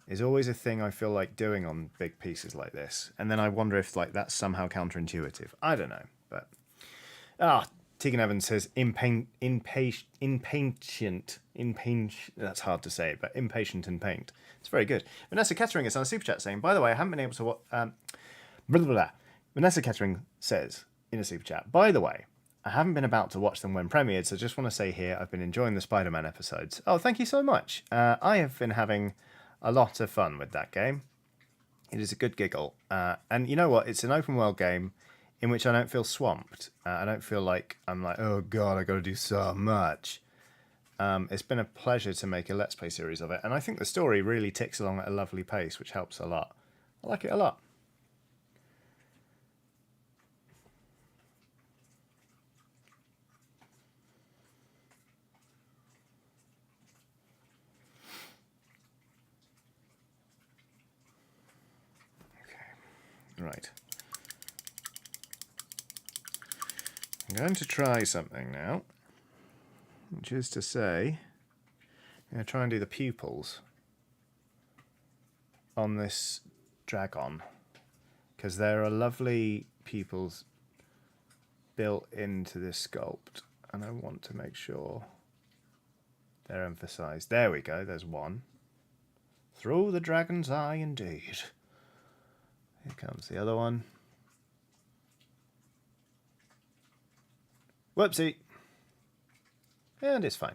is always a thing I feel like doing on big pieces like this. And then I wonder if like that's somehow counterintuitive. I don't know, but Tegan Evans says impatient, that's hard to say, but impatient in paint. It's very good. Vanessa Kettering is on a super chat saying, by the way, I haven't been able to watch blah, blah, blah. Vanessa Kettering says in a super chat, by the way, I haven't been about to watch them when premiered, so just want to say here I've been enjoying the Spider-Man episodes. Oh, thank you so much. I have been having a lot of fun with that game. It is a good giggle. And you know what? It's an open world game in which I don't feel swamped. I don't feel like I'm like, oh god, I got to do so much. It's been a pleasure to make a Let's Play series of it, and I think the story really ticks along at a lovely pace, which helps a lot. I like it a lot. Right. I'm going to try something now, which is to say, I'm going to try and do the pupils on this dragon, because there are lovely pupils built into this sculpt, and I want to make sure they're emphasized. There we go, there's one. Through the dragon's eye, indeed. Here comes the other one. Whoopsie. And it's fine.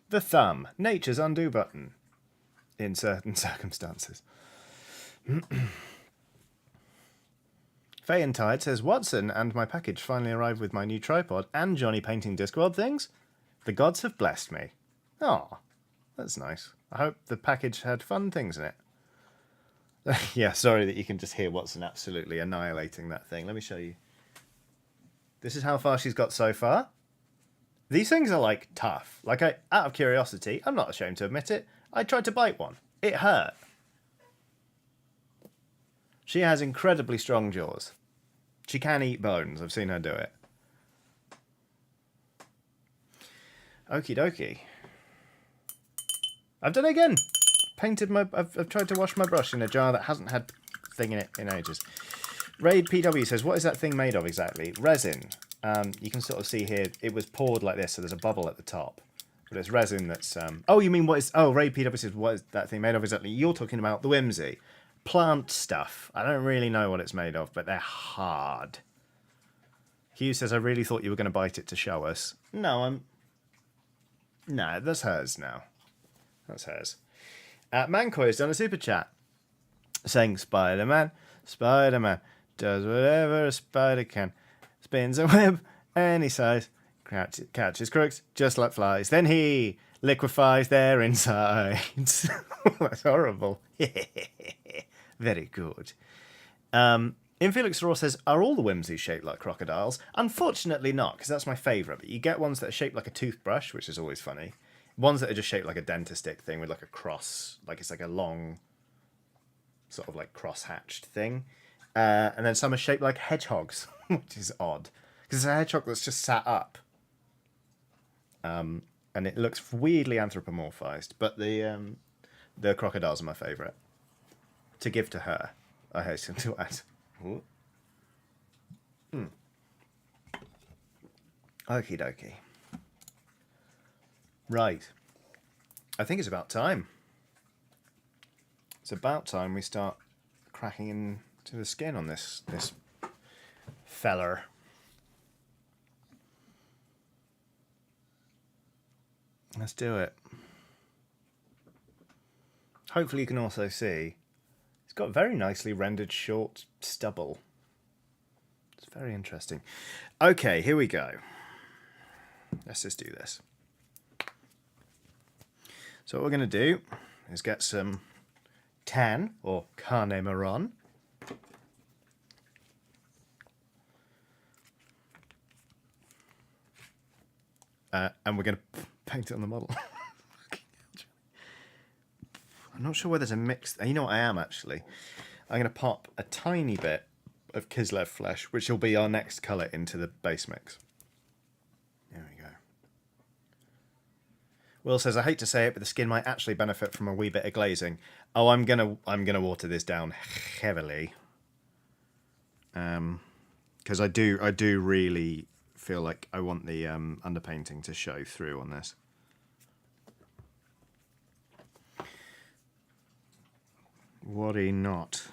The thumb, nature's undo button in certain circumstances. Fayentide says, Watson and my package finally arrived with my new tripod and Johnny painting Discworld things. The gods have blessed me. Oh, that's nice. I hope the package had fun things in it. Yeah, sorry that you can just hear Watson absolutely annihilating that thing. Let me show you. This is how far she's got so far. These things are like tough. Like out of curiosity, I'm not ashamed to admit it, I tried to bite one. It hurt. She has incredibly strong jaws. She can eat bones. I've seen her do it. Okie dokie. I've done it again. I've tried to wash my brush in a jar that hasn't had thing in it in ages. Raid PW says, what is that thing made of exactly? Resin. You can sort of see here, it was poured like this, so there's a bubble at the top. But it's resin that's... Oh, you mean what is... Oh, Raid PW says, what is that thing made of exactly? You're talking about the Whimsy. Plant stuff. I don't really know what it's made of, but they're hard. Hugh says, I really thought you were going to bite it to show us. No, No, that's hers now. That's hers. Mancoy has done a super chat saying, Spider-Man, Spider-Man does whatever a spider can. Spins a web any size, catches crooks just like flies. Then he liquefies their insides. That's horrible. Very good. Infelix Raw says, are all the Whimsies shaped like crocodiles? Unfortunately not, because that's my favourite. But you get ones that are shaped like a toothbrush, which is always funny. Ones that are just shaped like a dentistick thing with like a cross, like it's like a long, sort of like cross-hatched thing. And then some are shaped like hedgehogs, which is odd. Because it's a hedgehog that's just sat up. And it looks weirdly anthropomorphized. But the crocodiles are my favourite. To give to her, I hasten to add. Okie dokie. Right. I think it's about time. It's about time we start cracking into the skin on this feller. Let's do it. Hopefully you can also see it's got very nicely rendered short stubble. It's very interesting. Okay, here we go. Let's just do this. So what we're going to do is get some tan or carne marron. And we're going to paint it on the model. I'm not sure whether there's a mix. You know what I am, actually. I'm going to pop a tiny bit of Kislev flesh, which will be our next colour, into the base mix. There we go. Will says, I hate to say it, but the skin might actually benefit from a wee bit of glazing. Oh, I'm gonna water this down heavily. Because I do really feel like I want the underpainting to show through on this. Worry not.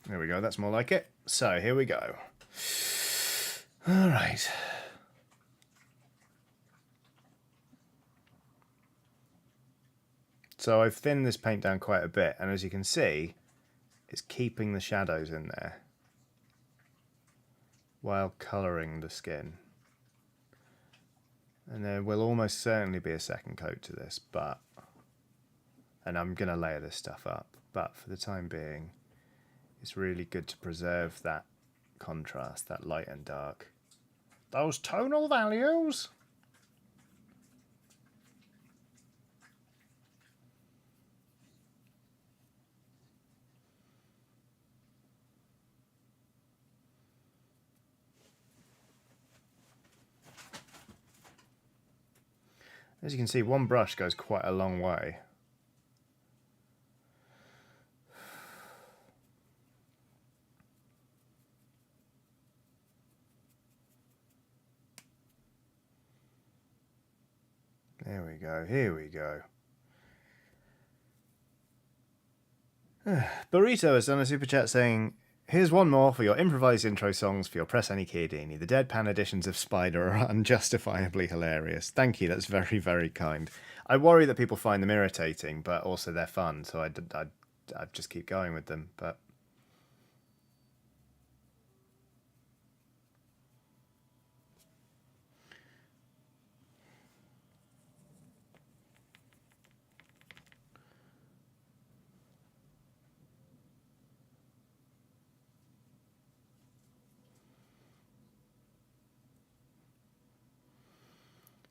There we go, that's more like it. So, here we go. All right. So I've thinned this paint down quite a bit, and as you can see, it's keeping the shadows in there while colouring the skin. And there will almost certainly be a second coat to this, and I'm going to layer this stuff up, but for the time being, it's really good to preserve that contrast, that light and dark. Those tonal values! As you can see, one brush goes quite a long way. There we go, here we go. Burrito has done a super chat saying, here's one more for your improvised intro songs for your Press Any Chiodini. The deadpan editions of Spider are unjustifiably hilarious. Thank you, that's very, very kind. I worry that people find them irritating, but also they're fun, so I'd just keep going with them. But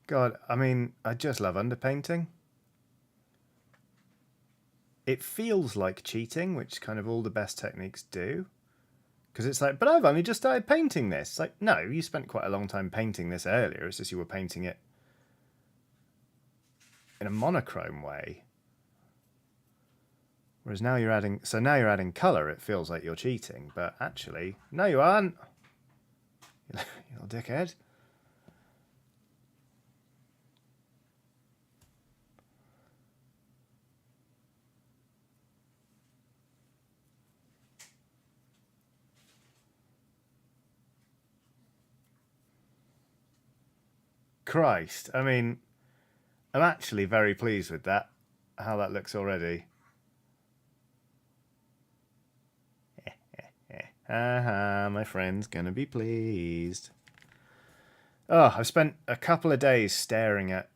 God, I mean, I just love underpainting. It feels like cheating, which kind of all the best techniques do. Because it's like, but I've only just started painting this. It's like, no, you spent quite a long time painting this earlier. It's just you were painting it in a monochrome way. Whereas now you're adding, colour, it feels like you're cheating. But actually, no, you aren't. You little dickhead. Christ, I mean, I'm actually very pleased with that, how that looks already. My friend's gonna be pleased. Oh, I've spent a couple of days staring at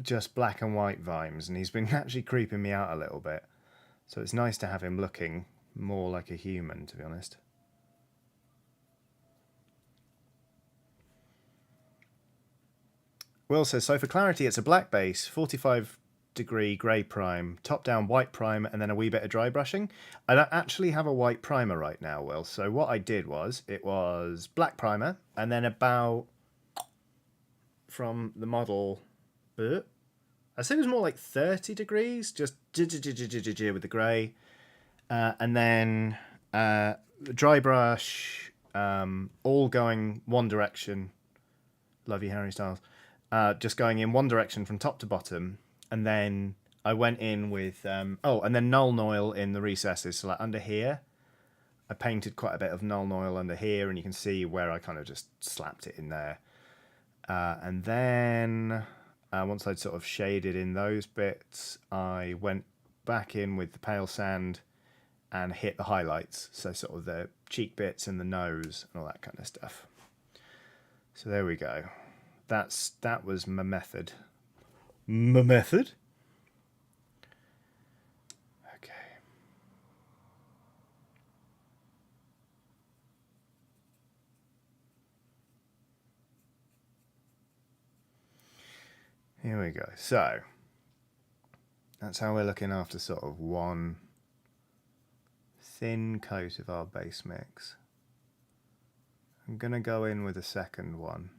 just black and white Vimes, and he's been actually creeping me out a little bit. So it's nice to have him looking more like a human, to be honest. Will says, so for clarity, it's a black base, 45-degree grey prime, top-down white prime, and then a wee bit of dry brushing. I don't actually have a white primer right now, Will. So what I did was, it was black primer, and then about from the model, I say it was more like 30 degrees, just with the grey. And then dry brush, all going one direction. Love you, Harry Styles. Just going in one direction from top to bottom, and then I went in with and then Nuln Oil in the recesses. So like under here, I painted quite a bit of Nuln Oil under here, and you can see where I kind of just slapped it in there. And then once I'd sort of shaded in those bits, I went back in with the pale sand and hit the highlights. So sort of the cheek bits and the nose and all that kind of stuff. So there we go. That was my method. My method? Okay. Here we go. So that's how we're looking after sort of one thin coat of our base mix. I'm going to go in with a second one.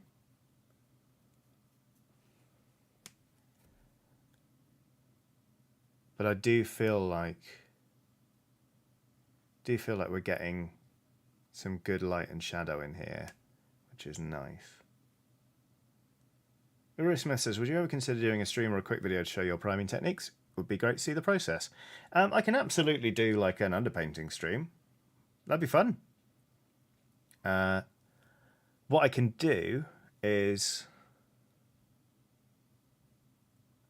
But I do feel like we're getting some good light and shadow in here, which is nice. Smith says, would you ever consider doing a stream or a quick video to show your priming techniques? Would be great to see the process. I can absolutely do like an underpainting stream. That'd be fun. What I can do is...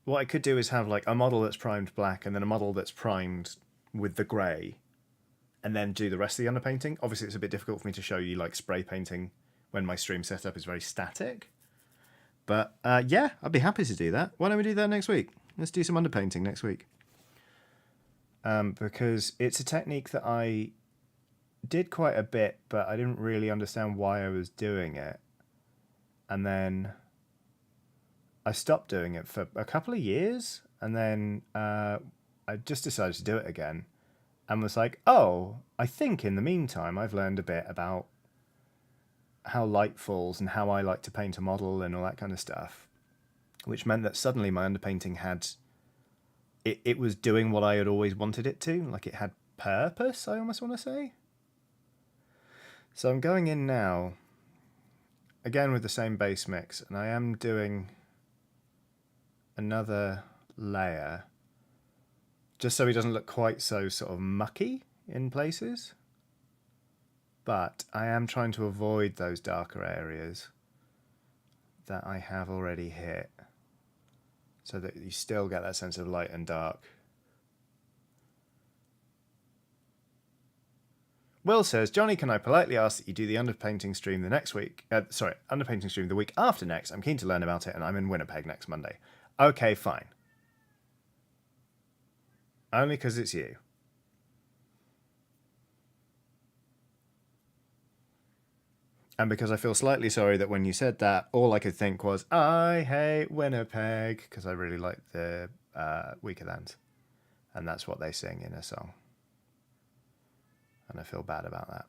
What I could do is have like a model that's primed black and then a model that's primed with the grey, and then do the rest of the underpainting. Obviously, it's a bit difficult for me to show you like spray painting when my stream setup is very static. But yeah, I'd be happy to do that. Why don't we do that next week? Let's do some underpainting next week. Because it's a technique that I did quite a bit, but I didn't really understand why I was doing it. And then I stopped doing it for a couple of years, and then I just decided to do it again and was like, oh, I think in the meantime I've learned a bit about how light falls and how I like to paint a model and all that kind of stuff, which meant that suddenly my underpainting had... It was doing what I had always wanted it to, like it had purpose, I almost want to say. So I'm going in now, again with the same base mix, and I am doing another layer just so he doesn't look quite so sort of mucky in places. But I am trying to avoid those darker areas that I have already hit, so that you still get that sense of light and dark. Will says, Johnny, can I politely ask that you do the underpainting stream the next week? Underpainting stream the week after next. I'm keen to learn about it, and I'm in Winnipeg next Monday. Okay, fine. Only because it's you. And because I feel slightly sorry that when you said that, all I could think was, I hate Winnipeg, because I really like the Weakerland. And that's what they sing in a song. And I feel bad about that.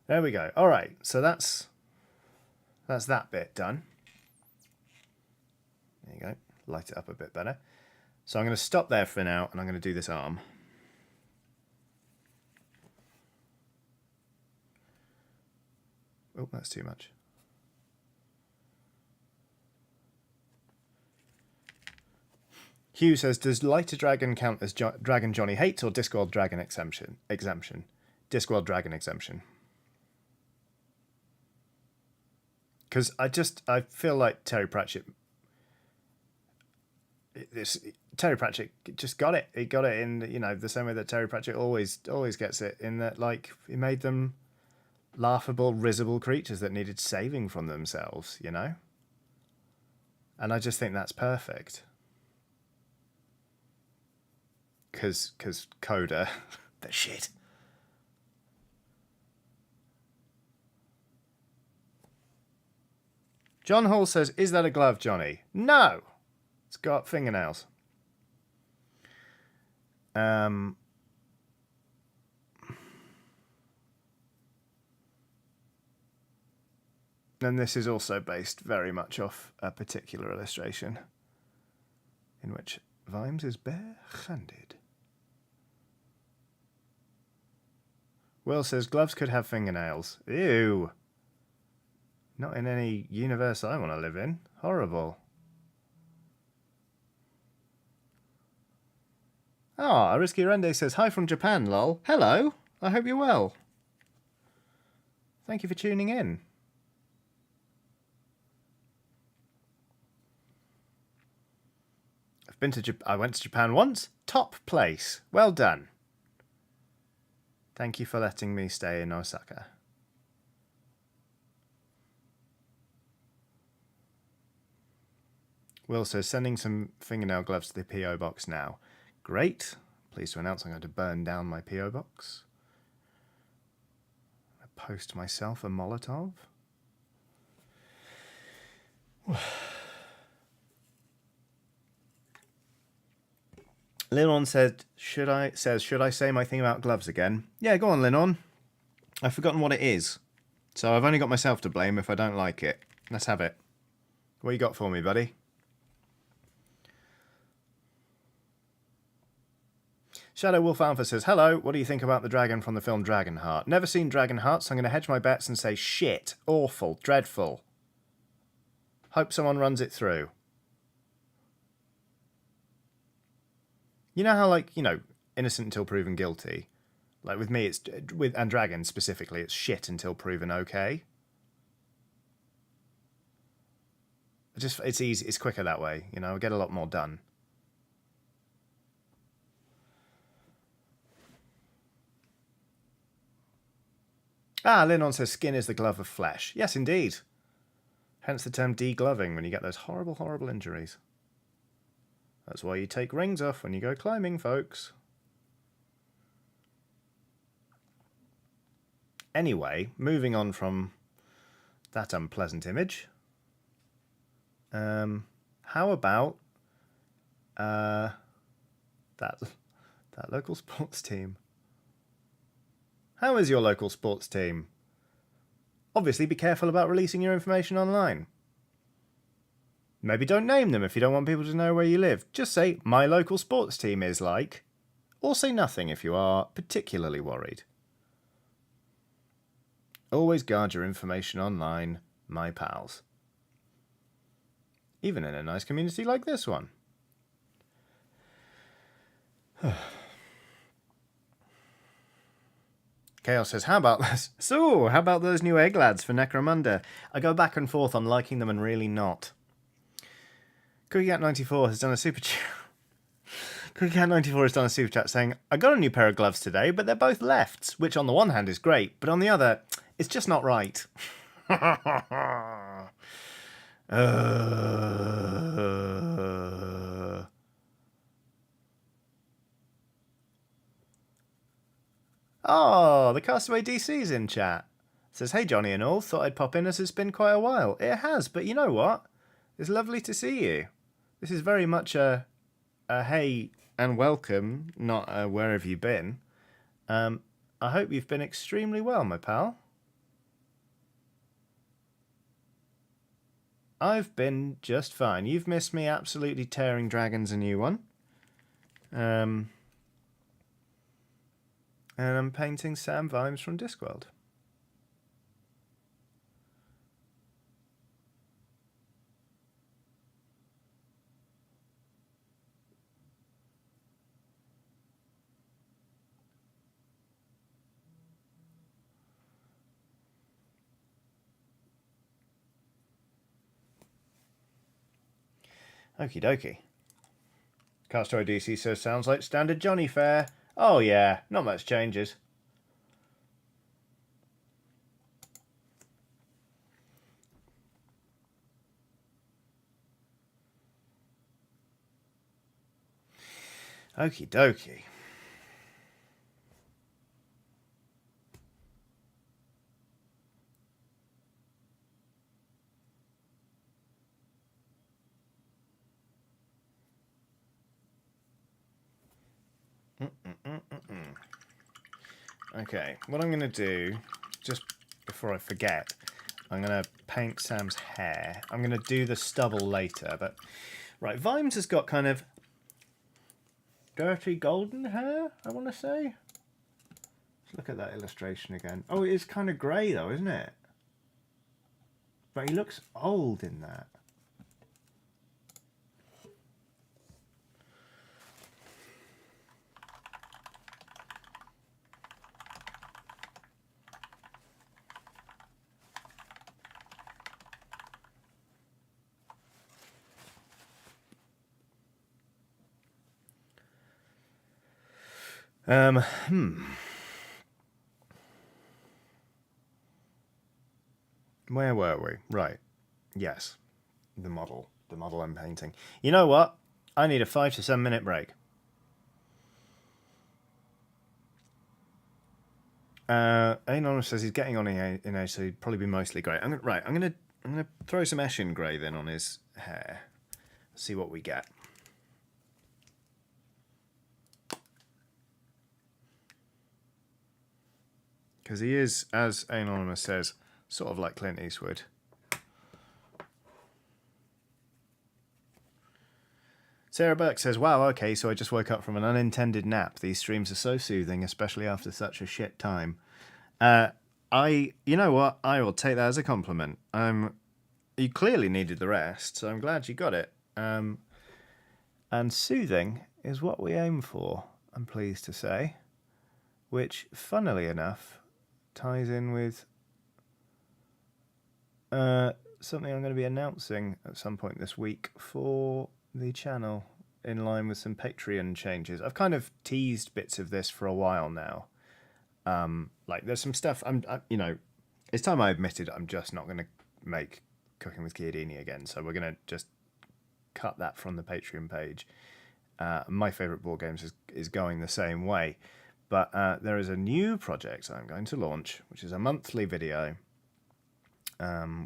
There we go. All right, so that's that bit done. There you go. Light it up a bit better. So I'm going to stop there for now, and I'm going to do this arm. Oh, that's too much. Hugh says, does Lighter Dragon count as Dragon Johnny hates or Discworld Dragon exemption? Discworld Dragon exemption. Because I feel like Terry Pratchett... Terry Pratchett just got it. He got it in, you know, the same way that Terry Pratchett always gets it, in that, like, he made them laughable, risible creatures that needed saving from themselves, you know? And I just think that's perfect. Because Coda, the shit. John Hall says, is that a glove, Johnny? No! It's got fingernails. And this is also based very much off a particular illustration in which Vimes is bare-handed. Will says, gloves could have fingernails. Ew. Not in any universe I want to live in. Horrible. Ah, Ariski Rende says, hi from Japan, lol. Hello. I hope you're well. Thank you for tuning in. I went to Japan once. Top place. Well done. Thank you for letting me stay in Osaka. Will says, sending some fingernail gloves to the P.O. box now. Great. Pleased to announce I'm going to burn down my P.O. box. I post myself a Molotov. Linon said, should I say my thing about gloves again? Yeah, go on, Linon. I've forgotten what it is. So I've only got myself to blame if I don't like it. Let's have it. What you got for me, buddy? Shadow Wolf Alpha says, hello, what do you think about the dragon from the film Dragonheart? Never seen Dragonheart, so I'm going to hedge my bets and say shit, awful, dreadful. Hope someone runs it through. You know how, like, innocent until proven guilty? Like, with me, and dragons specifically, it's shit until proven okay. It's easy, it's quicker that way, I get a lot more done. Linon says skin is the glove of flesh. Yes, indeed. Hence the term degloving when you get those horrible, horrible injuries. That's why you take rings off when you go climbing, folks. Anyway, moving on from that unpleasant image. How about that local sports team? How is your local sports team? Obviously, be careful about releasing your information online. Maybe don't name them if you don't want people to know where you live. Just say, my local sports team is like... Or say nothing if you are particularly worried. Always guard your information online, my pals. Even in a nice community like this one. Chaos says, how about this? So, how about those new egg lads for Necromunda? I go back and forth on liking them and really not. CookieCat94 has done a super chat. CookieCat94 has done a super chat saying, I got a new pair of gloves today, but they're both lefts, which on the one hand is great, but on the other, it's just not right. Oh, the Castaway DC's in chat. Says, hey Johnny and all, thought I'd pop in as it's been quite a while. It has, but you know what? It's lovely to see you. This is very much a hey and welcome, not a where have you been. I hope you've been extremely well, my pal. I've been just fine. You've missed me absolutely tearing Dragons a new one. And I'm painting Sam Vimes from Discworld. Okie dokie. Castaway DC says, sounds like standard Johnny fare. Oh yeah, not much changes. Okie dokie. Okay, what I'm going to do, just before I forget, I'm going to paint Sam's hair. I'm going to do the stubble later, but... Right, Vimes has got kind of dirty golden hair, I want to say. Let's look at that illustration again. Oh, it is kind of grey though, isn't it? But he looks old in that. Hmm. Where were we? Right. Yes. The model. The model I'm painting. You know what? I need a 5 to 7 minute break. Anonymous says he's getting on in age, so he'd probably be mostly grey. I'm gonna throw some Eshin grey then on his hair. See what we get. Because he is, as Anonymous says, sort of like Clint Eastwood. Sarah Burke says, wow, okay, so I just woke up from an unintended nap. These streams are so soothing, especially after such a shit time. You know what? I will take that as a compliment. You clearly needed the rest, so I'm glad you got it. And soothing is what we aim for, I'm pleased to say. Which, funnily enough, ties in with something I'm going to be announcing at some point this week for the channel, in line with some Patreon changes. I've kind of teased bits of this for a while now. Like there's some stuff it's time I admitted I'm just not going to make Cooking with Chiodini again, so we're going to just cut that from the Patreon page. My favourite board games is going the same way, but there is a new project I'm going to launch, which is a monthly video,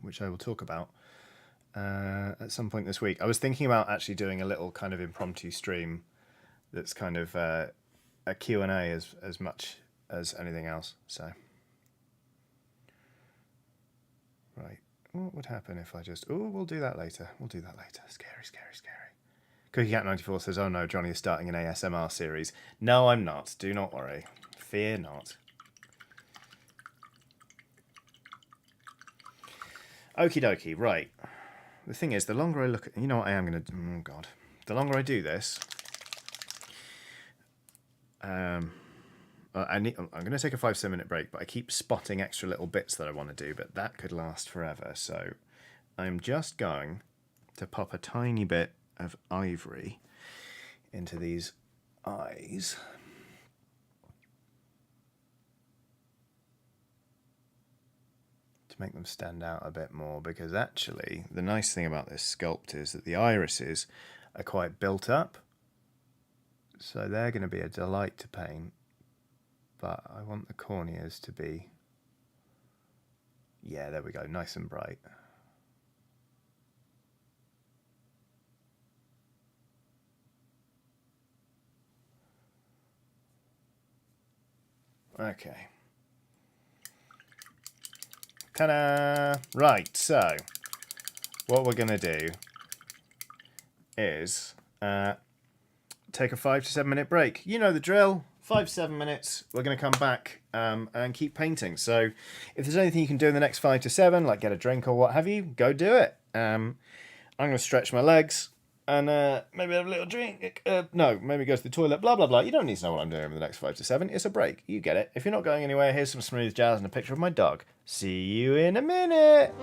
which I will talk about at some point this week. I was thinking about actually doing a little kind of impromptu stream that's kind of a Q&A as much as anything else. So, right, what would happen if I just... Oh, we'll do that later. Scary, scary, scary. CookieCat94 says, oh no, Johnny is starting an ASMR series. No, I'm not. Do not worry. Fear not. Okie dokie, right. The thing is, the longer I look at... You know what I am going to do? Oh, God. The longer I do this... I'm going to take a 5-7 minute break, but I keep spotting extra little bits that I want to do, but that could last forever. So I'm just going to pop a tiny bit of ivory into these eyes. To make them stand out a bit more, because actually the nice thing about this sculpt is that the irises are quite built up. So they're going to be a delight to paint. But I want the corneas to be, yeah, there we go, nice and bright. Okay. Ta-da! Right, so what we're going to do is take a 5 to 7 minute break. You know the drill. 5 to 7 minutes, we're going to come back and keep painting. So if there's anything you can do in the next 5 to 7, like get a drink or what have you, go do it. I'm going to stretch my legs and maybe have a little drink. No, maybe go to the toilet, blah, blah, blah. You don't need to know what I'm doing over the next 5 to 7. It's a break. You get it. If you're not going anywhere, here's some smooth jazz and a picture of my dog. See you in a minute.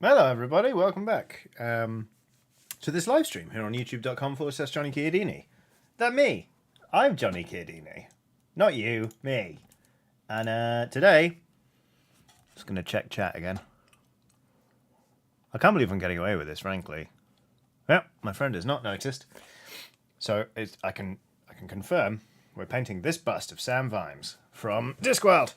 Hello, everybody. Welcome back to this live stream here on youtube.com/Johnny Chiodini. That me. I'm Johnny Chiodini. Not you, me. And today, just going to check chat again. I can't believe I'm getting away with this, frankly. Yep, my friend has not noticed. So I can confirm we're painting this bust of Sam Vimes from Discworld.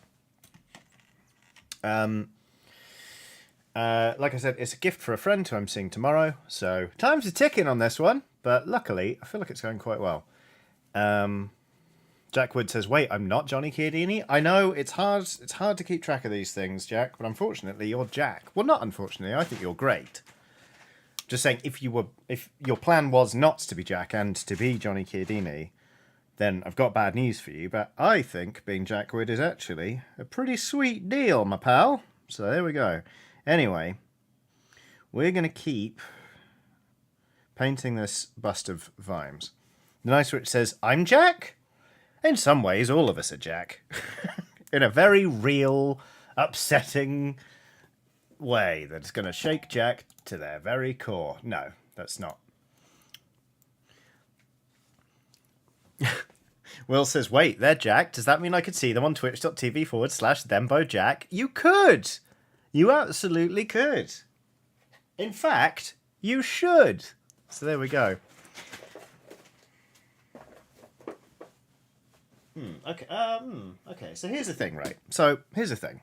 Like I said, it's a gift for a friend who I'm seeing tomorrow, so time's a ticking on this one, but luckily, I feel like it's going quite well. Jack Wood says, wait, I'm not Johnny Chiodini? I know, it's hard to keep track of these things, Jack, but unfortunately, you're Jack. Well, not unfortunately, I think you're great. Just saying, if your plan was not to be Jack and to be Johnny Chiodini, then I've got bad news for you, but I think being Jack Wood is actually a pretty sweet deal, my pal. So there we go. Anyway, we're going to keep painting this bust of Vimes. The nice which says, I'm Jack? In some ways, all of us are Jack. In a very real, upsetting way that's going to shake Jack to their very core. No, that's not. Will says, wait, they're Jack? Does that mean I could see them on twitch.tv/thembojack? You could! You absolutely could. In fact, you should. So there we go. Okay. Okay. So here's the thing, right? So here's the thing.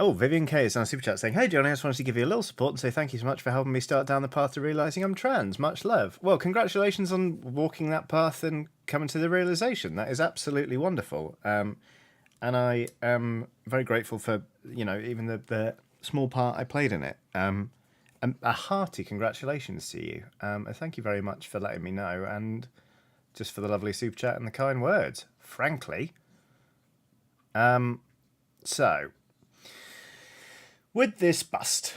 Oh, Vivian K is on Super Chat saying, hey, Johnny, I just wanted to give you a little support and say thank you so much for helping me start down the path to realising I'm trans. Much love. Well, congratulations on walking that path and coming to the realisation. That is absolutely wonderful. And I am very grateful for, even the small part I played in it. A hearty congratulations to you. Thank you very much for letting me know and just for the lovely Super Chat and the kind words, frankly. So... with this bust,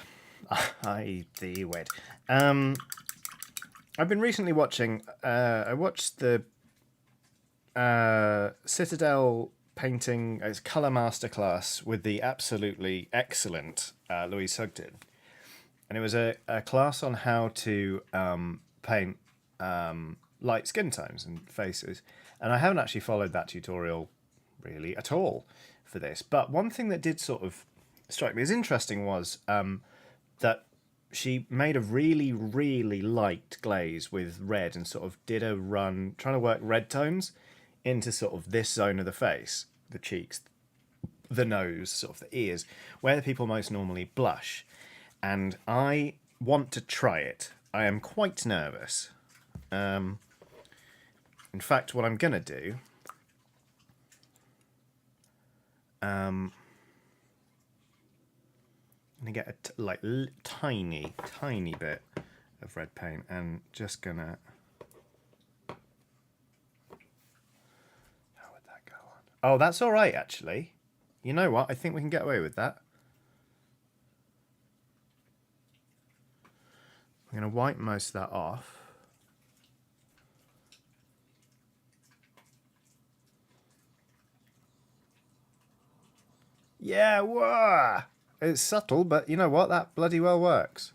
the wed. I've been recently watching. I watched the Citadel painting as colour masterclass with the absolutely excellent Louise Sugden, and it was a class on how to paint light skin tones and faces. And I haven't actually followed that tutorial really at all for this. But one thing that did sort of strike me as interesting was that she made a really, really light glaze with red and sort of did a run trying to work red tones into sort of this zone of the face, the cheeks, the nose, sort of the ears, where the people most normally blush. And I want to try it. I am quite nervous. In fact, what I'm going to do... I'm going to get a tiny bit of red paint and just going to... How would that go on? Oh, that's all right, actually. You know what? I think we can get away with that. I'm going to wipe most of that off. Yeah, whoa! It's subtle, but you know what? That bloody well works.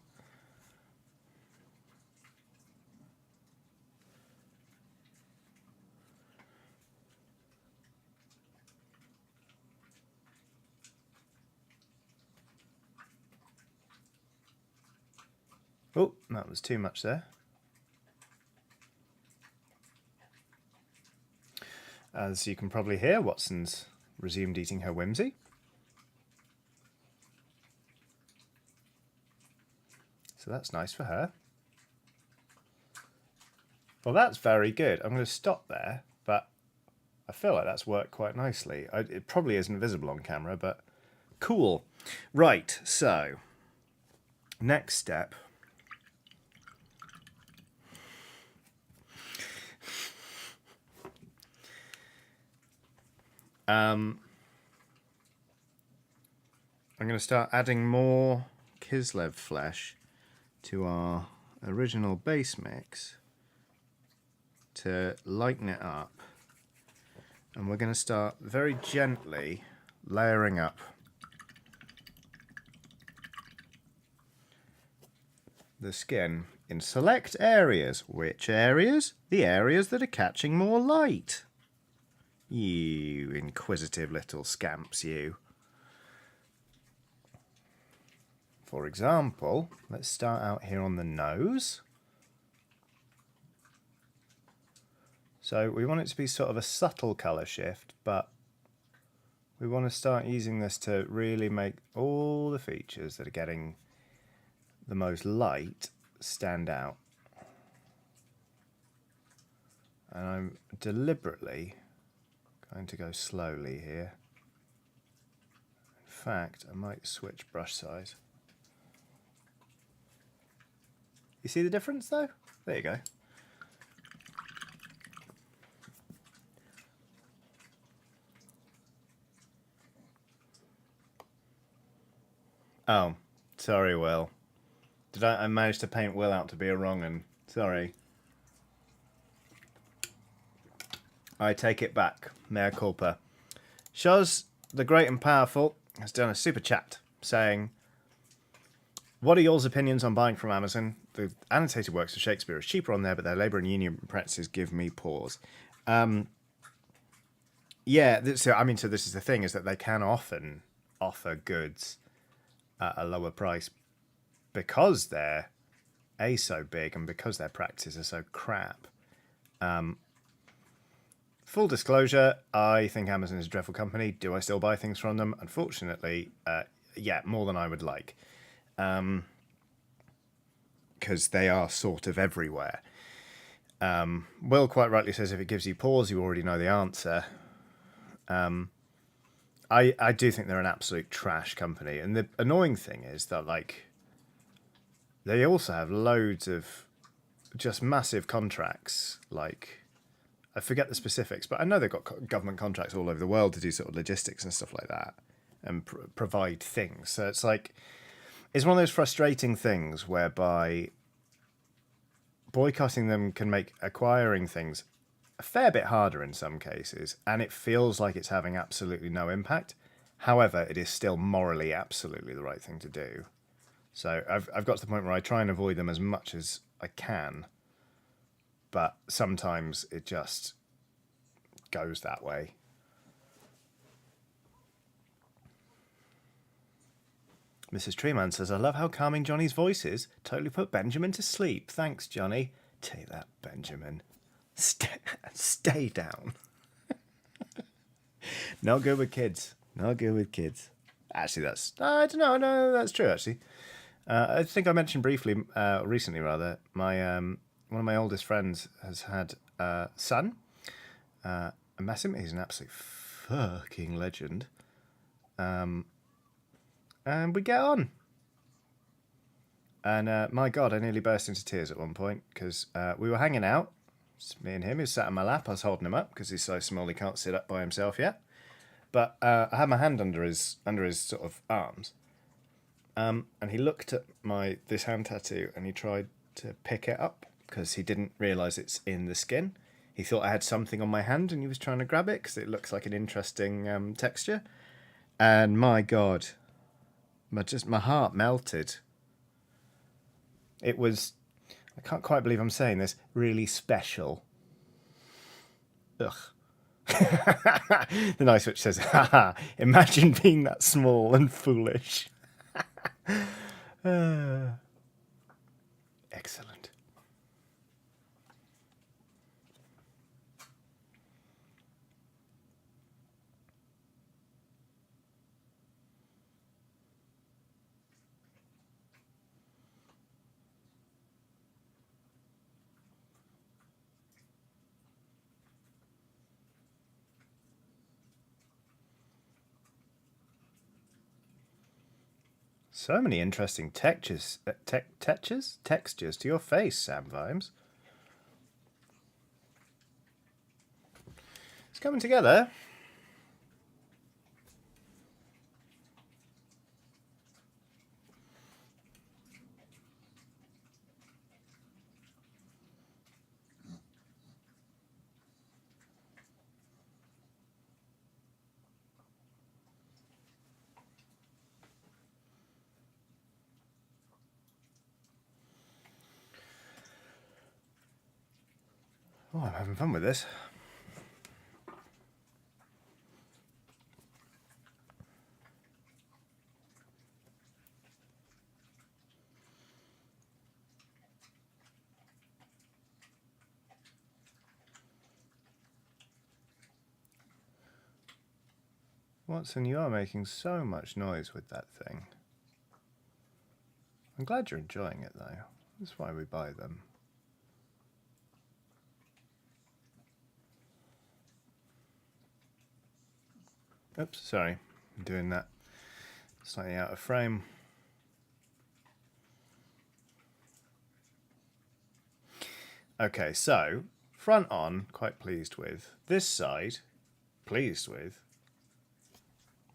Oh, that was too much there. As you can probably hear, Watson's resumed eating her whimsy. So that's nice for her. Well, that's very good. I'm going to stop there, but I feel like that's worked quite nicely. It probably isn't visible on camera, but cool. Right, so next step. I'm going to start adding more Kislev flesh to our original base mix to lighten it up And we're going to start very gently layering up the skin in select areas. Which areas? The areas that are catching more light. You inquisitive little scamps, you. For example, let's start out here on the nose. So we want it to be sort of a subtle colour shift, but we want to start using this to really make all the features that are getting the most light stand out. And I'm deliberately going to go slowly here. In fact, I might switch brush size. You see the difference though? There you go. Oh, sorry, Will. I managed to paint Will out to be a wrong un. Sorry. I take it back. Mea culpa. Shoz, the Great and Powerful, has done a super chat saying, what are y'all's opinions on buying from Amazon? The annotated works of Shakespeare is cheaper on there, but their labour and union practices give me pause. Yeah, so this is the thing, is that they can often offer goods at a lower price because they're so big and because their practices are so crap. Full disclosure, I think Amazon is a dreadful company. Do I still buy things from them? Unfortunately, yeah, more than I would like. Because they are sort of everywhere. Will quite rightly says if it gives you pause, you already know the answer. I do think they're an absolute trash company. And the annoying thing is that, like, they also have loads of just massive contracts. Like, I forget the specifics, but I know they've got government contracts all over the world to do sort of logistics and stuff like that and provide things. So it's like, it's one of those frustrating things whereby boycotting them can make acquiring things a fair bit harder in some cases, and it feels like it's having absolutely no impact. However, it is still morally absolutely the right thing to do. So I've got to the point where I try and avoid them as much as I can, but sometimes it just goes that way. Mrs. Treeman says, I love how calming Johnny's voice is. Totally put Benjamin to sleep. Thanks, Johnny. Take that, Benjamin. Stay down. Not good with kids. Not good with kids. Actually, that's... I don't know. No, that's true, actually. I think I mentioned briefly, recently rather, my one of my oldest friends has had a son. I met him. He's an absolute fucking legend. And we get on. And my God, I nearly burst into tears at one point because we were hanging out. It's me and him. He was sat on my lap. I was holding him up because he's so small he can't sit up by himself yet. But I had my hand under his sort of arms. And he looked at this hand tattoo and he tried to pick it up because he didn't realise it's in the skin. He thought I had something on my hand and he was trying to grab it because it looks like an interesting texture. And my God, my heart melted. It was, I can't quite believe I'm saying this, really special. Ugh. The nice switch says, haha, imagine being that small and foolish. Excellent. So many interesting textures to your face, Sam Vimes. It's coming together. Oh, I'm having fun with this. Watson, you are making so much noise with that thing. I'm glad you're enjoying it, though. That's why we buy them. Oops, sorry. I'm doing that slightly out of frame. Okay, so, front on, quite pleased with. This side, pleased with.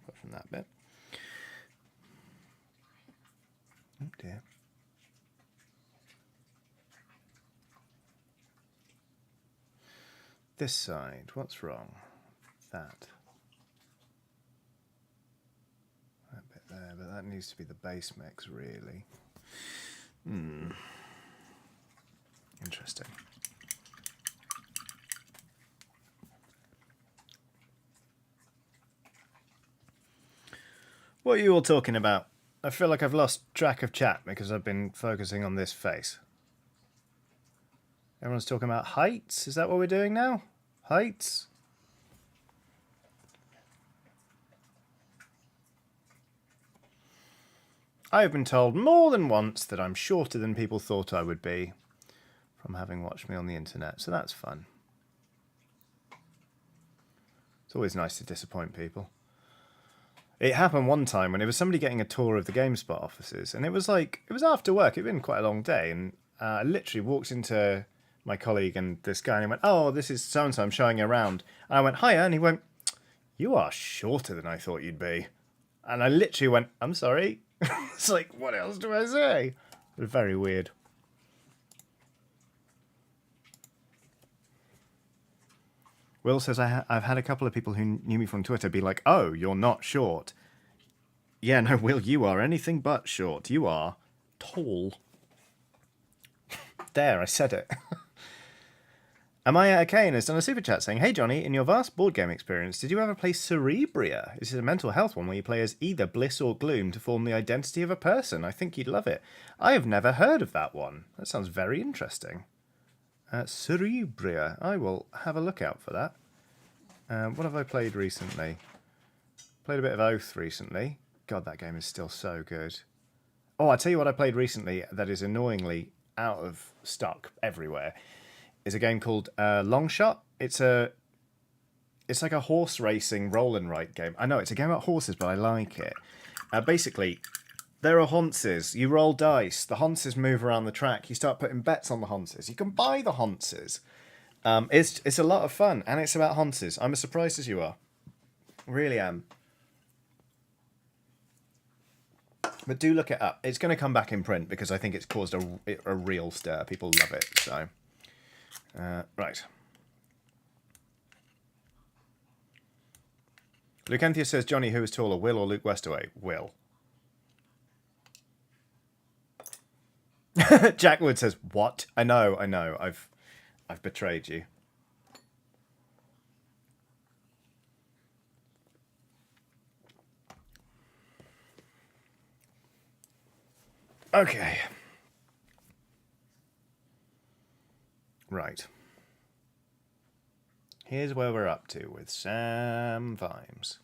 Apart from that bit. Oh dear. This side, what's wrong? That. That bit there, but that needs to be the base mix, really. Interesting. What are you all talking about? I feel like I've lost track of chat because I've been focusing on this face. Everyone's talking about heights? Is that what we're doing now? Heights? I have been told more than once that I'm shorter than people thought I would be from having watched me on the internet, so that's fun. It's always nice to disappoint people. It happened one time when it was somebody getting a tour of the GameSpot offices, and it was after work. It'd been quite a long day, and I literally walked into my colleague and this guy, and he went, "Oh, this is so-and-so, I'm showing you around." And I went, "Hiya," and he went, "You are shorter than I thought you'd be." And I literally went, "I'm sorry." It's like, what else do I say? It was very weird. Will says, I've had a couple of people who knew me from Twitter be like, "Oh, you're not short." Yeah, no, Will, you are anything but short. You are tall. There, I said it. Amaya Kane has done a super chat saying, "Hey Johnny, in your vast board game experience, did you ever play Cerebria? This is a mental health one where you play as either bliss or gloom to form the identity of a person. I think you'd love it." I have never heard of that one. That sounds very interesting. Cerebria. I will have a look out for that. What have I played recently? Played a bit of Oath recently. God, that game is still so good. Oh, I tell you what I played recently that is annoyingly out of stock everywhere. Is a game called Long Shot. It's like a horse racing roll and write game. I know it's a game about horses, but I like it. Basically, there are honces. You roll dice. The honces move around the track. You start putting bets on the honces. You can buy the honces. It's a lot of fun, and it's about honces. I'm as surprised as you are. Really am. But do look it up. It's going to come back in print because I think it's caused a real stir. People love it. So, right. Lucanthia says, "Johnny, who is taller, Will or Luke Westaway?" Will. Jack Wood says, "What? I know. I've betrayed you." Okay. Right. Here's where we're up to with Sam Vimes.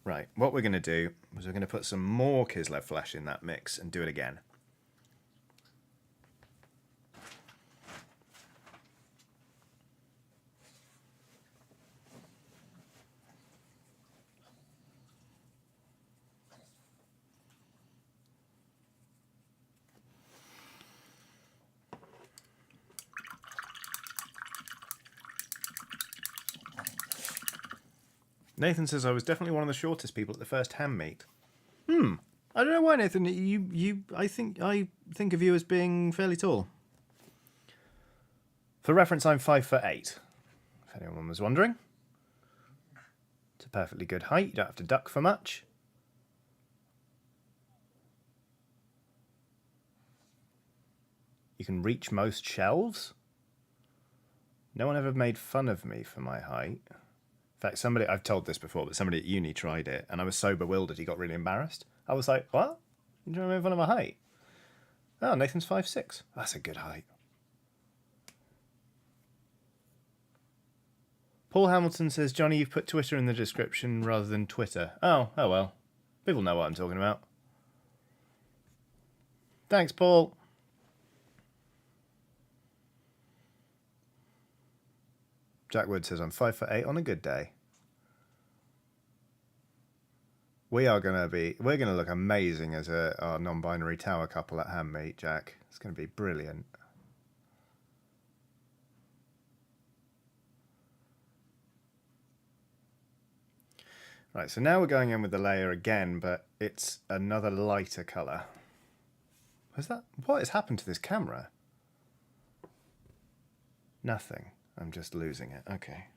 Right, what we're going to do is we're going to put some more Kislev Flash in that mix and do it again. Nathan says, "I was definitely one of the shortest people at the first ham meet." I don't know why, Nathan. I think of you as being fairly tall. For reference, I'm 5'8", if anyone was wondering. It's a perfectly good height. You don't have to duck for much. You can reach most shelves. No one ever made fun of me for my height. In fact, I've told this before, but somebody at uni tried it, and I was so bewildered he got really embarrassed. I was like, what? You trying to make fun of my height? Oh, Nathan's 5'6". That's a good height. Paul Hamilton says, Johnny, you've put Twitter in the description rather than Twitter. Oh well. People know what I'm talking about. Thanks, Paul. Jack Wood says, I'm 5'8" on a good day. We're gonna look amazing as our non-binary tower couple at Handmeet, Jack. It's gonna be brilliant. Right, so now we're going in with the layer again, but it's another lighter colour. What has happened to this camera? Nothing. I'm just losing it. Okay.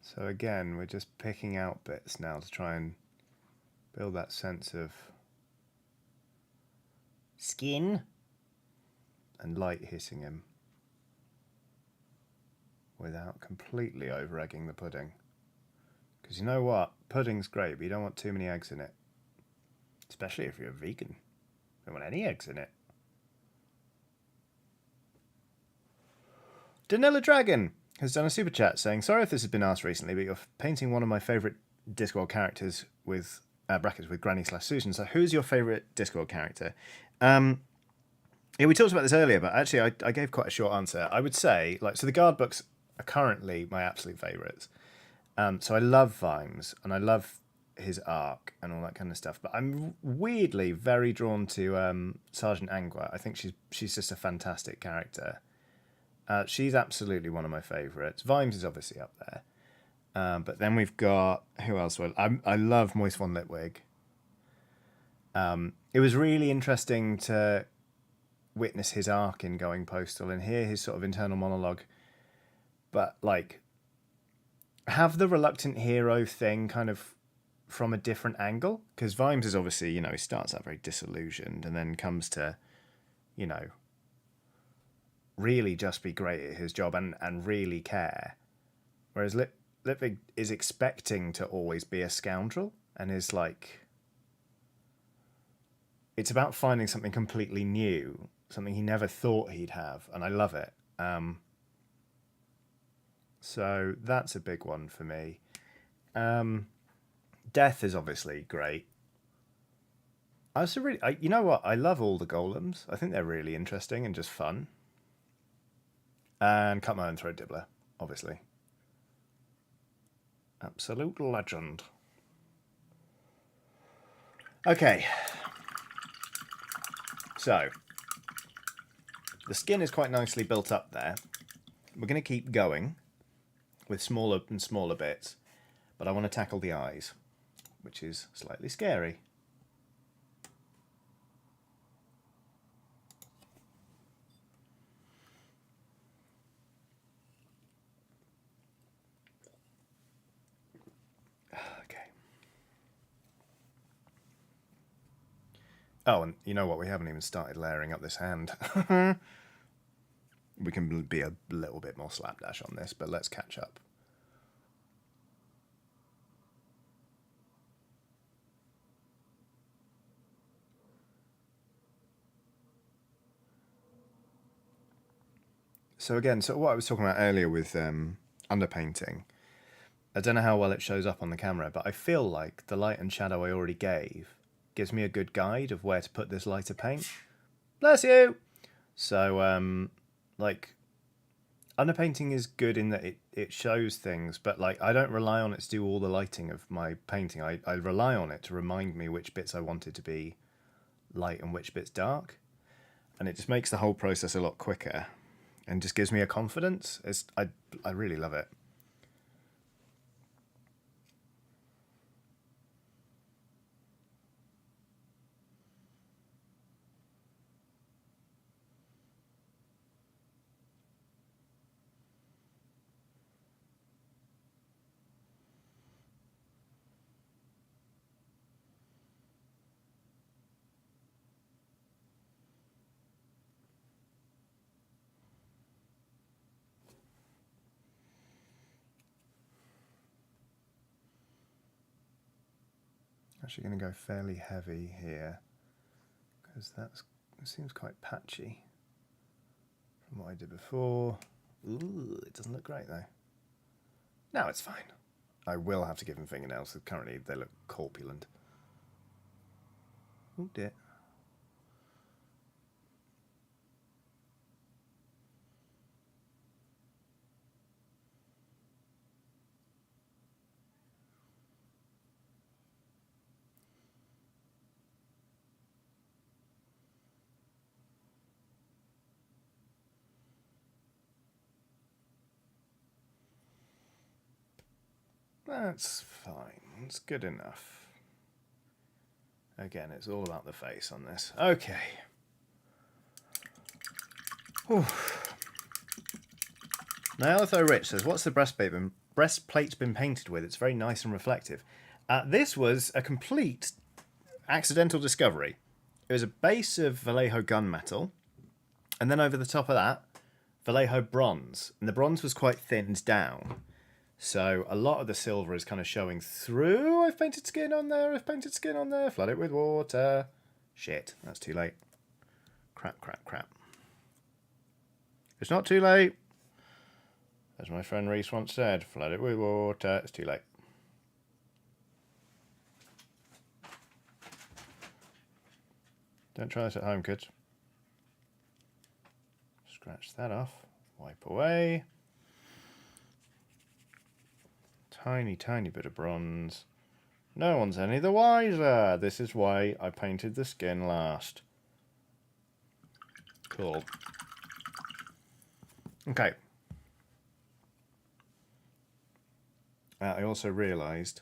So again, we're just picking out bits now to try and build that sense of skin and light hitting him without completely over-egging the pudding. Because you know what? Pudding's great, but you don't want too many eggs in it. Especially if you're a vegan. You don't want any eggs in it. Danilla Dragon has done a super chat saying, sorry if this has been asked recently, but you're painting one of my favourite Discworld characters with brackets with Granny/Susan. So who's your favourite Discworld character? Yeah, we talked about this earlier, but actually I gave quite a short answer. I would say, so the Guard books are currently my absolute favourites. So I love Vimes, and I love his arc and all that kind of stuff. But I'm weirdly very drawn to Sergeant Angua. I think she's just a fantastic character. She's absolutely one of my favourites. Vimes is obviously up there. But then we've got... Who else? I love Moise von Litwig. It was really interesting to witness his arc in Going Postal and hear his sort of internal monologue. But, have the reluctant hero thing kind of from a different angle. Because Vimes is obviously, he starts out very disillusioned and then comes to, really just be great at his job and really care. Whereas Litwig is expecting to always be a scoundrel and is it's about finding something completely new, something he never thought he'd have, and I love it. So that's a big one for me. Death is obviously great. You know what? I love all the golems. I think they're really interesting and just fun. And Cut My Own Throat Dibbler, obviously. Absolute legend. Okay. So, the skin is quite nicely built up there. We're going to keep going with smaller and smaller bits, but I want to tackle the eyes, which is slightly scary. Okay. Oh, and you know what? We haven't even started layering up this hand. We can be a little bit more slapdash on this, but let's catch up. So again, what I was talking about earlier with underpainting, I don't know how well it shows up on the camera, but I feel like the light and shadow I already gave gives me a good guide of where to put this lighter paint. Bless you! So, underpainting is good in that it shows things, but I don't rely on it to do all the lighting of my painting. I rely on it to remind me which bits I wanted to be light and which bits dark. And it just makes the whole process a lot quicker and just gives me a confidence. I really love it. Actually going to go fairly heavy here, because that seems quite patchy from what I did before. Ooh, it doesn't look great though. No, it's fine. I will have to give him fingernails, because currently they look corpulent. Oh dear. That's fine. It's good enough. Again, it's all about the face on this. Okay. Whew. Now, Although Rich says, what's the breastplate been painted with? It's very nice and reflective. This was a complete accidental discovery. It was a base of Vallejo gunmetal, and then over the top of that, Vallejo bronze. And the bronze was quite thinned down. So a lot of the silver is kind of showing through. I've painted skin on there. Flood it with water. Shit, that's too late. Crap. It's not too late. As my friend Reese once said, flood it with water. It's too late. Don't try this at home, kids. Scratch that off. Wipe away. Tiny bit of bronze. No one's any the wiser. This is why I painted the skin last. Cool. Okay. I also realised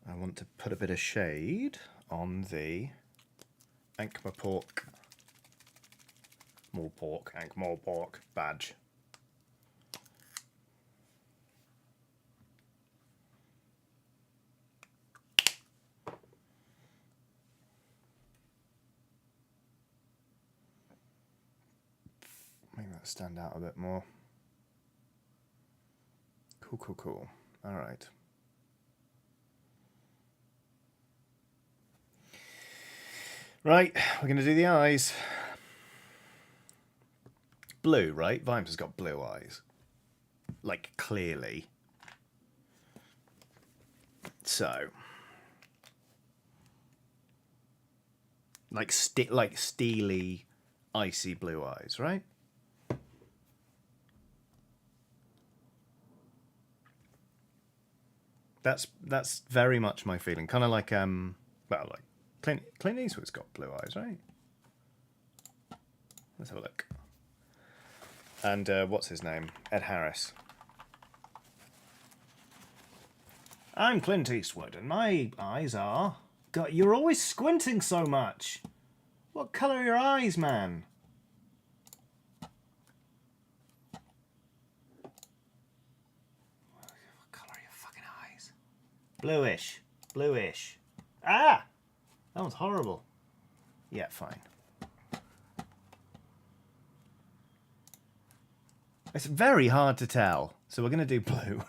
I want to put a bit of shade on the Ankh-Morpork badge. Make that stand out a bit more. Cool. All right. Right, we're going to do the eyes. Blue, right? Vimes has got blue eyes. Like, clearly. So. Like steely, icy blue eyes, right? That's very much my feeling. Kind of like like Clint Eastwood's got blue eyes, right? Let's have a look. And what's his name? Ed Harris. I'm Clint Eastwood, and my eyes are... God, you're always squinting so much. What colour are your eyes, man? What colour are your fucking eyes? Bluish. Ah! That one's horrible. Yeah, fine. It's very hard to tell, so we're going to do blue.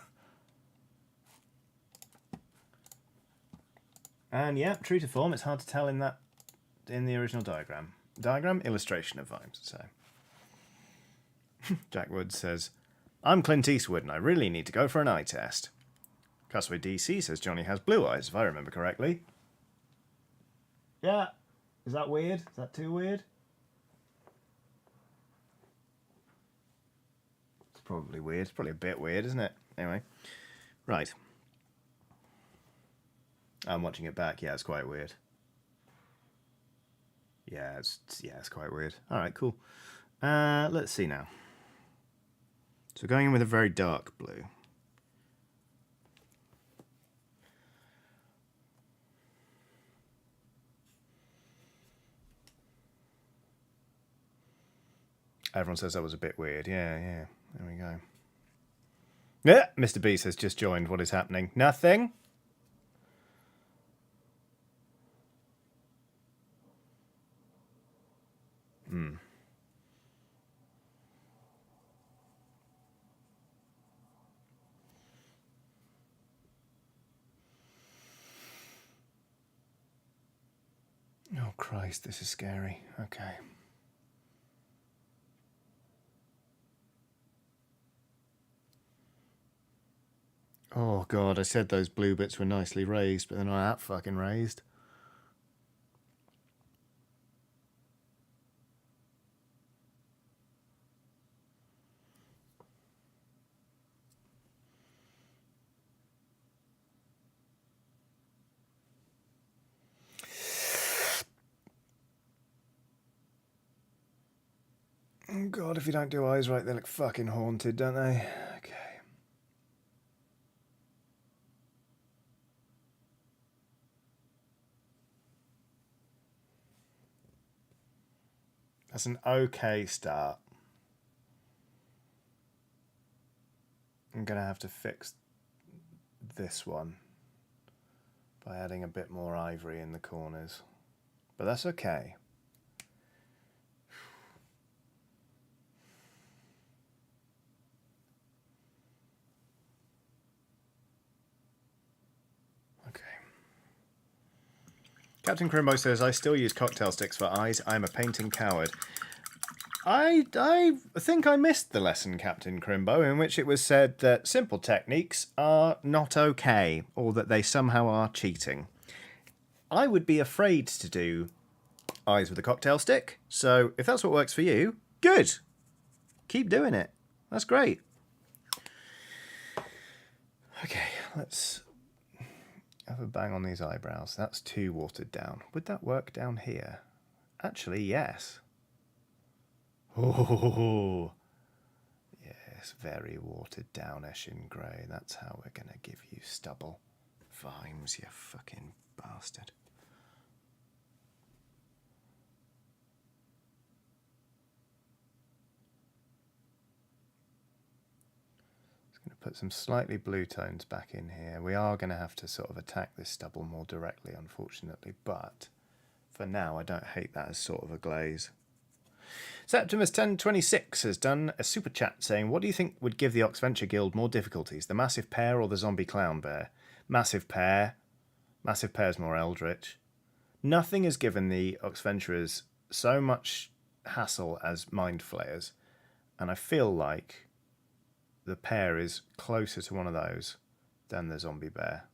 And yeah, true to form, it's hard to tell in the original diagram. Illustration of Vimes, so. Jack Wood says, I'm Clint Eastwood and I really need to go for an eye test. Cussway DC says Johnny has blue eyes, if I remember correctly. Yeah. Is that weird? Is that too weird? It's probably weird. It's probably a bit weird, isn't it? Anyway. Right. I'm watching it back. Yeah, it's quite weird. Yeah, it's quite weird. All right, cool. Let's see now. So going in with a very dark blue. Everyone says that was a bit weird. Yeah. There we go. Yeah, Mr. B says just joined. What is happening? Nothing. Oh, Christ, this is scary. Okay. Oh, God, I said those blue bits were nicely raised, but they're not that fucking raised. Oh, God, if you don't do eyes right, they look fucking haunted, don't they? Okay. That's an okay start. I'm going to have to fix this one by adding a bit more ivory in the corners. But that's okay. Okay. Captain Crimbo says, I still use cocktail sticks for eyes. I'm a painting coward. I think I missed the lesson, Captain Crimbo, in which it was said that simple techniques are not okay, or that they somehow are cheating. I would be afraid to do eyes with a cocktail stick, so if that's what works for you, good. Keep doing it. That's great. Okay, let's have a bang on these eyebrows. That's too watered down. Would that work down here? Actually, yes. Oh, yes, very watered downish in grey. That's how we're going to give you Stubble. Vimes, you fucking bastard. Just going to put some slightly blue tones back in here. We are going to have to sort of attack this Stubble more directly, unfortunately, but for now I don't hate that as sort of a glaze. Septimus1026 has done a super chat saying, what do you think would give the Oxventure Guild more difficulties, the Massive Pear or the Zombie Clown Bear? Massive Pear. Massive Pear's more eldritch. Nothing has given the Oxventurers so much hassle as Mind Flayers, and I feel like the Pear is closer to one of those than the Zombie Bear.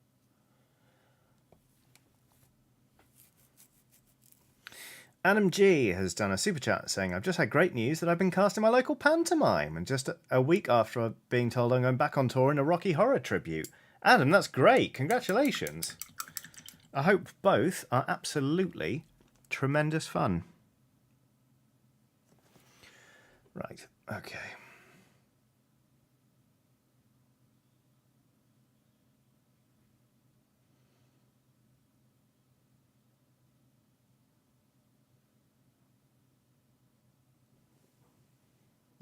Adam G has done a super chat saying, I've just had great news that I've been cast in my local pantomime, and just a week after being told I'm going back on tour in a Rocky Horror tribute. Adam, that's great. Congratulations. I hope both are absolutely tremendous fun. Right, okay.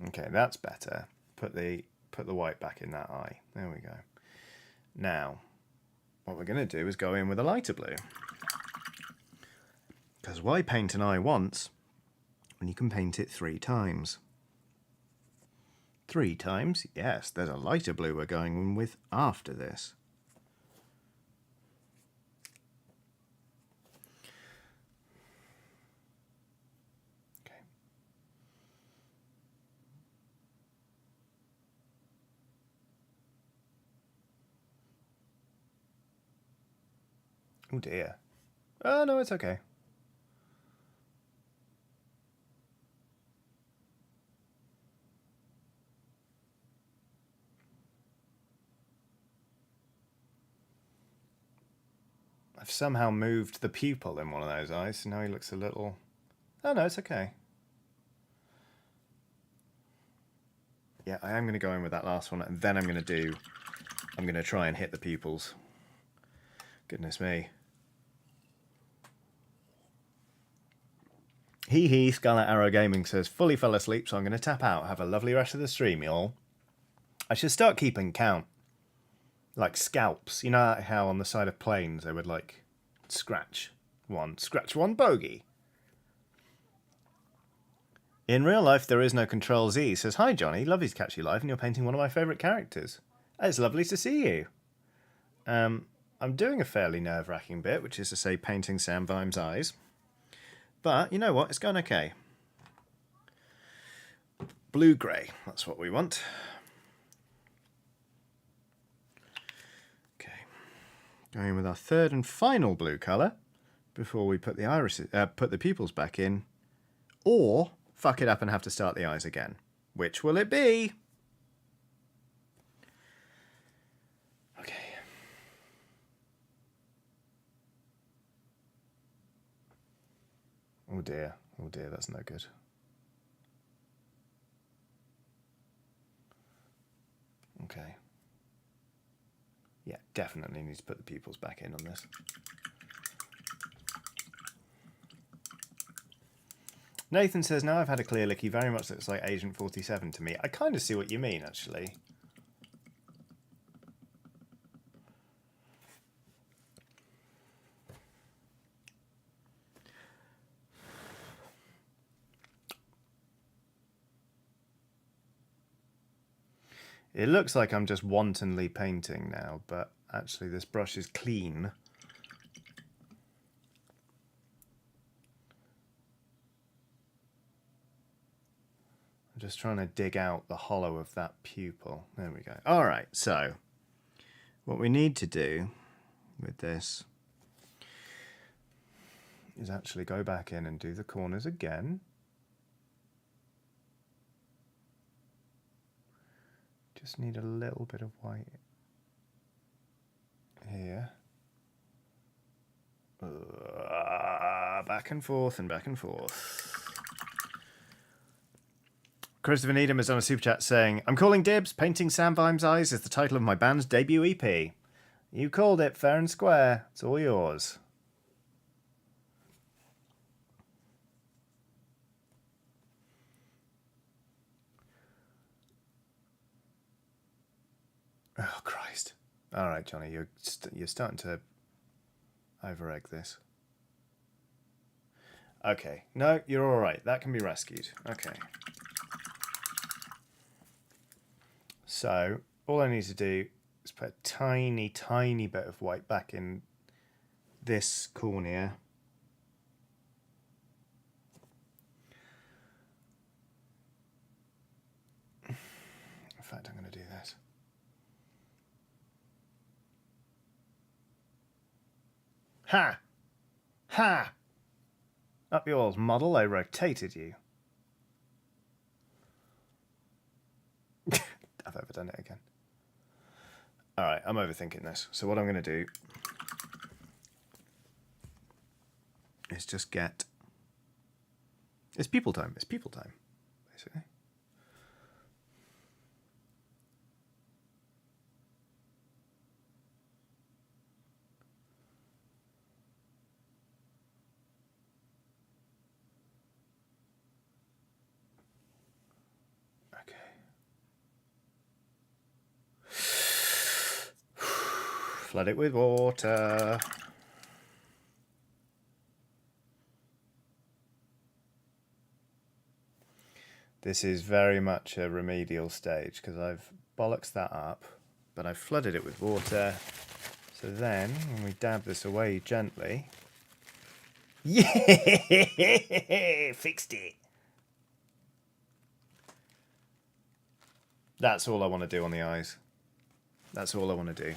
Okay, that's better. Put the white back in that eye. There we go. Now, what we're going to do is go in with a lighter blue. Because why paint an eye once when you can paint it 3 times? 3 times? Yes, there's a lighter blue we're going with after this. Oh dear. Oh no, it's okay. I've somehow moved the pupil in one of those eyes, so now he looks a little... Oh no, it's okay. Yeah, I am going to go in with that last one, and then I'm going to try and hit the pupils. Goodness me. Scarlet Arrow Gaming says, fully fell asleep, so I'm going to tap out. Have a lovely rest of the stream, y'all. I should start keeping count. Like scalps. You know how on the side of planes they would like scratch one bogey. In real life, there is no Control Z. Says, hi Johnny, lovely to catch you live, and you're painting one of my favourite characters. It's lovely to see you. I'm doing a fairly nerve-wracking bit, which is to say painting Sam Vimes' eyes. But you know what? It's going okay. Blue-grey. That's what we want. Okay. Going with our third and final blue colour before we put the irises, put the pupils back in, or fuck it up and have to start the eyes again. Which will it be? Okay. Oh dear, that's no good. Okay. Yeah, definitely need to put the pupils back in on this. Nathan says, now I've had a clear look, he very much looks like Agent 47 to me. I kind of see what you mean, actually. It looks like I'm just wantonly painting now, but actually this brush is clean. I'm just trying to dig out the hollow of that pupil. There we go. All right, so what we need to do with this is actually go back in and do the corners again. Just need a little bit of white here. Back and forth and back and forth. Christopher Needham is on a super chat saying, I'm calling dibs. Painting Sam Vime's Eyes is the title of my band's debut EP. You called it fair and square. It's all yours. Oh, Christ. All right, Johnny, you're starting to over-egg this. Okay. No, you're all right. That can be rescued. Okay. So, all I need to do is put a tiny, tiny bit of white back in this cornea. In fact, I'm going to do this. Ha! Ha! Up yours, model, I rotated you. I've overdone it again. Alright, I'm overthinking this. So what I'm going to do is just get... It's people time, basically. Flood it with water. This is very much a remedial stage because I've bollocksed that up, but I've flooded it with water. So then, when we dab this away gently... Yeah! Fixed it! That's all I want to do on the eyes. That's all I want to do.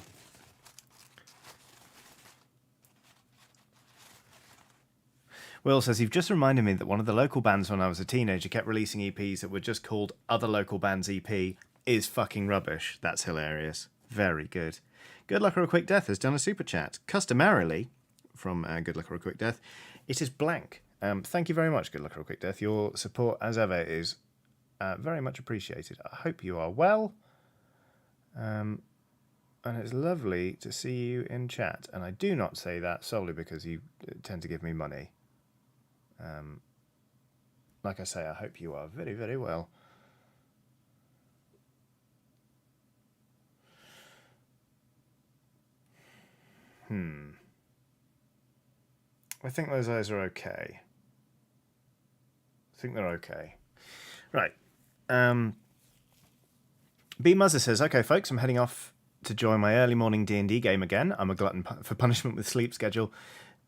Will says, you've just reminded me that one of the local bands when I was a teenager kept releasing EPs that were just called Other Local Bands EP is fucking rubbish. That's hilarious. Very good. Good Luck or a Quick Death has done a super chat. Customarily, from Good Luck or a Quick Death, it is blank. Thank you very much, Good Luck or a Quick Death. Your support, as ever, is very much appreciated. I hope you are well. And it's lovely to see you in chat. And I do not say that solely because you tend to give me money. Like I say, I hope you are very, very well. I think those eyes are okay. I think they're okay. Right. B Muzzer says, okay, folks, I'm heading off to join my early morning D&D game again. I'm a glutton for punishment with sleep schedule.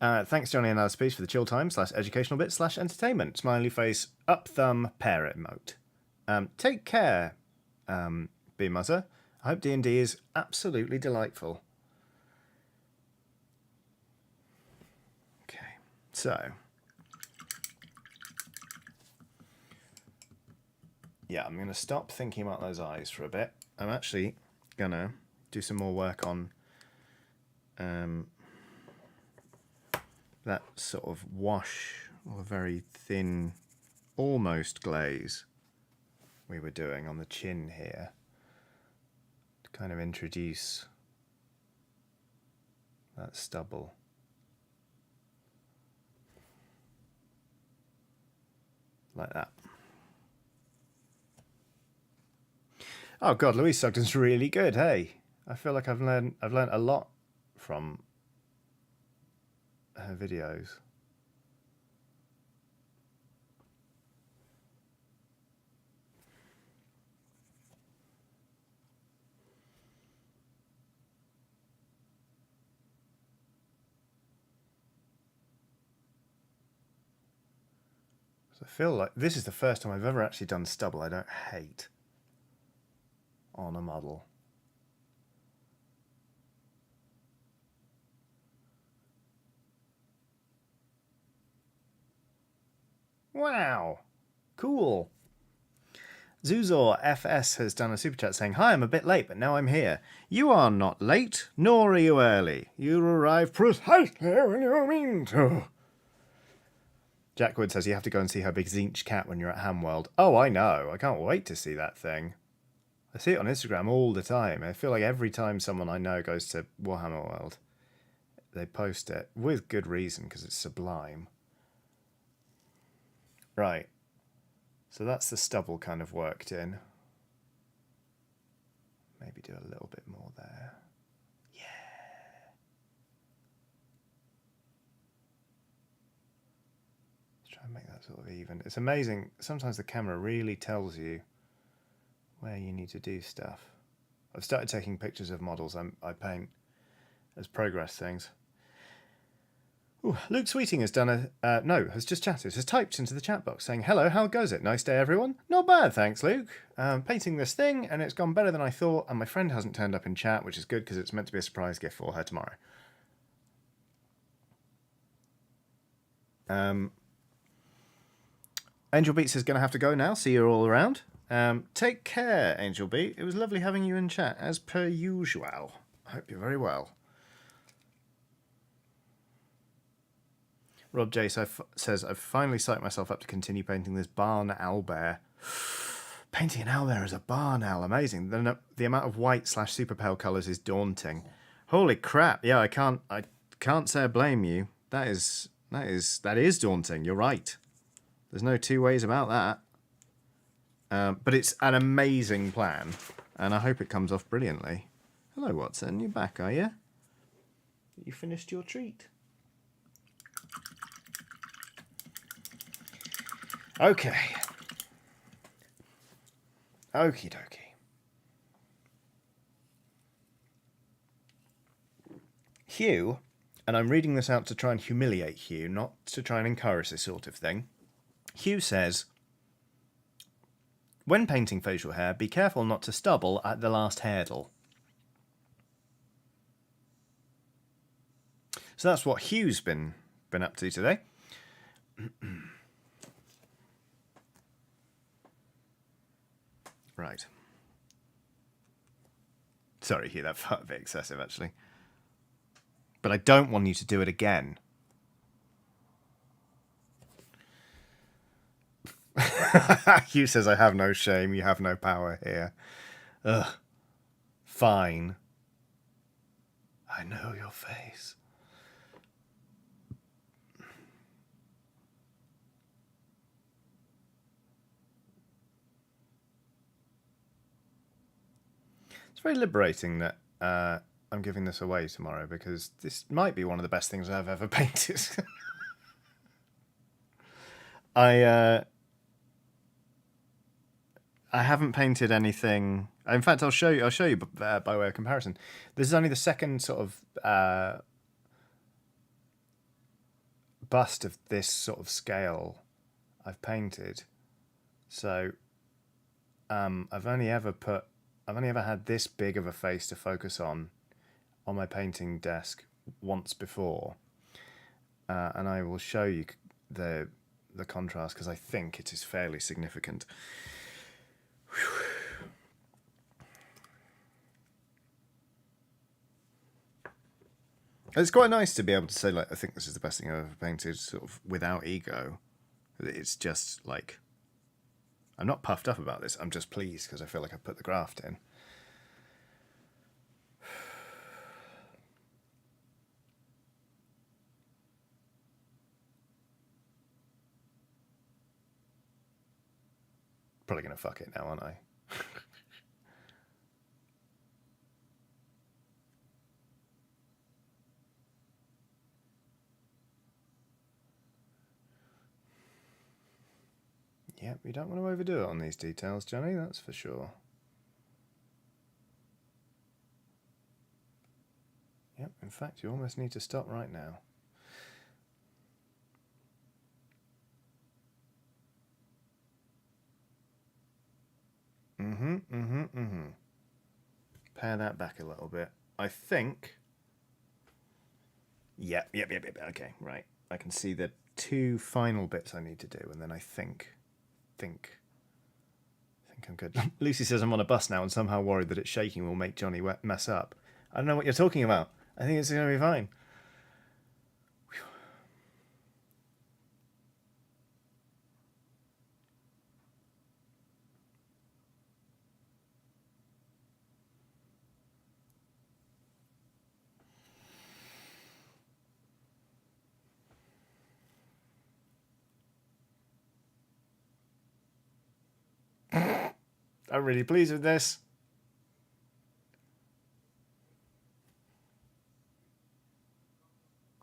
Thanks, Johnny and Alice Peace, for the chill time / educational bit / entertainment. Smiley face, up thumb, pair emote. Take care, B Muzzer. I hope D&D is absolutely delightful. Okay, so yeah, I'm going to stop thinking about those eyes for a bit. I'm actually going to do some more work on that sort of wash or very thin, almost glaze we were doing on the chin here to kind of introduce that stubble. Like that. Oh God, Louise Sugden's really good. Hey, I feel like I've learned a lot from her videos. So I feel like this is the first time I've ever actually done stubble I don't hate on a model. Wow, cool. Zuzor FS has done a super chat saying, "Hi, I'm a bit late, but now I'm here. You are not late, nor are you early. You arrive precisely when you mean to." Jack Wood says you have to go and see her big Zinch cat when you're at Hamworld. Oh, I know. I can't wait to see that thing. I see it on Instagram all the time. I feel like every time someone I know goes to Warhammer World, they post it with good reason because it's sublime. Right. So that's the stubble kind of worked in. Maybe do a little bit more there. Yeah. Let's try and make that sort of even. It's amazing. Sometimes the camera really tells you where you need to do stuff. I've started taking pictures of models I paint as progress things. Ooh, Luke Sweeting has done has just chatted, has typed into the chat box saying, "Hello, how goes it? Nice day, everyone." Not bad, thanks, Luke. Painting this thing, and it's gone better than I thought, and my friend hasn't turned up in chat, which is good because it's meant to be a surprise gift for her tomorrow. Angel Beats is going to have to go now. See you all around. Take care, Angel Beat. It was lovely having you in chat, as per usual. I hope you're very well. Rob J says, "I've finally psyched myself up to continue painting this barn owlbear." Painting an owlbear as a barn owl, amazing. The amount of white / super pale colours is daunting. Holy crap! Yeah, I can't say I blame you. That is daunting. You're right. There's no two ways about that. But it's an amazing plan, and I hope it comes off brilliantly. Hello, Watson. You back, are you? You finished your treat? Okay. Okie dokie. Hugh, and I'm reading this out to try and humiliate Hugh, not to try and encourage this sort of thing. Hugh says, "When painting facial hair, be careful not to stubble at the last hairle." So that's what Hugh's been up to today. Right. Sorry, Hugh, that felt a bit excessive, actually. But I don't want you to do it again. Hugh says, "I have no shame, you have no power here." Ugh. Fine. I know your face. It's very liberating that I'm giving this away tomorrow because this might be one of the best things I've ever painted. I haven't painted anything. In fact, I'll show you by way of comparison. This is only the second sort of bust of this sort of scale I've painted. So I've only ever had this big of a face to focus on my painting desk once before, and I will show you the contrast because I think it is fairly significant. Whew. It's quite nice to be able to say, like, I think this is the best thing I've ever painted, sort of without ego. It's just like, I'm not puffed up about this. I'm just pleased because I feel like I've put the graft in. Probably going to fuck it now, aren't I? Yep, you don't want to overdo it on these details, Johnny, that's for sure. Yep, in fact, you almost need to stop right now. Pare that back a little bit. I think... Yep, okay, right. I can see the two final bits I need to do, and then I think I'm good. Lucy says I'm on a bus now and somehow worried that it's shaking will make Johnny mess up. I don't know what you're talking about. I think it's going to be fine. I'm really pleased with this.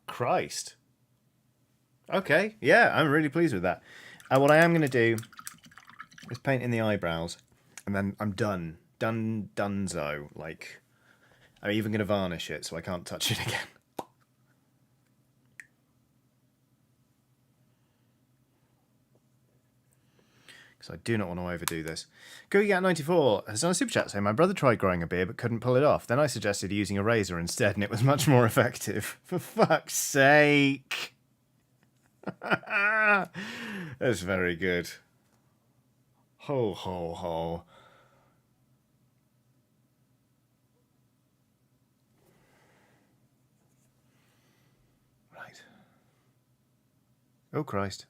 Christ. Okay, yeah, I'm really pleased with that. What I am going to do is paint in the eyebrows, and then I'm done. Dunzo. Like, I'm even going to varnish it so I can't touch it again. because I do not want to overdo this. GoGat94 has done a super chat saying, my brother tried growing a beard but couldn't pull it off. Then I suggested using a razor instead and it was much more effective. For fuck's sake. That's very good. Ho, ho, ho. Right. Oh, Christ.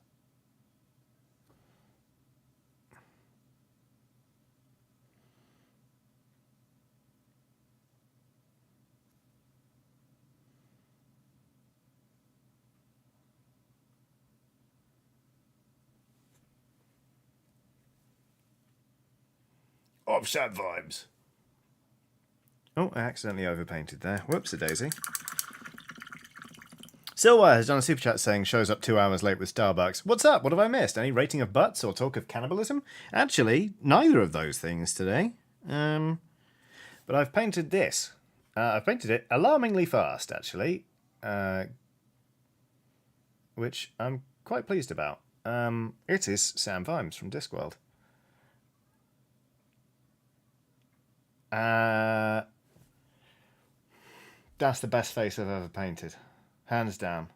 Of sad vibes. Oh, I accidentally overpainted there. Whoops-a-daisy. Silwire has done a super chat saying, shows up 2 hours late with Starbucks. What's up? What have I missed? Any rating of butts or talk of cannibalism? Actually, neither of those things today. But I've painted this. I've painted it alarmingly fast, actually. Which I'm quite pleased about. It is Sam Vimes from Discworld. That's the best face I've ever painted. Hands down.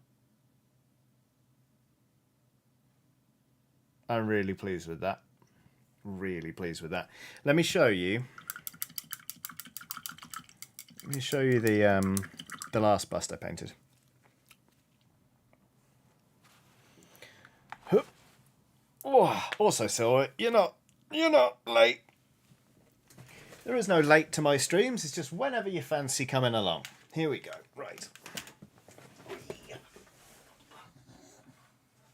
I'm really pleased with that. Really pleased with that. Let me show you. Let me show you the last bust I painted. Oh, also, Silver, you're not late. There is no late to my streams. It's just whenever you fancy coming along. Here we go. Right.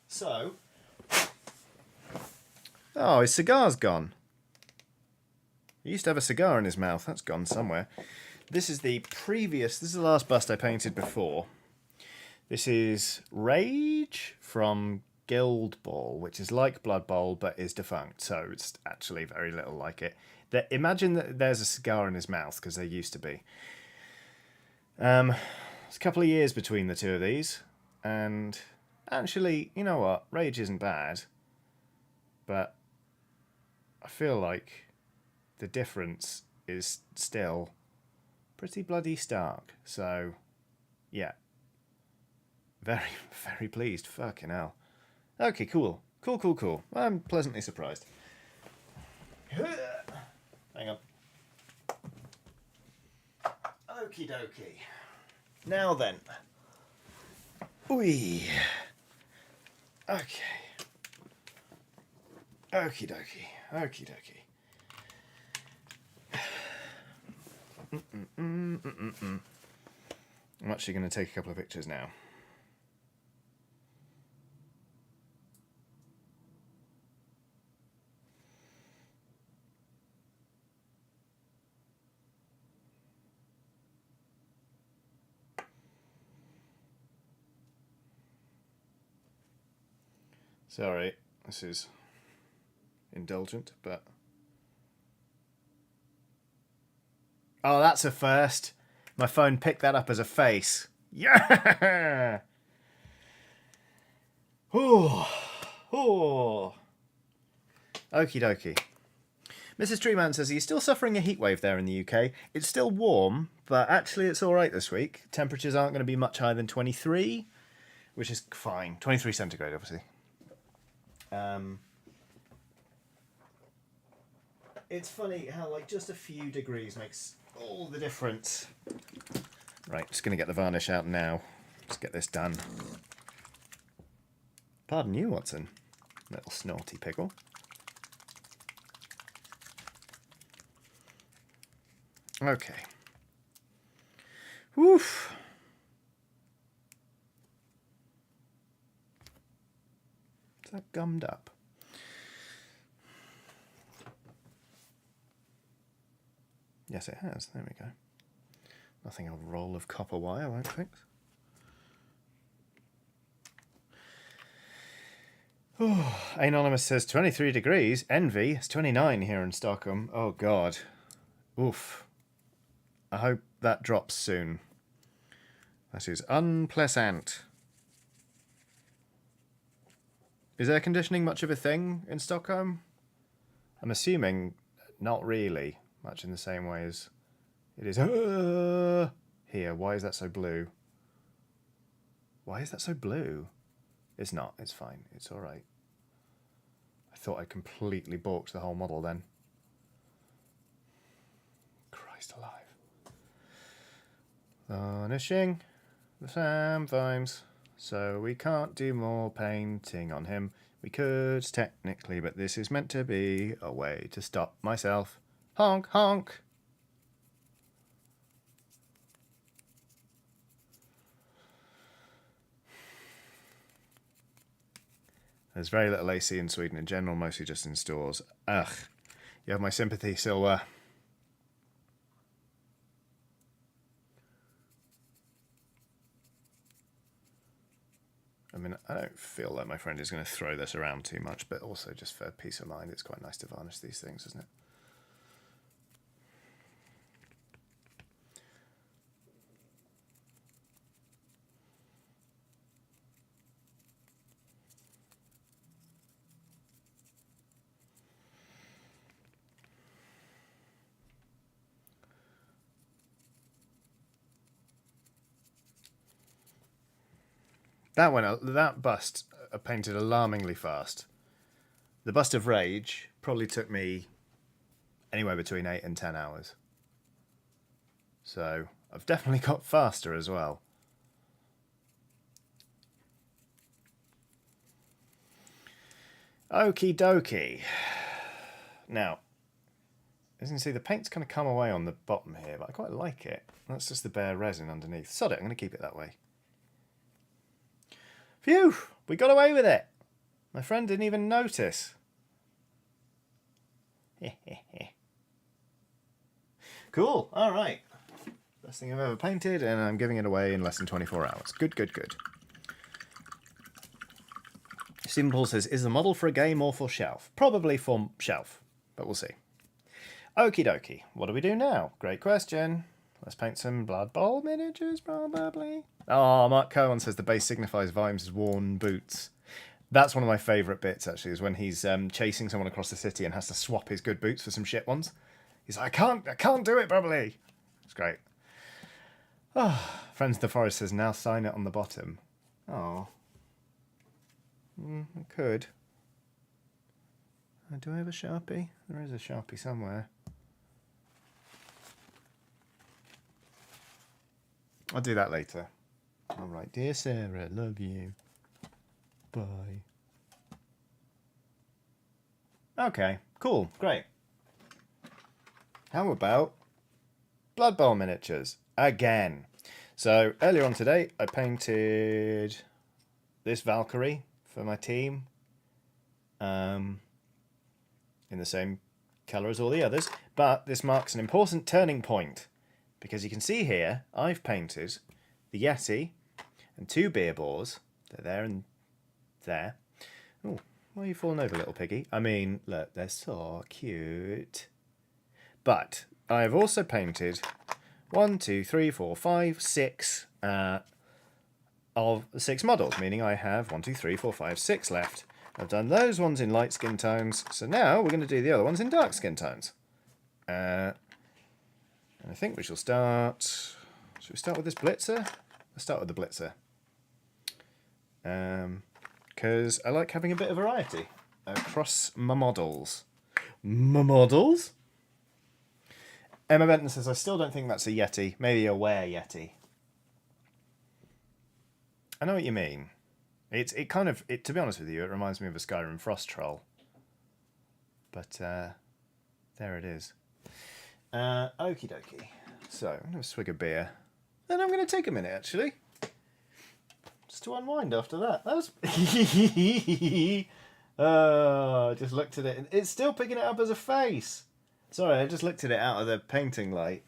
So. Oh, his cigar's gone. He used to have a cigar in his mouth. That's gone somewhere. This is the last bust I painted before. This is Rage from Guild Ball, which is like Blood Bowl but is defunct. So it's actually very little like it. Imagine that there's a cigar in his mouth, because there used to be. It's a couple of years between the two of these, and actually, you know what? Rage isn't bad. But I feel like the difference is still pretty bloody stark. So, yeah. Very, very pleased. Fucking hell. Okay, cool. Cool. I'm pleasantly surprised. Hang on. Okie dokie. Now then. Oi. Okay. Okie dokie. I'm actually going to take a couple of pictures now. Sorry, this is indulgent, but... Oh, that's a first. My phone picked that up as a face. Yeah! Oh. Okie dokie. Mrs. Treeman says he's still suffering a heat wave there in the UK. It's still warm, but actually it's all right this week. Temperatures aren't going to be much higher than 23, which is fine. 23 centigrade, obviously. It's funny how like just a few degrees makes all the difference. Right, just going to get the varnish out now. Let's get this done. Pardon you, Watson. Little snorty pickle. Okay. Woof. Is that gummed up? Yes, it has. There we go. Nothing a roll of copper wire won't fix. Oh, Anonymous says 23 degrees. Envy. It's 29 here in Stockholm. Oh, God. Oof. I hope that drops soon. That is unpleasant. Is air conditioning much of a thing in Stockholm? I'm assuming not really, much in the same way as it is here. Why is that so blue? Why is that so blue? It's not. It's fine. It's all right. I thought I completely balked the whole model then. Christ alive. Varnishing the Sam vibes. So we can't do more painting on him. We could technically, but this is meant to be a way to stop myself. Honk, honk. There's very little AC in Sweden in general, mostly just in stores. Ugh. You have my sympathy, Silver. I mean, I don't feel like my friend is going to throw this around too much, but also just for peace of mind, it's quite nice to varnish these things, isn't it? That bust painted alarmingly fast. The bust of Rage probably took me anywhere between 8 and 10 hours. So I've definitely got faster as well. Okie dokie. Now, as you can see, the paint's kind of come away on the bottom here, but I quite like it. That's just the bare resin underneath. Sod it, I'm going to keep it that way. Phew! We got away with it! My friend didn't even notice. Cool, alright. Best thing I've ever painted, and I'm giving it away in less than 24 hours. Good, good, good. Stephen Paul says, is the model for a game or for shelf? Probably for shelf, but we'll see. Okie dokie. What do we do now? Great question. Let's paint some Blood Bowl miniatures, probably. Oh, Mark Cohen says the base signifies Vimes' worn boots. That's one of my favourite bits, actually, is when he's chasing someone across the city and has to swap his good boots for some shit ones. He's like, I can't do it properly. It's great. Oh, Friends of the Forest says, now sign it on the bottom. Oh. I could. Do I have a Sharpie? There is a Sharpie somewhere. I'll do that later. All right, dear Sarah, love you. Bye. Okay, cool, great. How about Blood Bowl miniatures again? So earlier on today, I painted this Valkyrie for my team, in the same colour as all the others. But this marks an important turning point, because you can see here I've painted the Yeti and 2 beer boars. They're there and there. Oh, why are you falling over, little piggy? I mean, look, they're so cute. But I have also painted 1, 2, 3, 4, 5, 6 of 6 models, meaning I have 1, 2, 3, 4, 5, 6 left. I've done those ones in light skin tones, so now we're going to do the other ones in dark skin tones. And I think we shall start... Should we start with this Blitzer? Let's start with the Blitzer. Because I like having a bit of variety across my models. My models? Emma Benton says, I still don't think that's a Yeti. Maybe a were Yeti. I know what you mean. It kind of, to be honest with you, it reminds me of a Skyrim Frost Troll. But there it is. Okie dokie. So, I'm going to swig a beer. Then I'm going to take a minute, actually. Just to unwind after that. That was... Oh, I just looked at it. It's still picking it up as a face. Sorry, I just looked at it out of the painting light.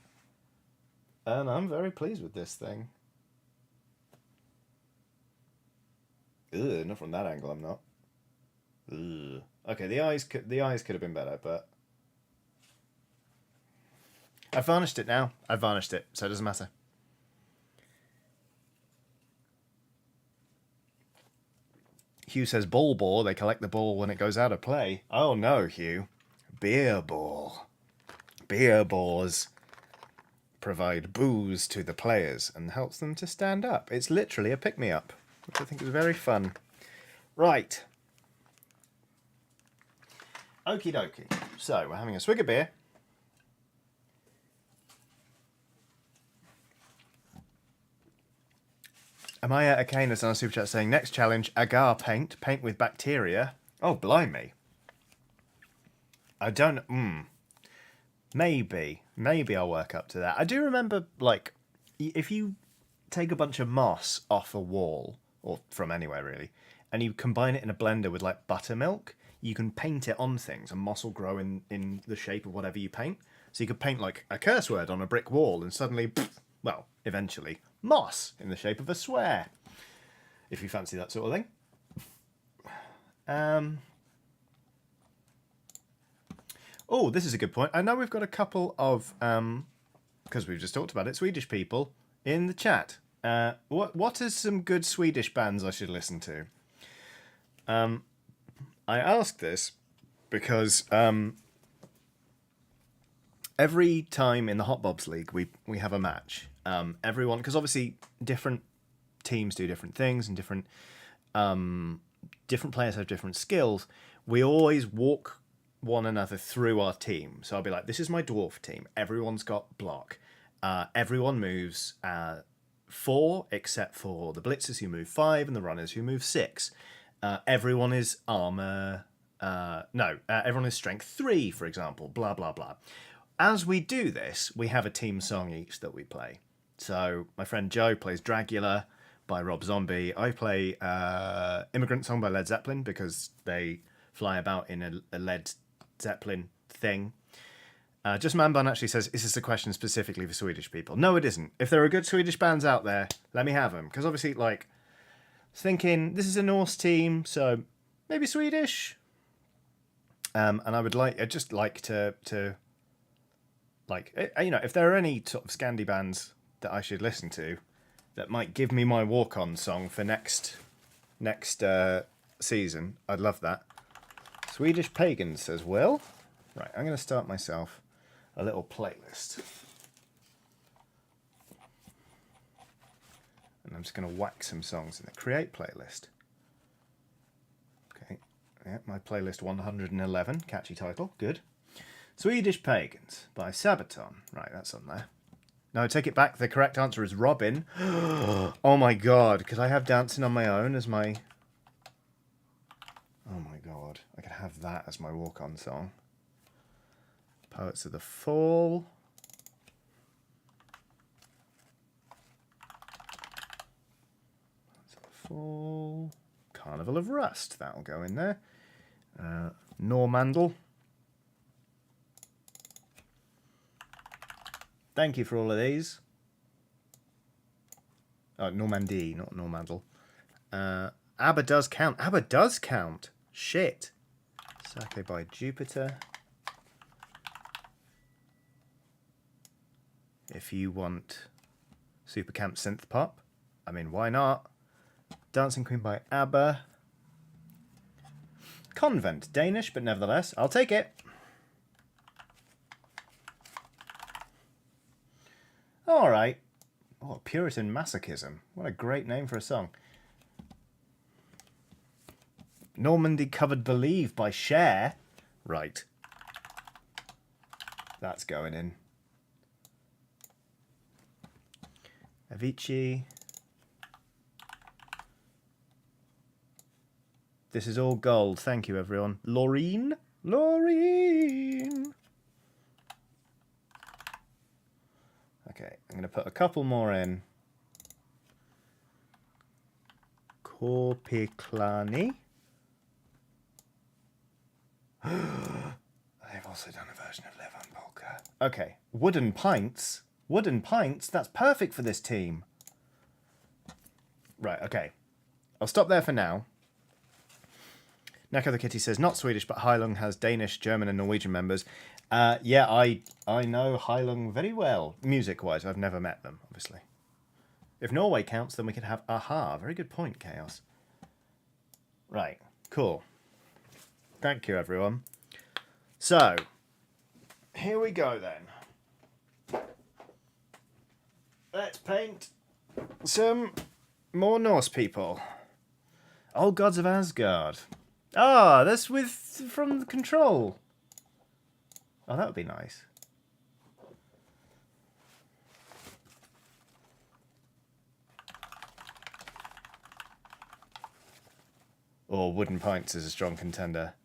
And I'm very pleased with this thing. Ugh, not from that angle, I'm not. Ugh. Okay, the eyes could have been better, but... I've varnished it now. I've varnished it, so it doesn't matter. Hugh says, ball bore, they collect the ball when it goes out of play. Oh no, Hugh. Beer ball. Beer bores provide booze to the players and helps them to stand up. It's literally a pick-me-up, which I think is very fun. Right. Okie dokie. So, we're having a swig of beer. Amaya Akanas on a super chat saying, next challenge, agar paint. Paint with bacteria. Oh, blimey. I don't... Maybe I'll work up to that. I do remember, like, if you take a bunch of moss off a wall, or from anywhere really, and you combine it in a blender with, like, buttermilk, you can paint it on things, and moss will grow in the shape of whatever you paint. So you could paint, like, a curse word on a brick wall, and suddenly, well, eventually, moss in the shape of a swear, if you fancy that sort of thing. Oh, this is a good point. I know we've got a couple of, because we've just talked about it, Swedish people in the chat. What are some good Swedish bands I should listen to? I ask this because every time in the Hot Bobs League we have a match. Everyone, because obviously different teams do different things and different players have different skills. We always walk one another through our team. So I'll be like, this is my dwarf team. Everyone's got block. Everyone moves 4 except for the blitzers who move 5 and the runners who move 6. Everyone is armor. Everyone is strength 3, for example. Blah, blah, blah. As we do this, we have a team song each that we play. So my friend Joe plays Dragula by Rob Zombie. I play Immigrant Song by Led Zeppelin because they fly about in a Led Zeppelin thing. Just Manbun actually says, is this a question specifically for Swedish people? No, it isn't. If there are good Swedish bands out there, let me have them. Because obviously, like, thinking this is a Norse team, so maybe Swedish. And I'd just like to like, if there are any sort of Scandi bands that I should listen to that might give me my walk-on song for next season, I'd love that. Swedish Pagans says, Will. Right, I'm going to start myself a little playlist. And I'm just going to whack some songs in the create playlist. Okay, yeah, my playlist 111, catchy title, good. Swedish Pagans by Sabaton. Right, that's on there. No, take it back. The correct answer is Robin. Oh my god, could I have Dancing on My Own as my... Oh my god, I could have that as my walk-on song. Poets of the Fall. Poets of the Fall. Carnival of Rust, that'll go in there. Normandel. Thank you for all of these. Oh, Normandy, not Normandel. ABBA does count. ABBA does count. Shit. Sake by Jupiter. If you want Super Camp Synth Pop, I mean, why not? Dancing Queen by ABBA. Convent, Danish, but nevertheless, I'll take it. All right. Oh, Puritan Masochism. What a great name for a song. Normandy Covered Believe by Cher. Right. That's going in. Avicii. This is all gold. Thank you, everyone. Laureen. Laureen. Okay, I'm going to put a couple more in. Korpiklani. They've also done a version of Live on Polka. Okay, Wooden Pints. Wooden Pints? That's perfect for this team. Right, okay. I'll stop there for now. Neko the Kitty says, not Swedish, but Heilung has Danish, German and Norwegian members. Yeah, I know Heilung very well, music-wise. I've never met them, obviously. If Norway counts, then we could have Aha. Very good point, Chaos. Right, cool. Thank you, everyone. So, here we go, then. Let's paint some more Norse people. Old Gods of Asgard. Ah, that's from the Control. Oh, that would be nice. Or Wooden Pints is a strong contender.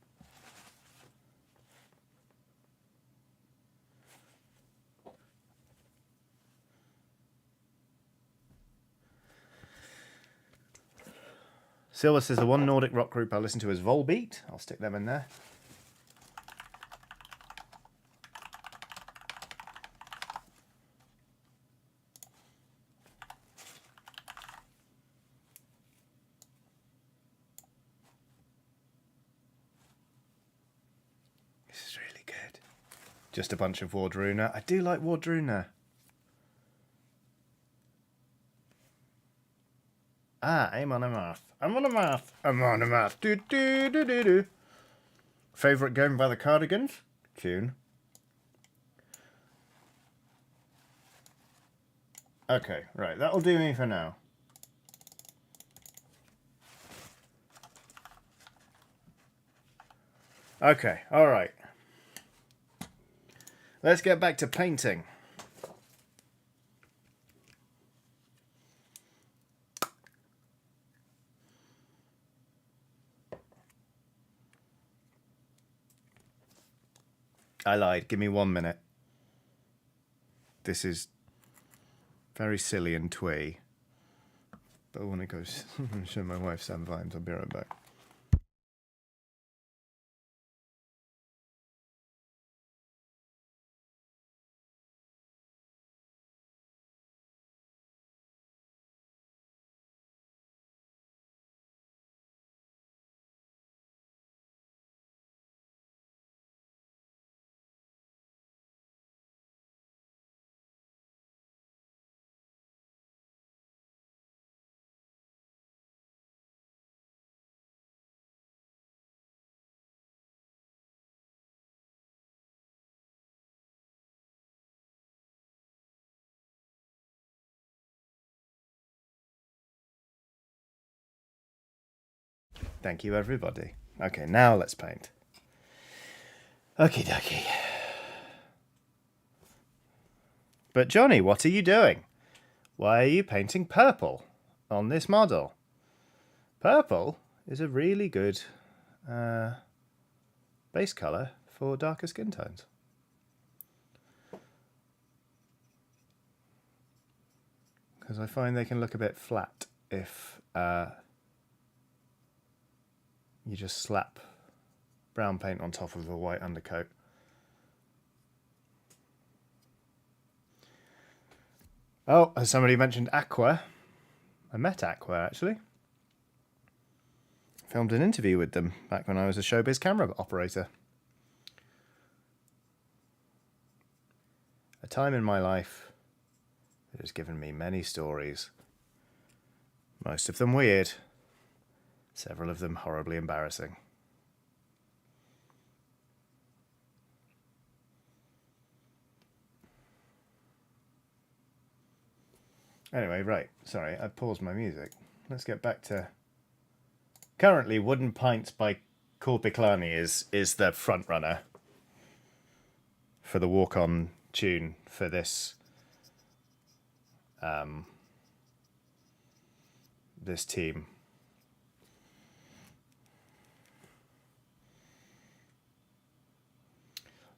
Silver says the one Nordic rock group I listen to is Volbeat. I'll stick them in there. This is really good. Just a bunch of Wardruna. I do like Wardruna. Ah, I'm on a math. I'm on a math. I'm on a math. Do do do do do. Favourite game by the Cardigans? Tune. Okay, right. That'll do me for now. Okay, alright. Let's get back to painting. I lied. Give me 1 minute. This is very silly and twee. But I want to go show my wife Sam Vimes. I'll be right back. Thank you, everybody. Okay, now let's paint. Okie dokie. But Johnny, what are you doing? Why are you painting purple on this model? Purple is a really good base colour for darker skin tones. Because I find they can look a bit flat if you just slap brown paint on top of a white undercoat. Oh, as somebody mentioned Aqua. I met Aqua, actually. Filmed an interview with them back when I was a showbiz camera operator. A time in my life that has given me many stories. Most of them weird. Several of them horribly embarrassing. Anyway, right. Sorry, I paused my music. Let's get back to... Currently, Wooden Pints by Korpiklani is the front runner for the walk-on tune for this this team.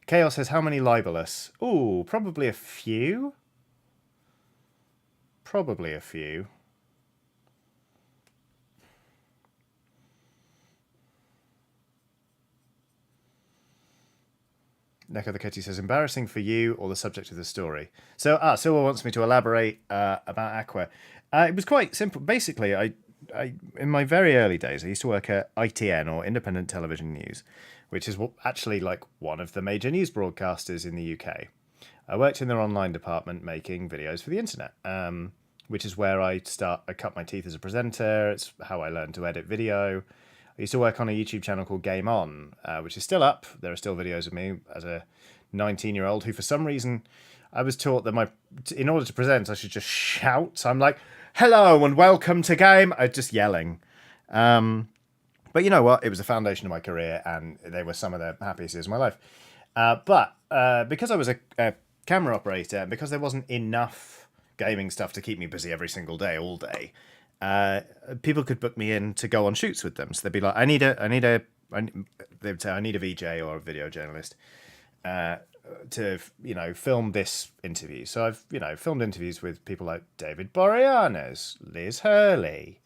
Chaos says, how many libelous? Ooh, probably a few. Probably a few. Neko the Kitty says, embarrassing for you or the subject of the story. So, Silva wants me to elaborate about Aqua. It was quite simple. Basically, I in my very early days, I used to work at ITN, or Independent Television News, which is actually like one of the major news broadcasters in the UK. I worked in their online department making videos for the internet, which is where I cut my teeth as a presenter. It's how I learned to edit video. I used to work on a YouTube channel called Game On, which is still up. There are still videos of me as a 19-year-old who, for some reason, I was taught that in order to present, I should just shout. So I'm like, hello and welcome to Game. I'm just yelling. But you know what? It was the foundation of my career, and they were some of the happiest years of my life. But because I was a camera operator, and because there wasn't enough gaming stuff to keep me busy every single day, all day, people could book me in to go on shoots with them. So they'd be like, they'd say, I need a VJ or a video journalist to, film this interview. So I've, filmed interviews with people like David Boreanaz, Liz Hurley,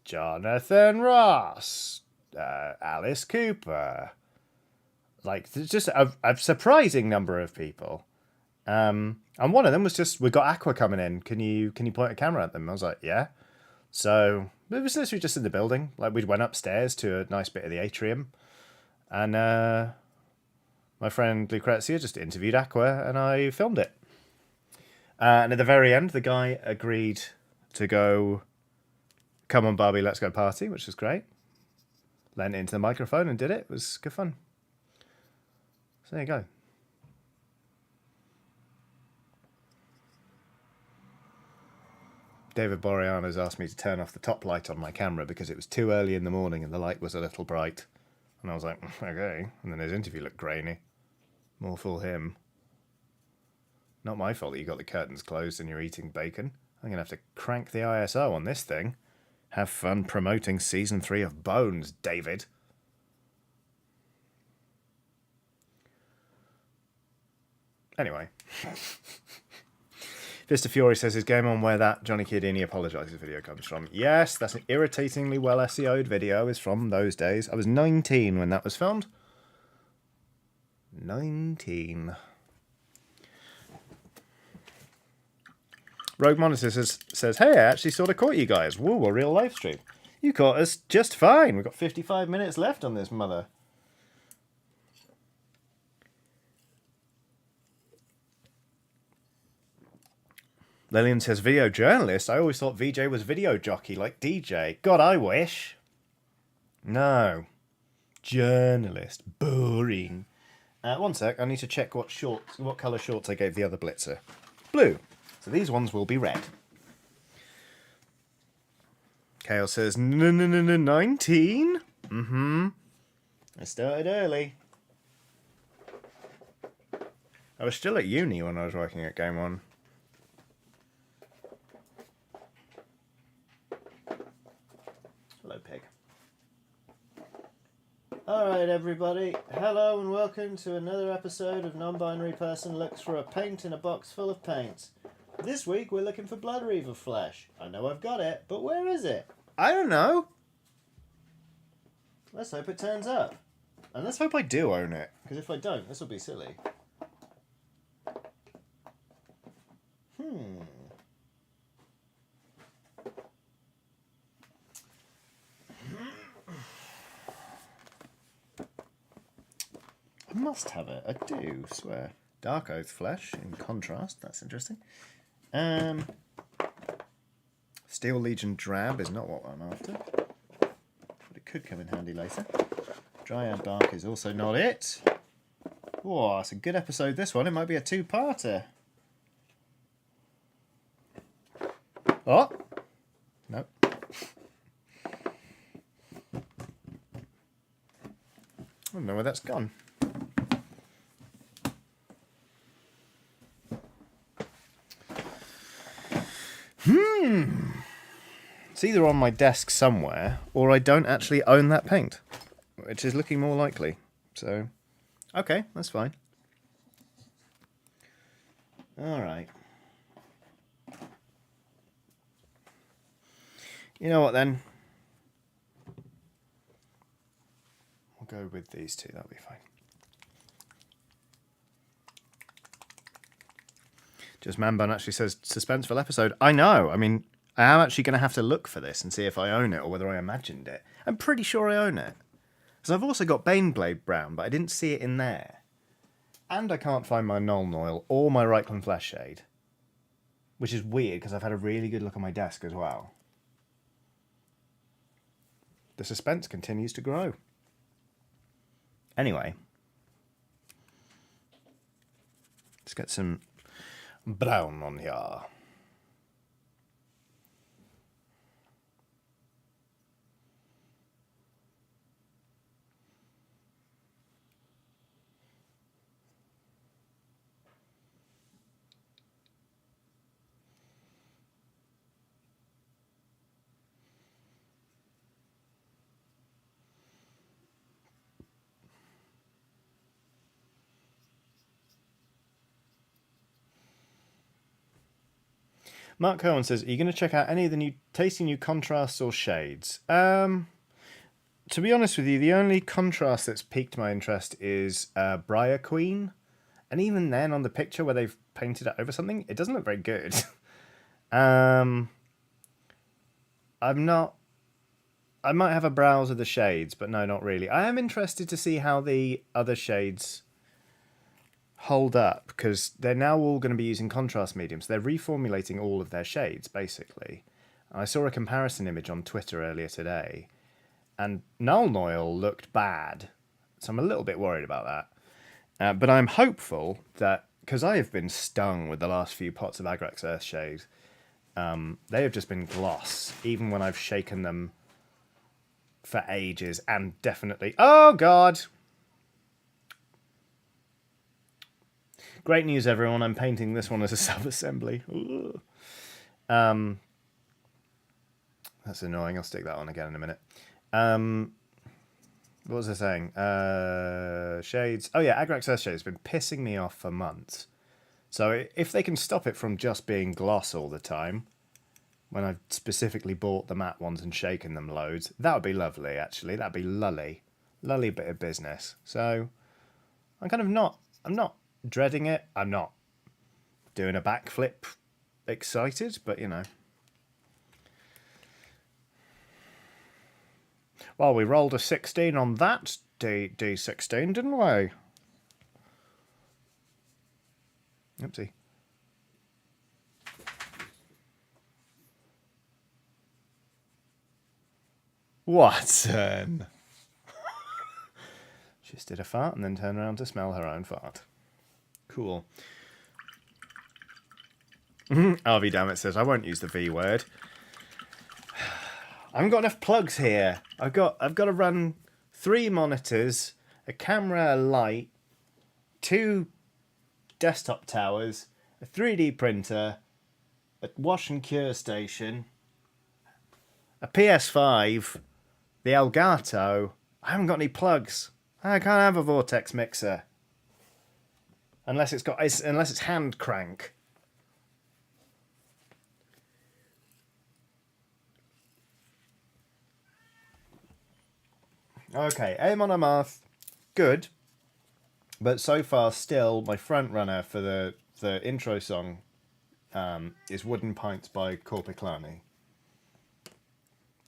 Jonathan Ross, Alice Cooper, like just a surprising number of people. And one of them was just, we got Aqua coming in. Can you point a camera at them? I was like, yeah. So it was literally just in the building. Like we went upstairs to a nice bit of the atrium, and my friend Lucrezia just interviewed Aqua, and I filmed it. And at the very end, the guy agreed to go, come on Barbie, let's go party, which was great. Leant into the microphone and did it. It was good fun. So there you go. David Boreanaz asked me to turn off the top light on my camera because it was too early in the morning and the light was a little bright. And I was like, okay. And then his interview looked grainy. More fool him. Not my fault that you got the curtains closed and you're eating bacon. I'm going to have to crank the ISO on this thing. Have fun promoting Season 3 of Bones, David. Anyway. Vista Fury says, is Game On where that Johnny Chiodini apologises video comes from? Yes, that's an irritatingly well SEO'd video. Is from those days. I was 19 when that was filmed. 19. Rogue Monitor says, hey, I actually sort of caught you guys. Woo, a real live stream. You caught us just fine. We've got 55 minutes left on this mother. Lillian says, video journalist? I always thought VJ was video jockey, like DJ. God, I wish. No. Journalist. Boring. One sec, I need to check what colour shorts I gave the other blitzer. Blue. So these ones will be red. Chaos says, no, 19? Mm-hmm. I started early. I was still at uni when I was working at Game One. Hello, pig. Alright, everybody. Hello and welcome to another episode of Non-Binary Person Looks for a Paint in a Box Full of Paint. This week we're looking for Blood Reaver flesh. I know I've got it, but where is it? I don't know. Let's hope it turns up. And let's hope I do own it. Because if I don't, this will be silly. I must have it. I do, swear. Dark Oath flesh, in contrast. That's interesting. Steel Legion drab is not what I'm after. But it could come in handy later. Dryad bark is also not it. Oh, it's a good episode, this one. It might be a two-parter. Oh! Nope. I don't know where that's gone. It's either on my desk somewhere, or I don't actually own that paint, which is looking more likely. So, okay, that's fine. Alright. You know what then? We'll go with these two, that'll be fine. Just Manbun actually says, suspenseful episode. I know, I mean, I am actually going to have to look for this and see if I own it or whether I imagined it. I'm pretty sure I own it. Because I've also got Baneblade Brown, but I didn't see it in there. And I can't find my Nuln Oil or my Reikland Flesh Shade. Which is weird, because I've had a really good look on my desk as well. The suspense continues to grow. Anyway. Let's get some brown on here. Mark Cohen says, are you going to check out any of the new tasty new contrasts or shades? To be honest with you, the only contrast that's piqued my interest is Briar Queen. And even then, on the picture where they've painted it over something, it doesn't look very good. I'm not... I might have a browse of the shades, but no, not really. I am interested to see how the other shades hold up, because they're now all going to be using contrast mediums. They're reformulating all of their shades, basically. I saw a comparison image on Twitter earlier today, and Nuln Oil looked bad, so I'm a little bit worried about that. But I'm hopeful that, because I have been stung with the last few pots of Agrax Earthshade, they have just been gloss, even when I've shaken them for ages, and definitely... Oh, God! Great news, everyone. I'm painting this one as a self-assembly. That's annoying. I'll stick that on again in a minute. What was I saying? Shades. Oh, yeah, Agrax Earthshade has been pissing me off for months. So if they can stop it from just being gloss all the time, when I've specifically bought the matte ones and shaken them loads, that would be lovely, actually. That would be lully. Lully bit of business. So I'm kind of not... I'm not dreading it. I'm not doing a backflip excited, but you know. Well, we rolled a 16 on that D16, didn't we? Oopsie. Watson! She just did a fart and then turned around to smell her own fart. Cool. RV Dammit says, I won't use the V word. I haven't got enough plugs here. I've got to run 3 monitors, a camera, a light, 2 desktop towers, a 3D printer, a wash and cure station, a PS5, the Elgato. I haven't got any plugs. I can't have a Vortex mixer unless it's hand crank. Okay, Aim on Amarth, good, but so far still my front runner for the intro song is Wooden Pints by Corpiclani.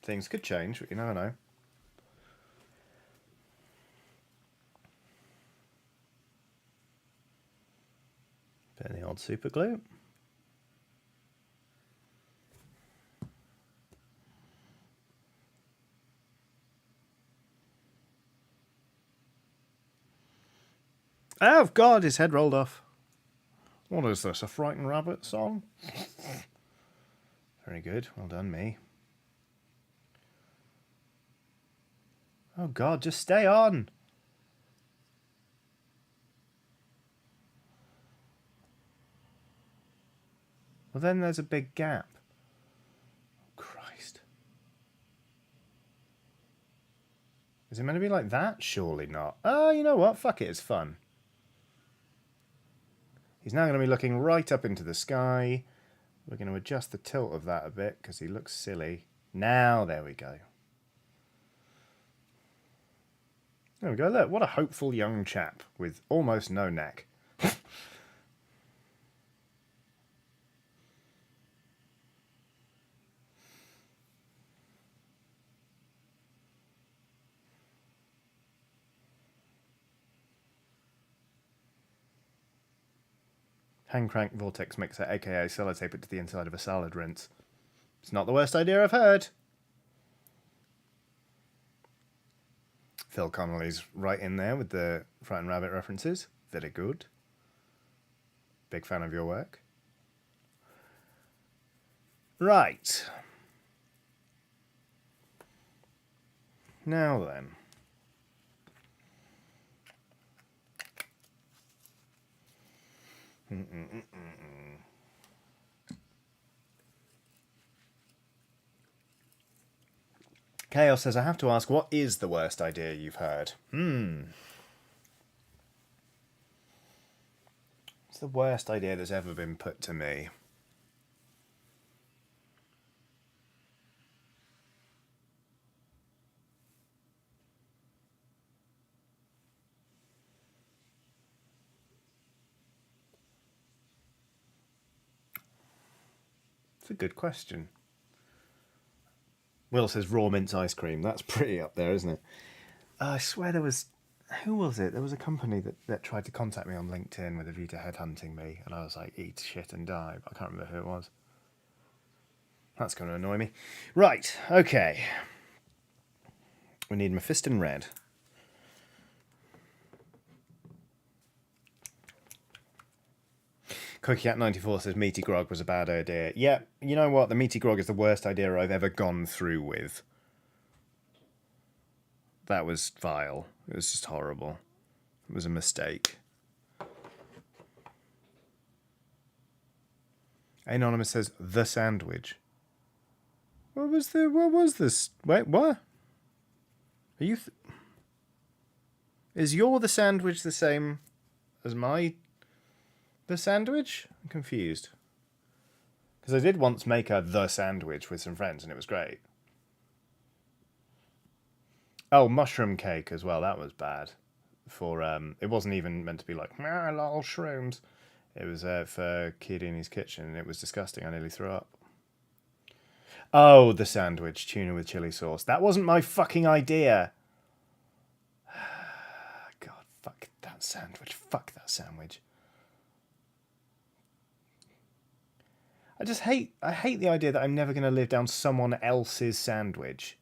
Things could change, but you never know. Bit of the old super glue. Oh, God, his head rolled off. What is this, a Frightened Rabbit song? Very good. Well done, me. Oh, God, just stay on. Well, then there's a big gap. Christ. Is it meant to be like that? Surely not. Oh, you know what? Fuck it, it's fun. He's now going to be looking right up into the sky. We're going to adjust the tilt of that a bit because he looks silly. Now, there we go. There we go. Look, what a hopeful young chap with almost no neck. Hand crank vortex mixer, aka sellotape it to the inside of a salad rinse. It's not the worst idea I've heard. Phil Connolly's right in there with the Frightened Rabbit references. Very good. Big fan of your work. Right. Now then. Chaos says, I have to ask, what is the worst idea you've heard? It's the worst idea that's ever been put to me. It's a good question. Will says raw mince ice cream. That's pretty up there, isn't it? I swear there was... Who was it? There was a company that tried to contact me on LinkedIn with a view to headhunting me, and I was like, eat shit and die. But I can't remember who it was. That's going to annoy me. Right, okay. We need Mephiston Red. CookieCat94 says Meaty Grog was a bad idea. Yeah, you know what? The Meaty Grog is the worst idea I've ever gone through with. That was vile. It was just horrible. It was a mistake. Anonymous says, the sandwich. What was this? Wait, what? Are you... Is your the sandwich the same as my... The sandwich? I'm confused. Because I did once make the sandwich with some friends and it was great. Oh, mushroom cake as well. That was bad. It wasn't even meant to be like, lol, shrooms. It was for Chiellini's Kitchen and it was disgusting. I nearly threw up. Oh, the sandwich. Tuna with chili sauce. That wasn't my fucking idea. God, fuck that sandwich. Fuck that sandwich. I hate the idea that I'm never going to live down someone else's sandwich.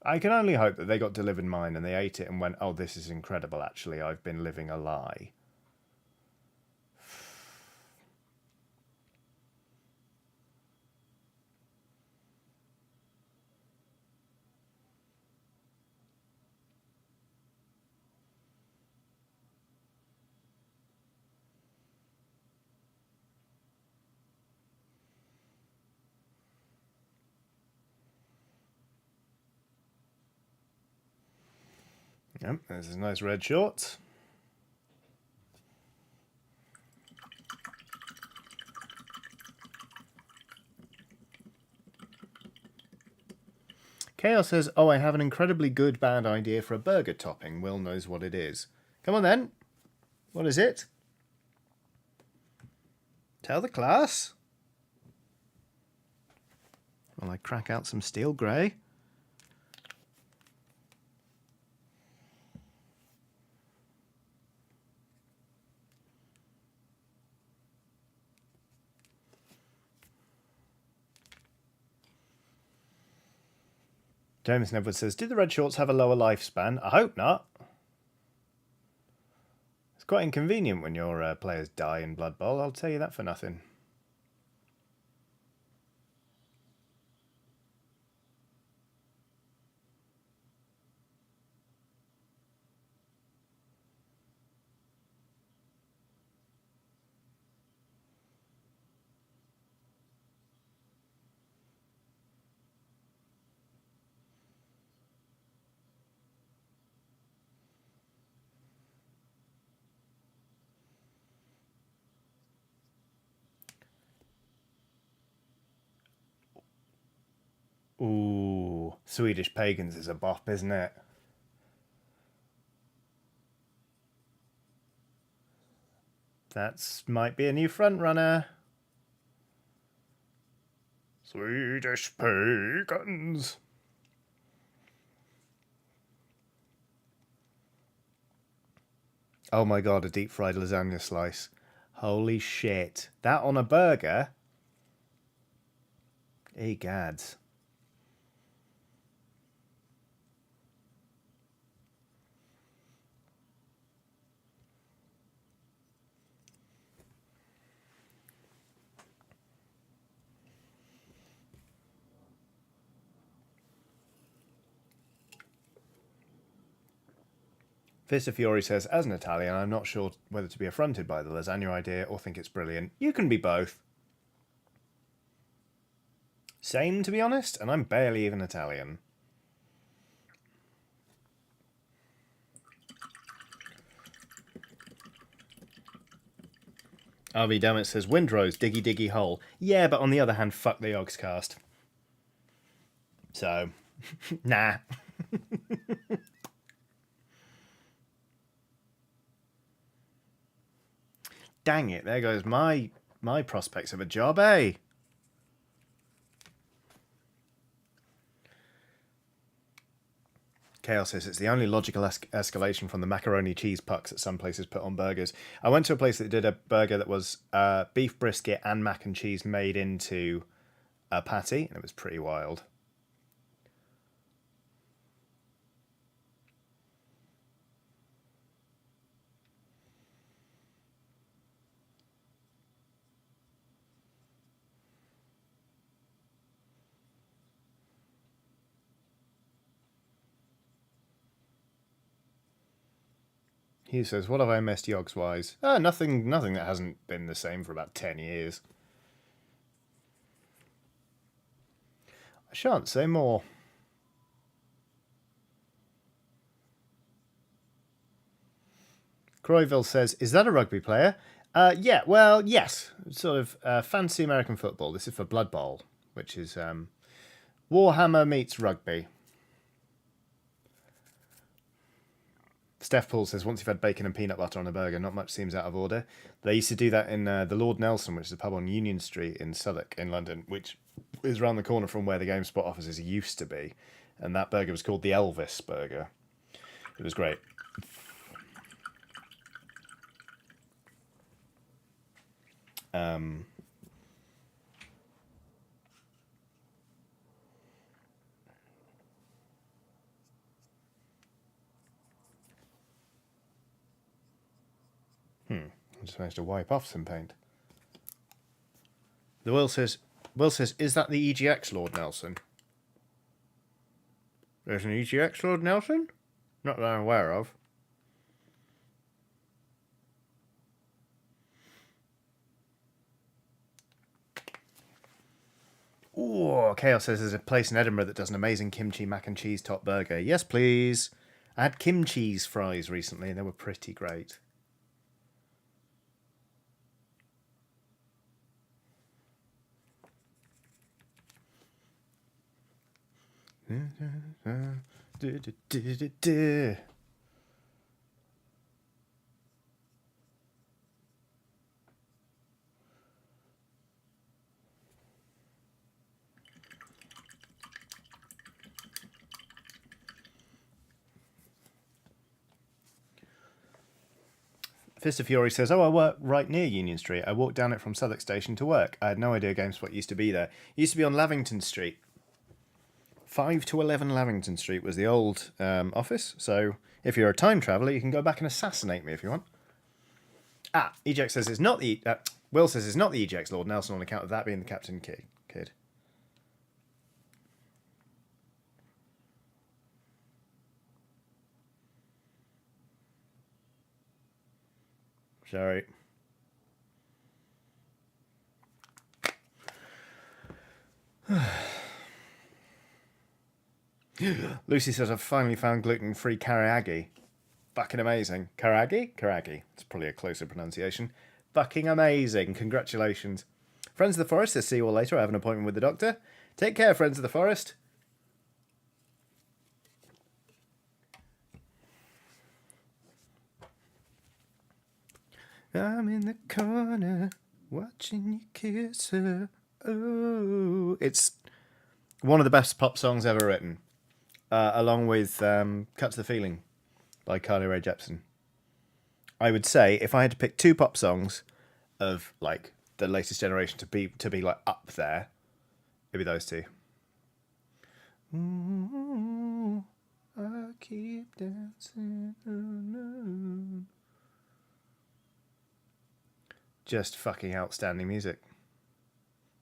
I can only hope that they got delivered mine and they ate it and went, oh, this is incredible, actually, I've been living a lie. Yep, there's a nice red shorts. Chaos says, oh, I have an incredibly good bad idea for a burger topping. Will knows what it is. Come on then. What is it? Tell the class. Well, I crack out some steel grey. Jameson Edwards says, did the red shorts have a lower lifespan? I hope not. It's quite inconvenient when your players die in Blood Bowl, I'll tell you that for nothing. Ooh, Swedish Pagans is a bop, isn't it? That might be a new front runner. Swedish Pagans. Oh my god, a deep fried lasagna slice. Holy shit. That on a burger? Egads. Fist of Fiore says, as an Italian, I'm not sure whether to be affronted by the lasagna idea or think it's brilliant. You can be both. Same, to be honest, and I'm barely even Italian. RV Dammit says, Windrose, diggy diggy hole. Yeah, but on the other hand, fuck the Yogscast. So, nah. Dang it, there goes my prospects of a job, eh? Chaos says it's the only logical escalation from the macaroni cheese pucks that some places put on burgers. I went to a place that did a burger that was beef brisket and mac and cheese made into a patty, and it was pretty wild. He says, what have I missed Yogs-wise? Nothing that hasn't been the same for about 10 years. I shan't say more. Croyville says, is that a rugby player? Yeah, well, yes. Sort of fancy American football. This is for Blood Bowl, which is Warhammer meets rugby. Steph Paul says, once you've had bacon and peanut butter on a burger, not much seems out of order. They used to do that in the Lord Nelson, which is a pub on Union Street in Southwark in London, which is round the corner from where the GameSpot offices used to be. And that burger was called the Elvis Burger. It was great. I just managed to wipe off some paint. The Will says, is that the EGX Lord Nelson? There's an EGX Lord Nelson? Not that I'm aware of. Ooh, Chaos says there's a place in Edinburgh that does an amazing kimchi mac and cheese top burger. Yes, please. I had kimchi's fries recently and they were pretty great. Fist of Fury says, I work right near Union Street. I walked down it from Southwark Station to work. I had no idea GameSpot used to be there. It used to be on Lavington Street. 5 to 11 Lavington Street was the old office. So if you're a time traveller, you can go back and assassinate me if you want. Eject says it's not the... Will says it's not the Eject's Lord Nelson on account of that being the Captain Kid. Sorry. Lucy says, I've finally found gluten-free karaage. Fucking amazing. Karaage? Karaage. It's probably a closer pronunciation. Fucking amazing. Congratulations. Friends of the Forest says, see you all later. I have an appointment with the doctor. Take care, Friends of the Forest. I'm in the corner watching you kiss her. Oh, it's one of the best pop songs ever written, along with "Cut to the Feeling" by Carly Rae Jepsen. I would say if I had to pick two pop songs of like the latest generation to be like up there, it'd be those two. Ooh, I keep dancing alone. Just fucking outstanding music.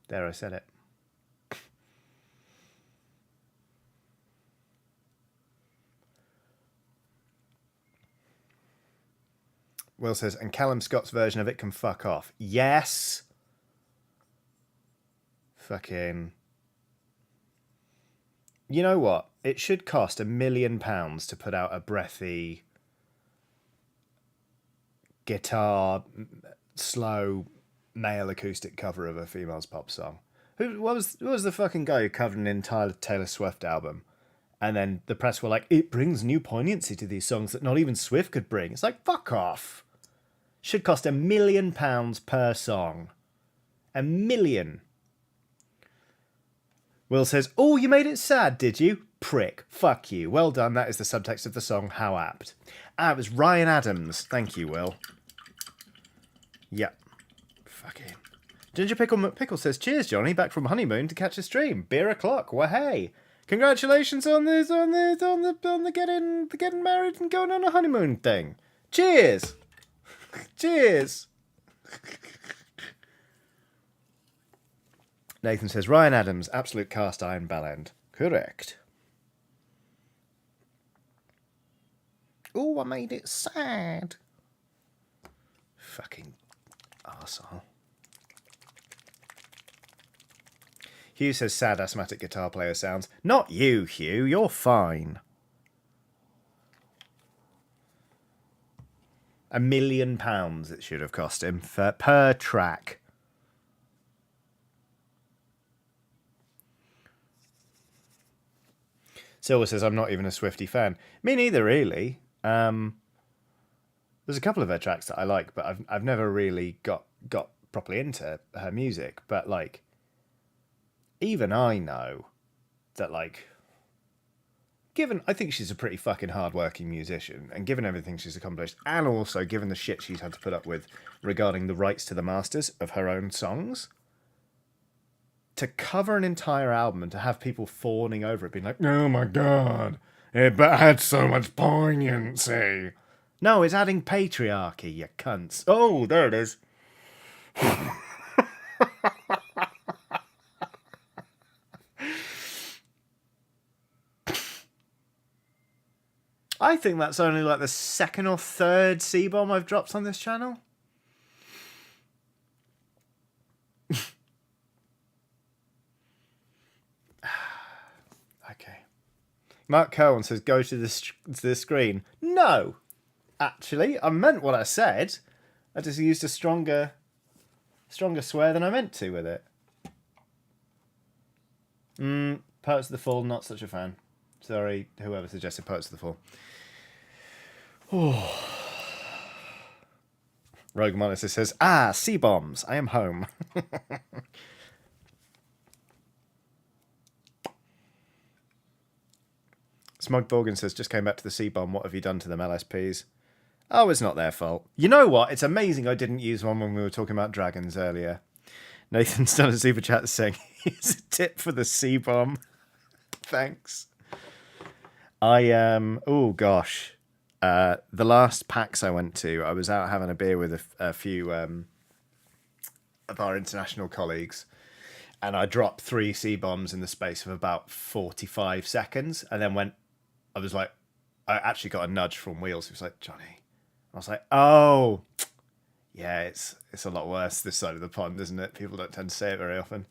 There, I said it. Will says, and Callum Scott's version of it can fuck off. Yes. Fucking. You know what? It should cost £1 million to put out a breathy guitar, slow male acoustic cover of a female's pop song. What was the fucking guy who covered an entire Taylor Swift album? And then the press were like, it brings new poignancy to these songs that not even Swift could bring. It's like, fuck off. Should cost £1 million per song. £1 million. Will says, oh, you made it sad, did you? Prick. Fuck you. Well done. That is the subtext of the song. How apt. It was Ryan Adams. Thank you, Will. Yep. Fucking. Ginger Pickle McPickle says, cheers, Johnny. Back from honeymoon to catch a stream. Beer o'clock. Well, hey. Congratulations on the getting married and going on a honeymoon thing. Cheers. Cheers. Nathan says, Ryan Adams, absolute cast iron bellend. Correct. Oh, I made it sad. Fucking arsehole. Hugh says, sad asthmatic guitar player sounds. Not you, Hugh. You're fine. £1 million it should have cost him per track. Silver says, I'm not even a Swiftie fan. Me neither, really. There's a couple of her tracks that I like, but I've never really got properly into her music. But like, even I know that like, I think she's a pretty fucking hard-working musician, and given everything she's accomplished, and also given the shit she's had to put up with regarding the rights to the masters of her own songs, to cover an entire album and to have people fawning over it, being like, oh my god, it had so much poignancy. No, it's adding patriarchy, you cunts. Oh, there it is. I think that's only like the second or third C-bomb I've dropped on this channel. Okay. Mark Cohen says, go to the screen. No, actually, I meant what I said. I just used a stronger swear than I meant to with it. Poets of the Fall, not such a fan. Sorry, whoever suggested Poets of the Fall. Oh. Rogue Monitor says, C-bombs, I am home. Smug Borgin says, just came back to the C-bomb, what have you done to them LSPs? Oh, it's not their fault. You know what? It's amazing I didn't use one when we were talking about dragons earlier. Nathan's done a super chat saying, here's a tip for the C-bomb. Thanks. Oh gosh. The last PAX I went to, I was out having a beer with a few of our international colleagues, and I dropped 3 C-bombs in the space of about 45 seconds, and then I actually got a nudge from Wheels. He was like, Johnny. I was like, oh, yeah, it's a lot worse this side of the pond, isn't it? People don't tend to say it very often.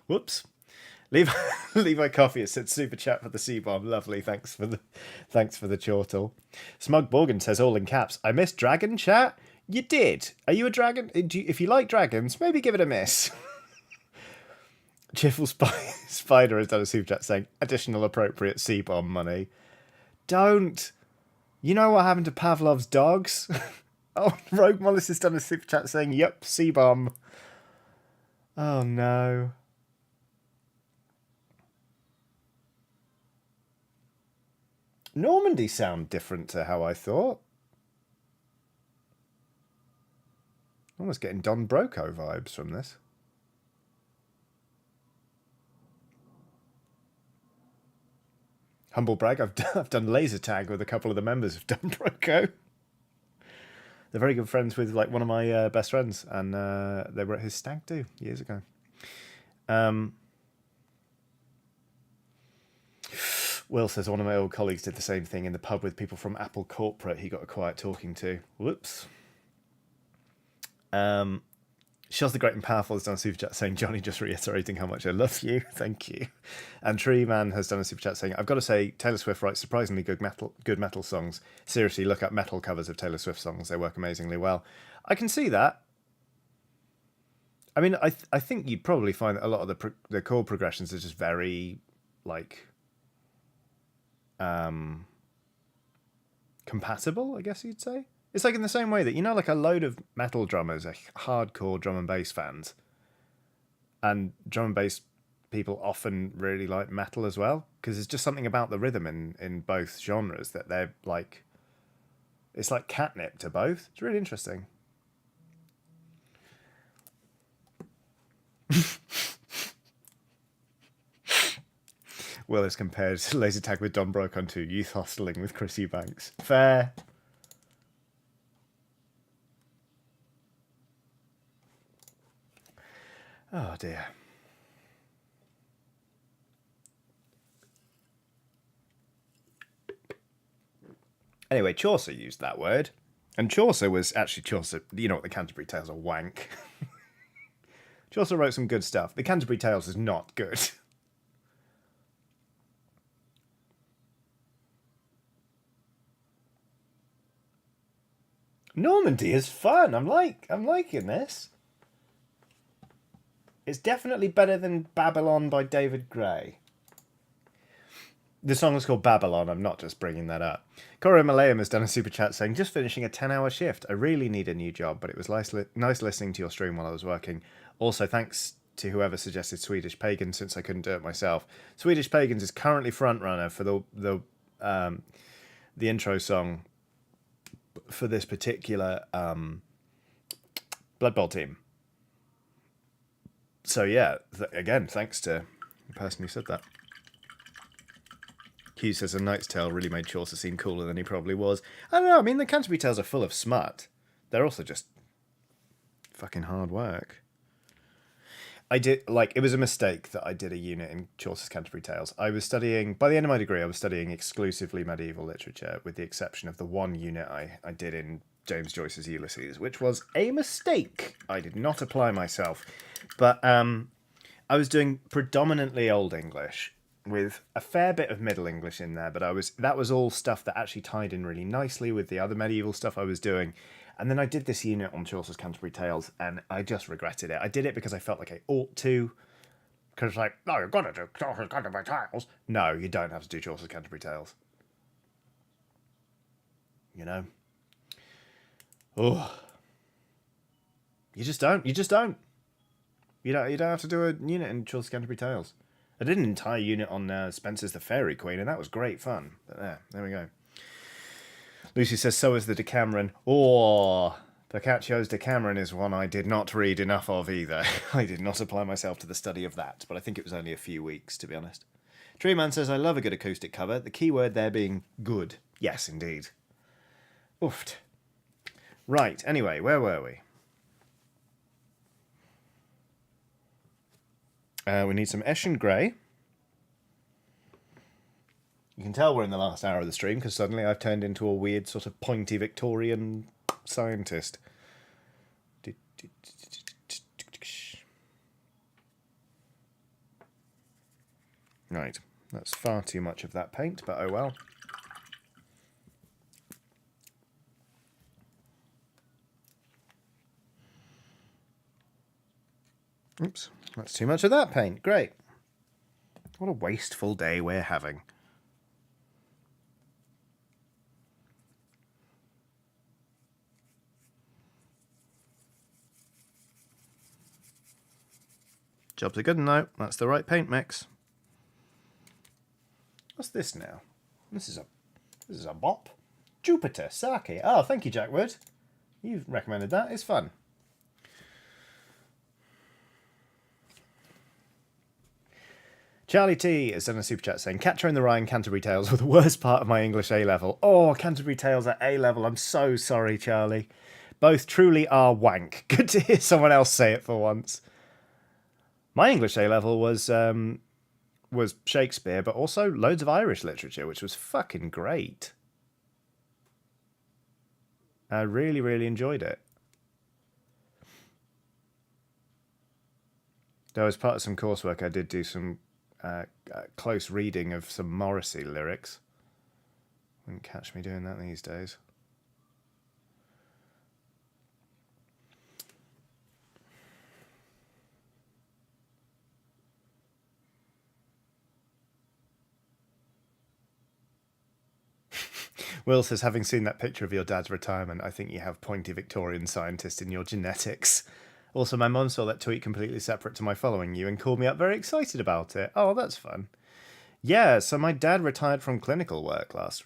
Whoops. Levi Coffee has said super chat for the C-bomb. Lovely. Thanks for the chortle. Smug Borgin says all in caps. I missed dragon chat. You did. Are you a dragon? If you like dragons, maybe give it a miss. Chiffle Spider has done a super chat saying additional appropriate C-bomb money. Don't. You know what happened to Pavlov's dogs? Oh, Rogue Mollis has done a super chat saying, yep, C-bomb. Oh no. Normandy sound different to how I thought. Almost getting Don Broco vibes from this. Humble brag, I've done laser tag with a couple of the members of Don Broco. They're very good friends with one of my best friends, and they were at his stag do years ago. Will says, one of my old colleagues did the same thing in the pub with people from Apple Corporate he got a quiet talking to. Whoops. Shaz the Great and Powerful has done a super chat saying, Johnny, just reiterating how much I love you. Thank you. And Tree Man has done a super chat saying, I've got to say, Taylor Swift writes surprisingly good metal songs. Seriously, look up metal covers of Taylor Swift songs. They work amazingly well. I can see that. I mean, I think you'd probably find that a lot of the chord progressions are just very, compatible, I guess you'd say. It's like in the same way that, a load of metal drummers are hardcore drum and bass fans. And drum and bass people often really like metal as well, because there's just something about the rhythm in both genres that they're like... It's like catnip to both. It's really interesting. Will has compared laser tag with Don Broco to youth hosteling with Chris Eubanks. Fair. Oh dear. Anyway, Chaucer used that word. And Chaucer was actually Chaucer. You know what, the Canterbury Tales are wank. Chaucer wrote some good stuff. The Canterbury Tales is not good. Normandy is fun. I'm liking this. It's definitely better than Babylon by David Gray. The song is called Babylon. I'm not just bringing that up. Cora Malayam has done a super chat saying, just finishing a 10-hour shift. I really need a new job, but it was nice listening to your stream while I was working. Also, thanks to whoever suggested Swedish Pagans, since I couldn't do it myself. Swedish Pagans is currently frontrunner for the intro song for this particular Blood Bowl team. So yeah, again, thanks to the person who said that. Hugh says, A Knight's Tale really made Chaucer seem cooler than he probably was. I don't know, I mean, the Canterbury Tales are full of smut. They're also just fucking hard work. It was a mistake that I did a unit in Chaucer's Canterbury Tales. I was studying, by the end of my degree, I was studying exclusively medieval literature, with the exception of the one unit I did in James Joyce's Ulysses, which was a mistake. I did not apply myself. But I was doing predominantly Old English, with a fair bit of Middle English in there, but that was all stuff that actually tied in really nicely with the other medieval stuff I was doing. And then I did this unit on Chaucer's Canterbury Tales, and I just regretted it. I did it because I felt like I ought to. Because, like, no, you've got to do Chaucer's Canterbury Tales. No, you don't have to do Chaucer's Canterbury Tales. You know? Oh. You just don't. You just don't. You don't have to do a unit in Chaucer's Canterbury Tales. I did an entire unit on Spencer's the Fairy Queen, and that was great fun. But there we go. Lucy says, so is the Decameron. Oh, Boccaccio's Decameron is one I did not read enough of either. I did not apply myself to the study of that, but I think it was only a few weeks, to be honest. Treeman says, I love a good acoustic cover. The key word there being good. Yes, indeed. Oofed. Right, anyway, where were we? We need some Eshin Grey. You can tell we're in the last hour of the stream because suddenly I've turned into a weird sort of pointy Victorian scientist. Right, that's far too much of that paint, but oh well. Oops, that's too much of that paint. Great. What a wasteful day we're having. Jobs are good now. That's the right paint mix. What's this now? This is a bop. Jupiter Sake. Oh, thank you, Jackwood. You've recommended that. It's fun. Charlie T has done a super chat saying, Catcher in the Rye and Canterbury Tales were the worst part of my English A-level. Oh, Canterbury Tales at A-level. I'm so sorry, Charlie. Both truly are wank. Good to hear someone else say it for once. My English A-level was Shakespeare, but also loads of Irish literature, which was fucking great. I really, really enjoyed it. Though as part of some coursework, I did do some close reading of some Morrissey lyrics. Wouldn't catch me doing that these days. Will says, having seen that picture of your dad's retirement, I think you have pointy Victorian scientist in your genetics. Also, my mum saw that tweet completely separate to my following you and called me up very excited about it. Oh, that's fun. Yeah, so my dad retired from clinical work last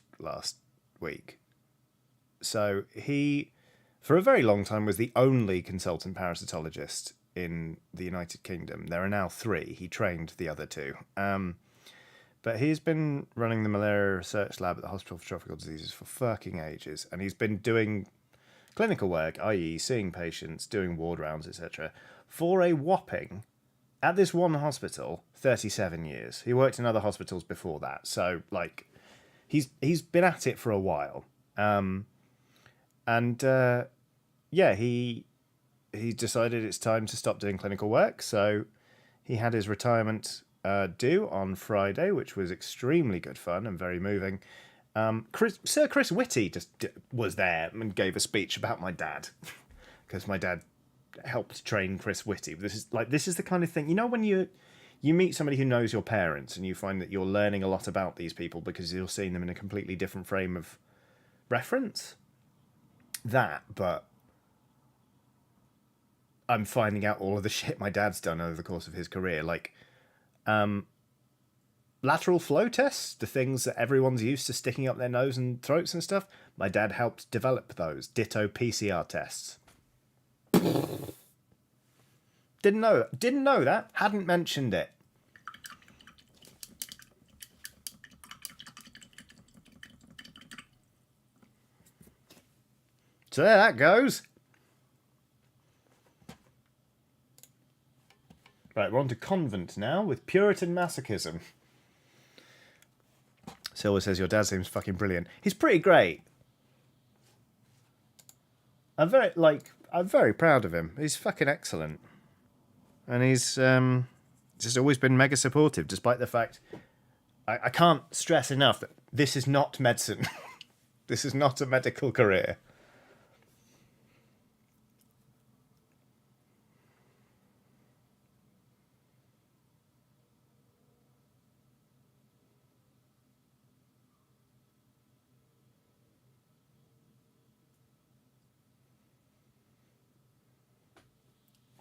week. So he, for a very long time, was the only consultant parasitologist in the United Kingdom. There are now 3. He trained the other 2. But he's been running the malaria research lab at the Hospital for Tropical Diseases for fucking ages. And he's been doing clinical work, i.e. seeing patients, doing ward rounds, etc., for a whopping, at this one hospital, 37 years. He worked in other hospitals before that. So, like, he's been at it for a while. Yeah, he decided it's time to stop doing clinical work. So he had his retirement due on Friday, which was extremely good fun and very moving. Sir Chris Whitty just was there and gave a speech about my dad because my dad helped train Chris Whitty. This is the kind of thing, you know, when you meet somebody who knows your parents and you find that you're learning a lot about these people because you're seeing them in a completely different frame of reference. But I'm finding out all of the shit my dad's done over the course of his career, like lateral flow tests, the things that everyone's used to sticking up their nose and throats and stuff. My dad helped develop those. Ditto PCR tests. Didn't know that. Hadn't mentioned it. So there that goes. Right, we're on to Convent now with Puritan masochism. Silver says, your dad seems fucking brilliant. He's pretty great. I'm very proud of him. He's fucking excellent. And he's just always been mega supportive, despite the fact I can't stress enough that this is not medicine. This is not a medical career.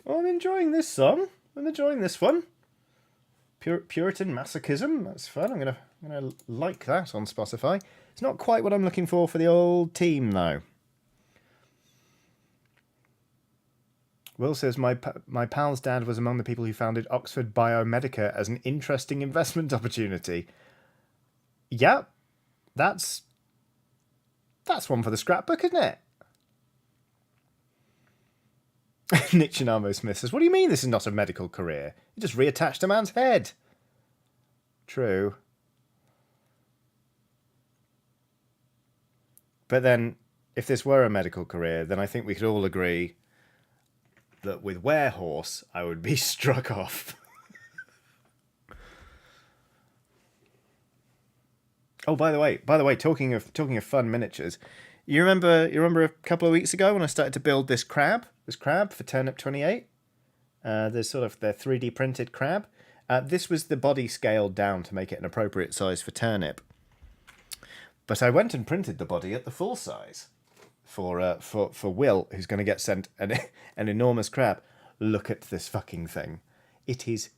Oh, I'm enjoying this song. I'm enjoying this one. Puritan masochism. That's fun. I'm gonna like that on Spotify. It's not quite what I'm looking for the old team though. Will says my pal's dad was among the people who founded Oxford Biomedica as an interesting investment opportunity. Yeah, that's one for the scrapbook, isn't it? Nick Chinamo Smith says, "What do you mean this is not a medical career? You just reattached a man's head." True. But then, if this were a medical career, then I think we could all agree that with Werehorse, I would be struck off. Oh, by the way, talking of fun miniatures, you remember a couple of weeks ago when I started to build this crab for Turnip 28. There's sort of the 3D printed crab. This was the body scaled down to make it an appropriate size for Turnip. But I went and printed the body at the full size for Will, who's going to get sent an enormous crab. Look at this fucking thing. It is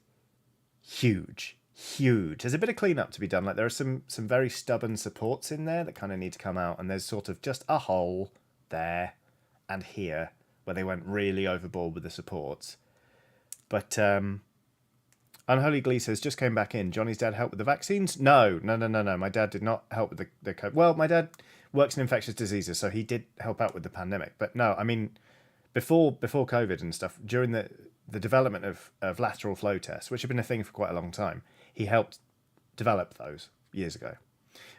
huge. There's a bit of cleanup to be done. Like there are some very stubborn supports in there that kind of need to come out, and there's sort of just a hole there and here where they went really overboard with the supports. But Unholy Glee says, just came back in. Johnny's dad helped with the vaccines? No. My dad did not help with the COVID. Well, my dad works in infectious diseases, so he did help out with the pandemic. But no, I mean, before COVID and stuff, during the development of lateral flow tests, which have been a thing for quite a long time, he helped develop those years ago.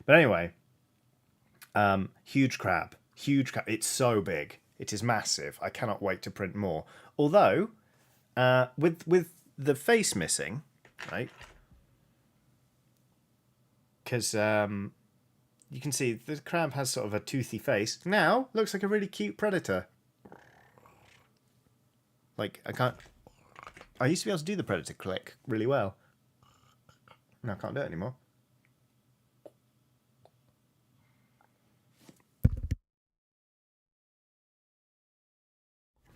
But anyway, huge crab. It's so big. It is massive. I cannot wait to print more. Although, with the face missing, right? Because you can see the crab has sort of a toothy face. Now, looks like a really cute predator. Like, I used to be able to do the predator click really well. No, I can't do it anymore.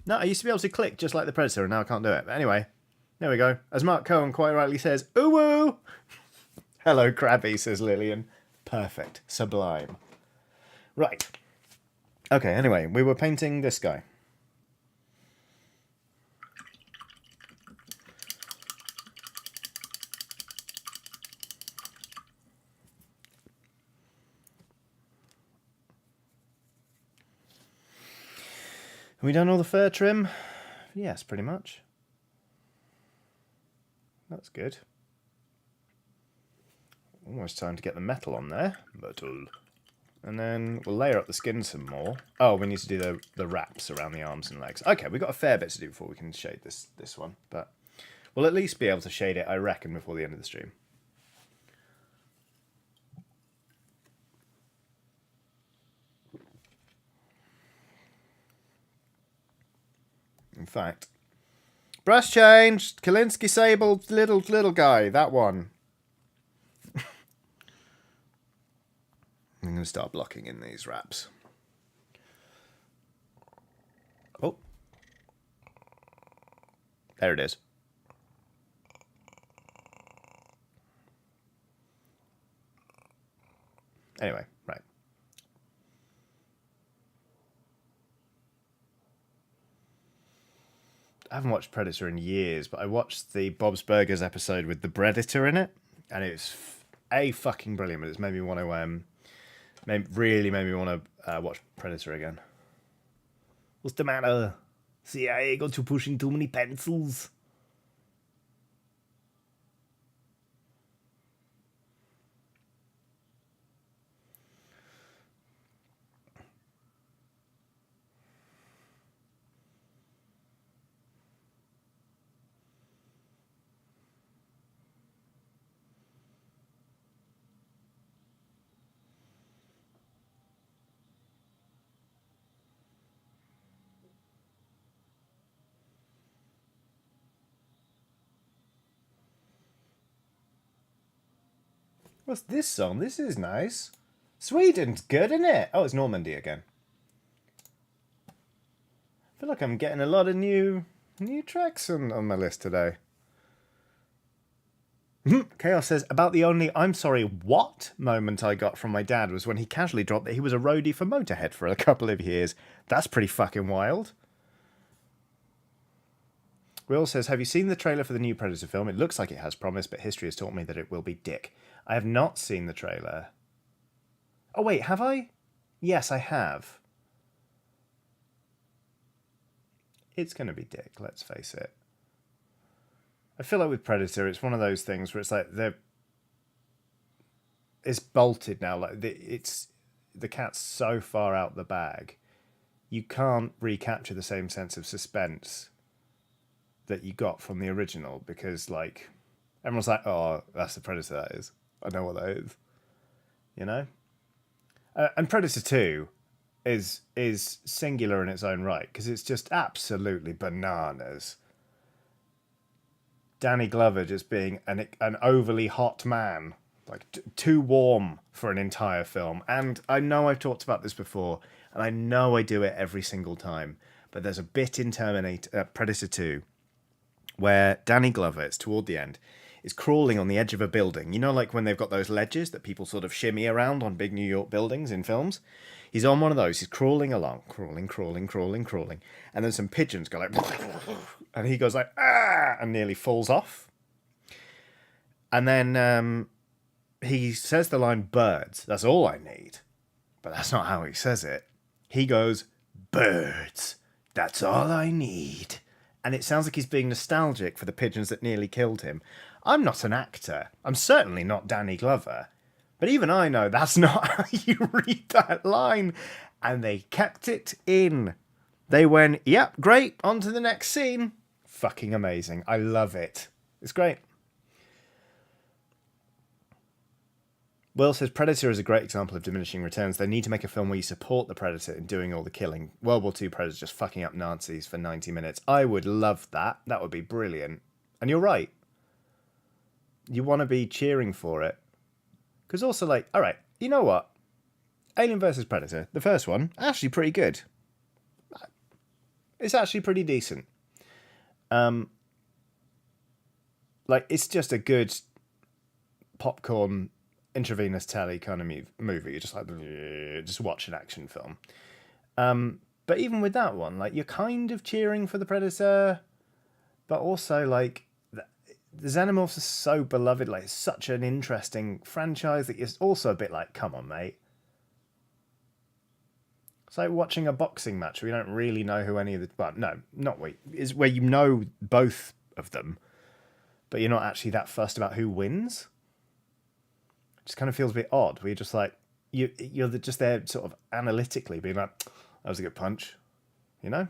No, I used to be able to click just like the predator, and now I can't do it. But anyway, there we go. As Mark Cohen quite rightly says, ooh-woo! Hello, Krabby, says Lillian. Perfect. Sublime. Right. Okay, anyway, we were painting this guy. Have we done all the fur trim? Yes, pretty much. That's good. Almost time to get the metal on there. Metal. And then we'll layer up the skin some more. Oh, we need to do the wraps around the arms and legs. Okay, we've got a fair bit to do before we can shade this one. But we'll at least be able to shade it, I reckon, before the end of the stream. In fact, brush change, Kalinsky Sable, little guy, that one. I'm going to start blocking in these wraps. Oh. There it is. Anyway, right. I haven't watched Predator in years, but I watched the Bob's Burgers episode with the Predator in it, and it was fucking brilliant. But it's made me want to really made me want to watch Predator again. What's the matter? CIA got you pushing too many pencils. What's this song? This is nice. Sweden's good, isn't it? Oh, it's Normandy again. I feel like I'm getting a lot of new tracks on my list today. Chaos says, about the only "I'm sorry, what" moment I got from my dad was when he casually dropped that he was a roadie for Motorhead for a couple of years. That's pretty fucking wild. Will says, have you seen the trailer for the new Predator film? It looks like it has promise, but history has taught me that it will be dick. I have not seen the trailer. Oh, wait, have I? Yes, I have. It's going to be dick, let's face it. I feel like with Predator, it's one of those things where it's like it's bolted now. Like the cat's so far out the bag, you can't recapture the same sense of suspense that you got from the original, because like everyone's like, oh, that's the Predator, that is. I know what that is. You know? And Predator 2 is singular in its own right, because it's just absolutely bananas. Danny Glover just being an overly hot man, like too warm for an entire film. And I know I've talked about this before, and I know I do it every single time, but there's a bit in Predator 2 where Danny Glover, it's toward the end, is crawling on the edge of a building. You know, like when they've got those ledges that people sort of shimmy around on big New York buildings in films? He's on one of those. He's crawling along, crawling. And then some pigeons go like... And he goes like, ah! And nearly falls off. And then he says the line, birds. That's all I need. But that's not how he says it. He goes, birds. That's all I need. And it sounds like he's being nostalgic for the pigeons that nearly killed him. I'm not an actor. I'm certainly not Danny Glover. But even I know that's not how you read that line. And they kept it in. They went, yep, great, on to the next scene. Fucking amazing. I love it. It's great. Will says, Predator is a great example of diminishing returns. They need to make a film where you support the Predator in doing all the killing. World War II Predator just fucking up Nazis for 90 minutes. I would love that. That would be brilliant. And you're right. You want to be cheering for it. Because also, like, all right, you know what? Alien vs. Predator, the first one, actually pretty good. It's actually pretty decent. Like, it's just a good popcorn intravenous telly kind of movie. You're just like, just watch an action film. But even with that one, like, you're kind of cheering for the Predator, but also like the Xenomorphs are so beloved. Like, it's such an interesting franchise that you're also a bit like, come on, mate. It's like watching a boxing match where you don't really know who any of the... Well, no, not where... Is where you know both of them, but you're not actually that fussed about who wins. It just kind of feels a bit odd, where you're just like... You're just there sort of analytically being like, that was a good punch. You know?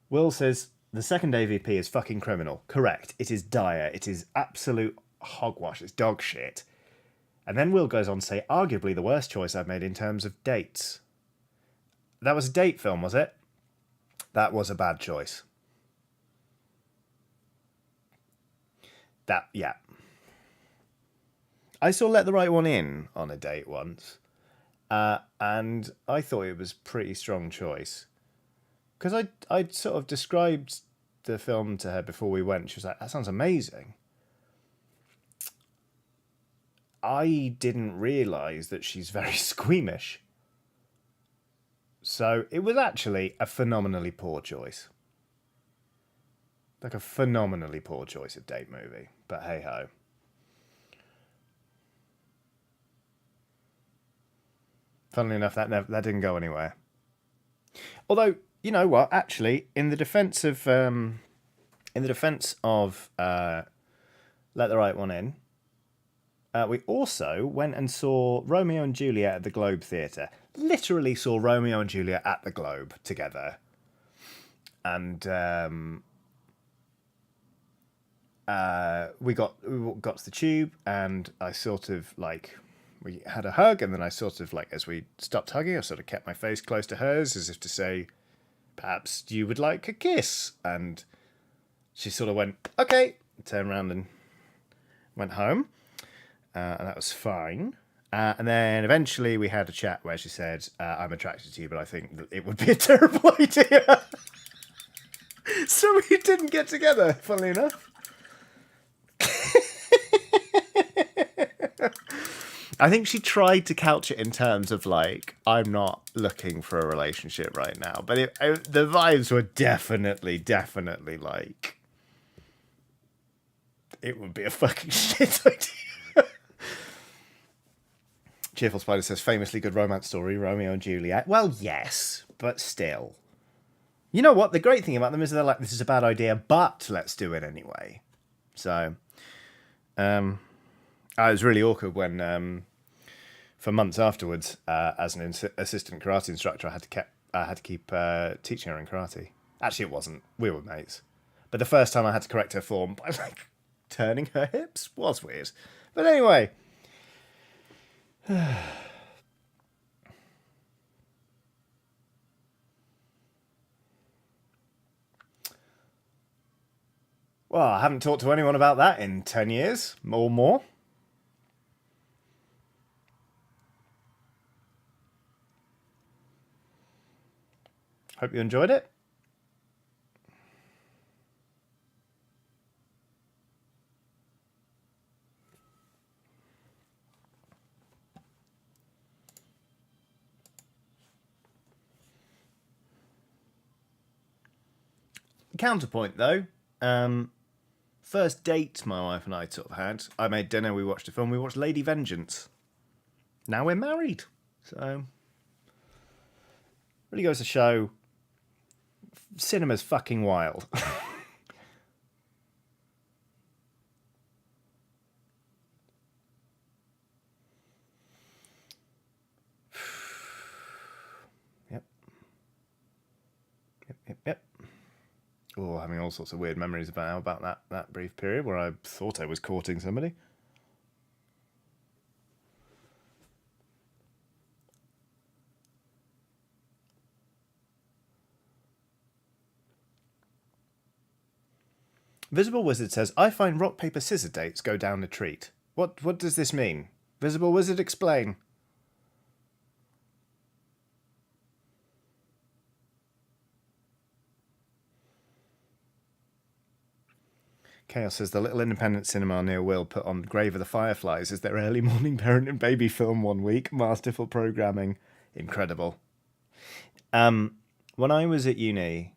Will says, the second AVP is fucking criminal. Correct. It is dire. It is absolute hogwash. It's dog shit. And then Will goes on to say, arguably the worst choice I've made in terms of dates. That was a date film, was it? That was a bad choice. Yeah. I saw Let the Right One In on a date once. And I thought it was a pretty strong choice. Because I'd sort of described the film to her before we went. She was like, that sounds amazing. I didn't realise that she's very squeamish. So it was actually a phenomenally poor choice. Like a phenomenally poor choice of date movie. But hey ho. Funnily enough, that didn't go anywhere. Although, you know what? Actually, in the defence of Let the Right One In, we also went and saw Romeo and Juliet at the Globe Theatre. Literally saw Romeo and Juliet at the Globe together. And we got to the tube, and I sort of like... We had a hug, and then I sort of like, as we stopped hugging, I sort of kept my face close to hers as if to say, perhaps you would like a kiss. And she sort of went, okay, turned around and went home. and that was fine. And then eventually we had a chat where she said, I'm attracted to you, but I think that it would be a terrible idea. So we didn't get together, funnily enough. I think she tried to couch it in terms of like, I'm not looking for a relationship right now. But the vibes were definitely like, it would be a fucking shit idea. Cheerful Spider says, famously good romance story, Romeo and Juliet. Well, yes, but still. You know what? The great thing about them is they're like, this is a bad idea, but let's do it anyway. So, I was really awkward when, for months afterwards, as an assistant karate instructor, I had to keep teaching her in karate. Actually, it wasn't. We were mates. But the first time I had to correct her form by like turning her hips was weird. But anyway. Well, I haven't talked to anyone about that in 10 years or more. Hope you enjoyed it. Counterpoint, though. First date my wife and I sort of had. I made dinner, we watched a film, we watched Lady Vengeance. Now we're married. So, really goes to show, cinema's fucking wild. Yep. Oh, having all sorts of weird memories about that brief period where I thought I was courting somebody. Visible Wizard says, I find rock, paper, scissors dates go down a treat. What does this mean? Visible Wizard, explain. Chaos says, the little independent cinema near Will put on Grave of the Fireflies as their early morning parent and baby film one week. Masterful programming. Incredible. When I was at uni,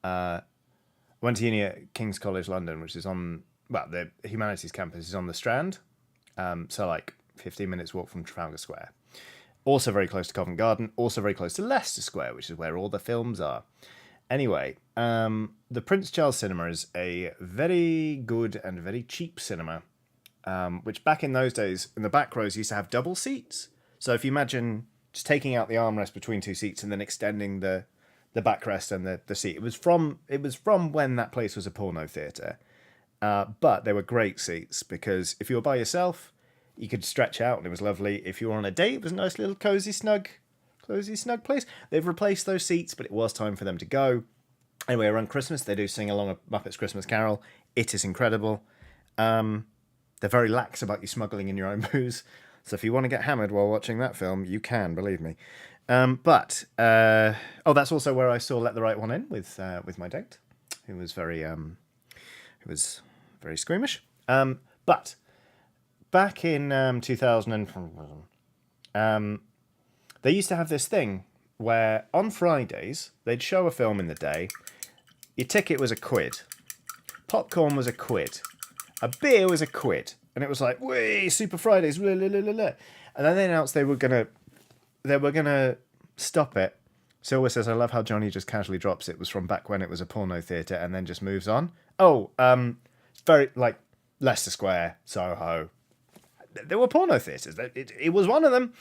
went to uni at King's College London, which is on, well, the humanities campus is on the Strand. So like 15 minutes walk from Trafalgar Square. Also very close to Covent Garden. Also very close to Leicester Square, which is where all the films are. Anyway, the Prince Charles Cinema is a very good and very cheap cinema, which back in those days, in the back rows, used to have double seats. So if you imagine just taking out the armrest between two seats and then extending the backrest and the seat, it was from when that place was a porno theatre. But they were great seats because if you were by yourself, you could stretch out and it was lovely. If you were on a date, it was a nice little cozy snug place. They've replaced those seats, but it was time for them to go. Anyway, around Christmas, they do sing along a Muppets Christmas Carol. It is incredible. They're very lax about you smuggling in your own booze. So if you want to get hammered while watching that film, you can, believe me. That's also where I saw Let the Right One In with my date, who was very squeamish. But back in 2000, they used to have this thing where on Fridays they'd show a film in the day. Your ticket was £1. Popcorn was £1. A beer was £1. And it was like, whee, Super Fridays, blah, blah, blah, blah. And then they announced they were gonna stop it. Silver says, I love how Johnny just casually drops it was from back when it was a porno theatre and then just moves on. Oh, very like Leicester Square, Soho. There were porno theatres. It was one of them.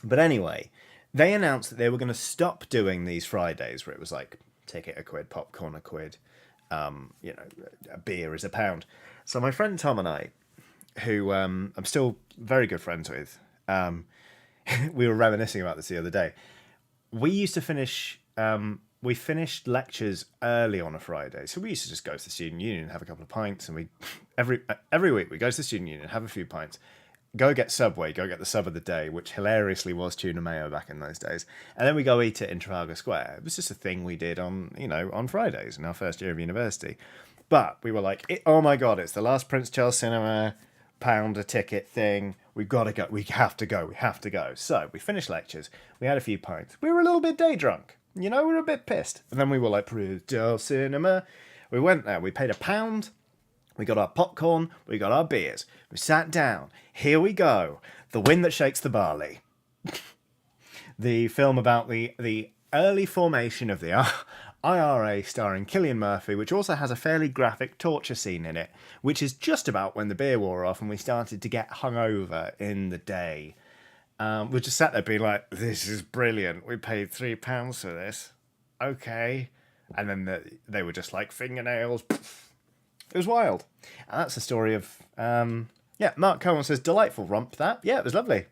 But anyway, they announced that they were going to stop doing these Fridays where it was like ticket £1, popcorn £1, a beer is £1. So my friend Tom and I, who I'm still very good friends with, we were reminiscing about this the other day. We used to finish we finished lectures early on a Friday, so we used to just go to the student union and have a couple of pints, and we every week we go to the student union, have a few pints, go get Subway, go get the sub of the day, which hilariously was tuna mayo back in those days, and then we go eat it in Trafalgar Square. It was just a thing we did on Fridays in our first year of university. But we were like, oh my god, it's the last Prince Charles Cinema, pound a ticket thing. We've got to go. We have to go. We have to go. So we finished lectures. We had a few pints. We were a little bit day drunk. We were a bit pissed. And then we were like, Prince Charles Cinema. We went there. We paid £1. We got our popcorn. We got our beers. We sat down. Here we go. The Wind That Shakes the Barley. The film about the early formation of the IRA, starring Cillian Murphy, which also has a fairly graphic torture scene in it, which is just about when the beer wore off and we started to get hungover in the day. We just sat there being like, this is brilliant. We paid £3 for this. Okay. And then they were just like fingernails. It was wild. And that's the story of... Mark Cohen says, delightful romp that. Yeah, it was lovely.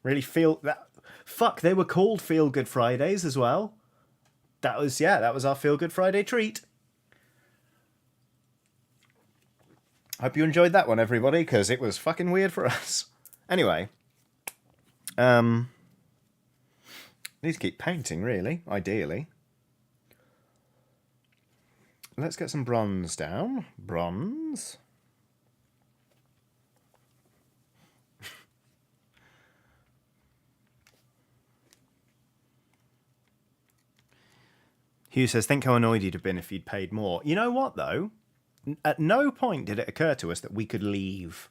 Really feel... that. Fuck, they were called Feel Good Fridays as well. That was our Feel Good Friday treat. Hope you enjoyed that one, everybody, because it was fucking weird for us. Anyway... need to keep painting, really, ideally. Let's get some bronze down. Bronze. Hugh says, think how annoyed you'd have been if you'd paid more. You know what, though? At no point did it occur to us that we could leave.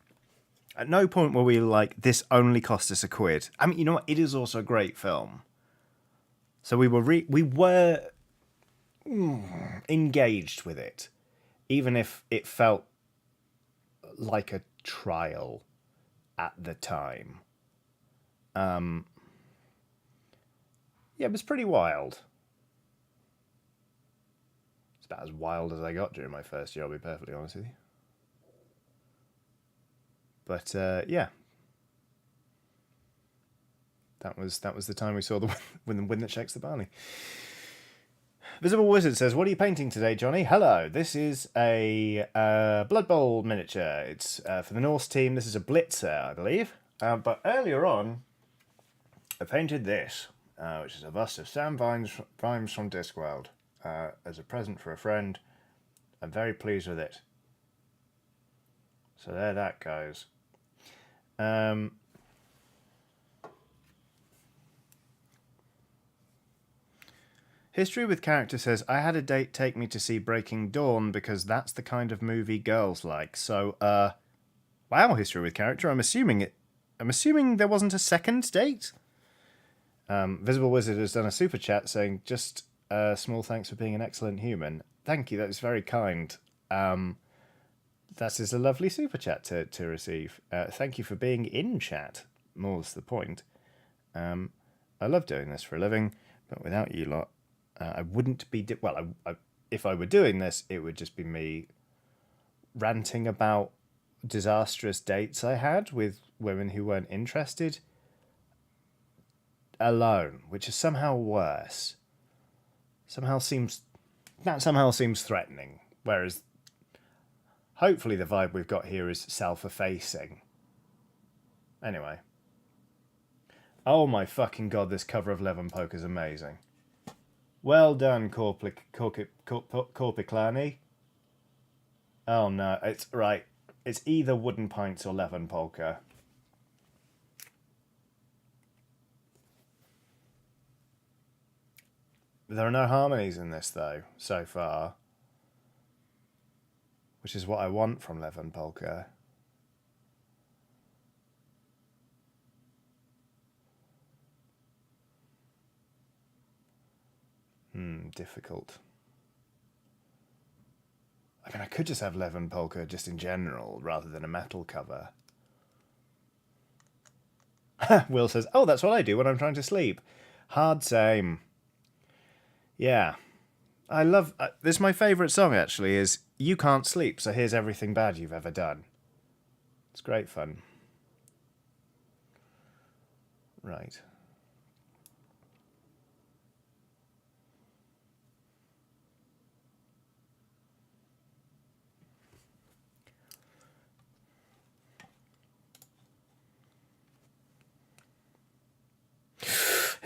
At no point were we like, this only cost us £1. I mean, you know what? It is also a great film. So we were engaged with it, even if it felt like a trial at the time. Yeah, it was pretty wild. It's about as wild as I got during my first year, I'll be perfectly honest with you. But yeah, that was the time we saw the wind that shakes the barley. Visible Wizard says, what are you painting today, Johnny? Hello, this is a Blood Bowl miniature. It's for the Norse team. This is a Blitzer, I believe. But earlier on, I painted this, which is a bust of Sam Vimes from Discworld, as a present for a friend. I'm very pleased with it. So there that goes. History with Character says, I had a date take me to see Breaking Dawn because that's the kind of movie girls like. So, wow, History with Character. I'm assuming there wasn't a second date. Visible Wizard has done a super chat saying, just small thanks for being an excellent human. Thank you, that is very kind. That is a lovely super chat to receive. Thank you for being in chat. More's the point. I love doing this for a living, but without you lot, I wouldn't be... if I were doing this, it would just be me ranting about disastrous dates I had with women who weren't interested alone, which is somehow worse. Somehow seems threatening, whereas hopefully the vibe we've got here is self-effacing. Anyway. Oh my fucking god, this cover of Levin Poke is amazing. Well done, Corpiclani. Oh no, it's right. It's either Wooden Pints or Levin Polka. There are no harmonies in this though, so far. Which is what I want from Levin Polka. Difficult. I mean, I could just have Levin Polka just in general, rather than a metal cover. Will says, oh, that's what I do when I'm trying to sleep. Hard same. Yeah. I love... this is my favourite song, actually, is You Can't Sleep, so here's everything bad you've ever done. It's great fun. Right.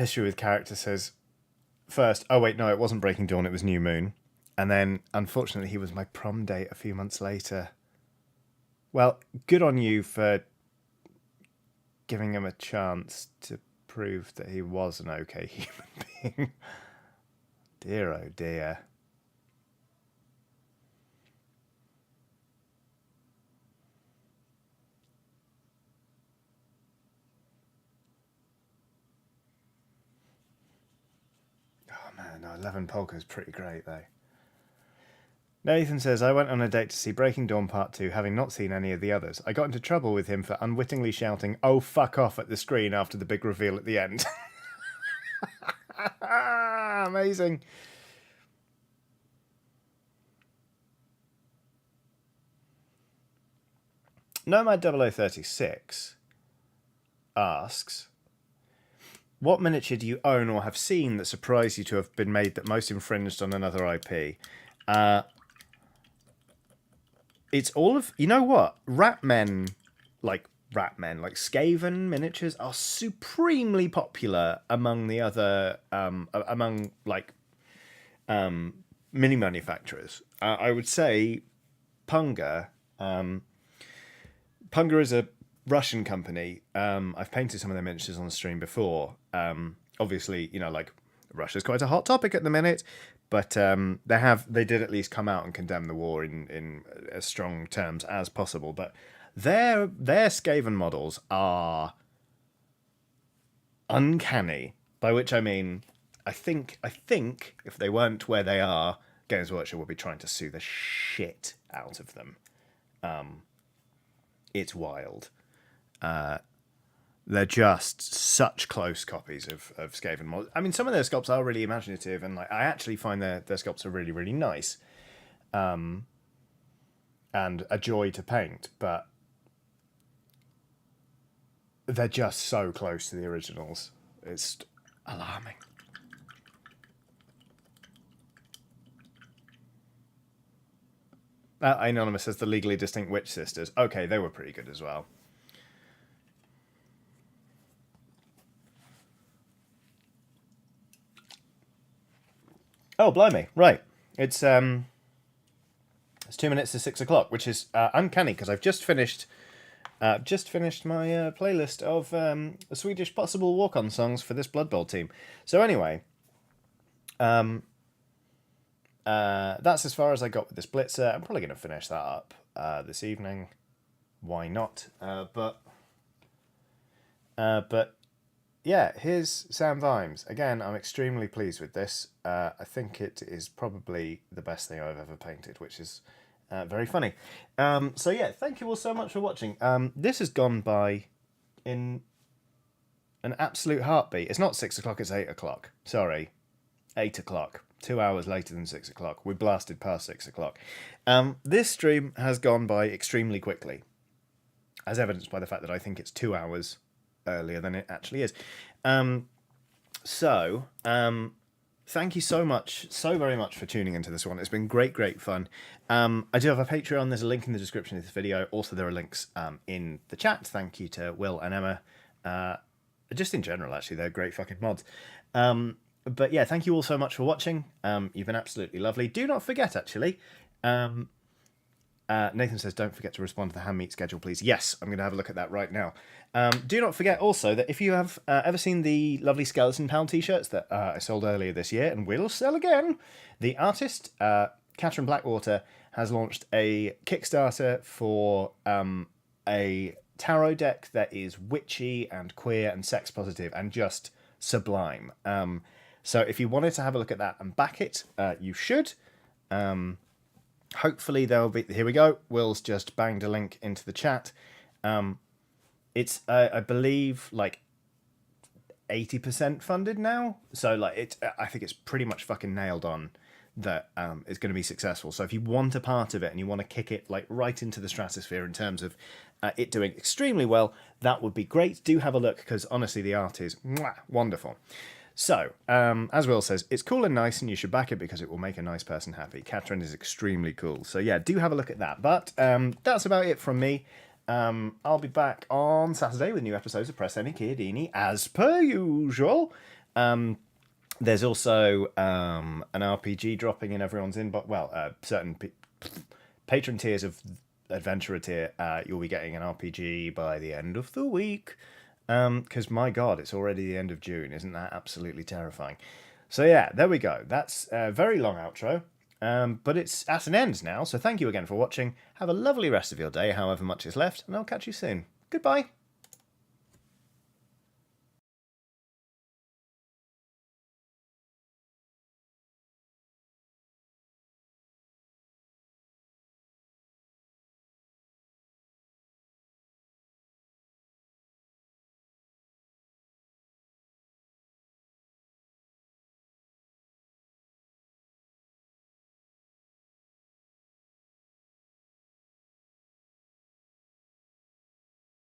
History with Character says, first, oh wait, no, it wasn't Breaking Dawn, it was New Moon. And then, unfortunately, he was my prom date a few months later. Well, good on you for giving him a chance to prove that he was an okay human being. Dear, oh dear. Oh man, no, 11 Polka is pretty great though. Nathan says, I went on a date to see Breaking Dawn Part 2, having not seen any of the others. I got into trouble with him for unwittingly shouting, "Oh, fuck off," at the screen after the big reveal at the end. Amazing. Nomad 0036 asks, what miniature do you own or have seen that surprised you to have been made that most infringed on another IP? It's all of, you know what? Ratmen, like Skaven miniatures are supremely popular among the other, mini manufacturers. I would say Punga. Punga is a Russian company. I've painted some of their miniatures on the stream before. Obviously, Russia's quite a hot topic at the minute, but they did at least come out and condemn the war in as strong terms as possible. But their Skaven models are uncanny, by which I mean, I think if they weren't where they are, Games Workshop would be trying to sue the shit out of them. It's wild. They're just such close copies of Skaven models. I mean, some of their sculpts are really imaginative, and I actually find their sculpts are really, really nice, and a joy to paint. But they're just so close to the originals. It's alarming. Anonymous says the Legally Distinct Witch Sisters. Okay, they were pretty good as well. Oh, blimey! Right, it's 2 minutes to 6 o'clock, which is uncanny because I've just finished my playlist of Swedish possible walk-on songs for this Blood Bowl team. So anyway, that's as far as I got with this Blitzer. I'm probably going to finish that up this evening. Why not? But yeah, here's Sam Vimes. Again, I'm extremely pleased with this. I think it is probably the best thing I've ever painted, which is very funny. So yeah, thank you all so much for watching. This has gone by in an absolute heartbeat. It's not 6 o'clock, it's 8 o'clock. Sorry, 8 o'clock. 2 hours later than 6 o'clock. We blasted past 6 o'clock. This stream has gone by extremely quickly, as evidenced by the fact that I think it's 2 hours earlier than it actually is. Thank you so very much for tuning into this one. It's been great fun. I do have a Patreon. There's a link in the description of this video. Also, there are links in the chat. Thank you to Will and Emma. Just in general, actually, they're great fucking mods. But yeah, thank you all so much for watching. You've been absolutely lovely. Do not forget, actually, Nathan says, don't forget to respond to the hand meet schedule, please. Yes, I'm going to have a look at that right now. Do not forget also that if you have ever seen the lovely Skeleton Pal t-shirts that I sold earlier this year and will sell again, the artist, Catherine Blackwater, has launched a Kickstarter for a tarot deck that is witchy and queer and sex positive and just sublime. So if you wanted to have a look at that and back it, you should. Hopefully there'll be... Here we go. Will's just banged a link into the chat. It's, I believe, like 80% funded now. So like I think it's pretty much fucking nailed on that it's going to be successful. So if you want a part of it and you want to kick it like right into the stratosphere in terms of it doing extremely well, that would be great. Do have a look because honestly the art is wonderful. So, as Will says, it's cool and nice and you should back it because it will make a nice person happy. Catherine is extremely cool. So yeah, do have a look at that. But that's about it from me. I'll be back on Saturday with new episodes of Press Any Chiodini as per usual. There's also an RPG dropping in everyone's inbox. Well, certain patron tiers of Adventurer tier, you'll be getting an RPG by the end of the week. Because my God, it's already the end of June. Isn't that absolutely terrifying? So yeah, there we go. That's a very long outro. But it's at an end now. So thank you again for watching. Have a lovely rest of your day, however much is left, and I'll catch you soon. Goodbye.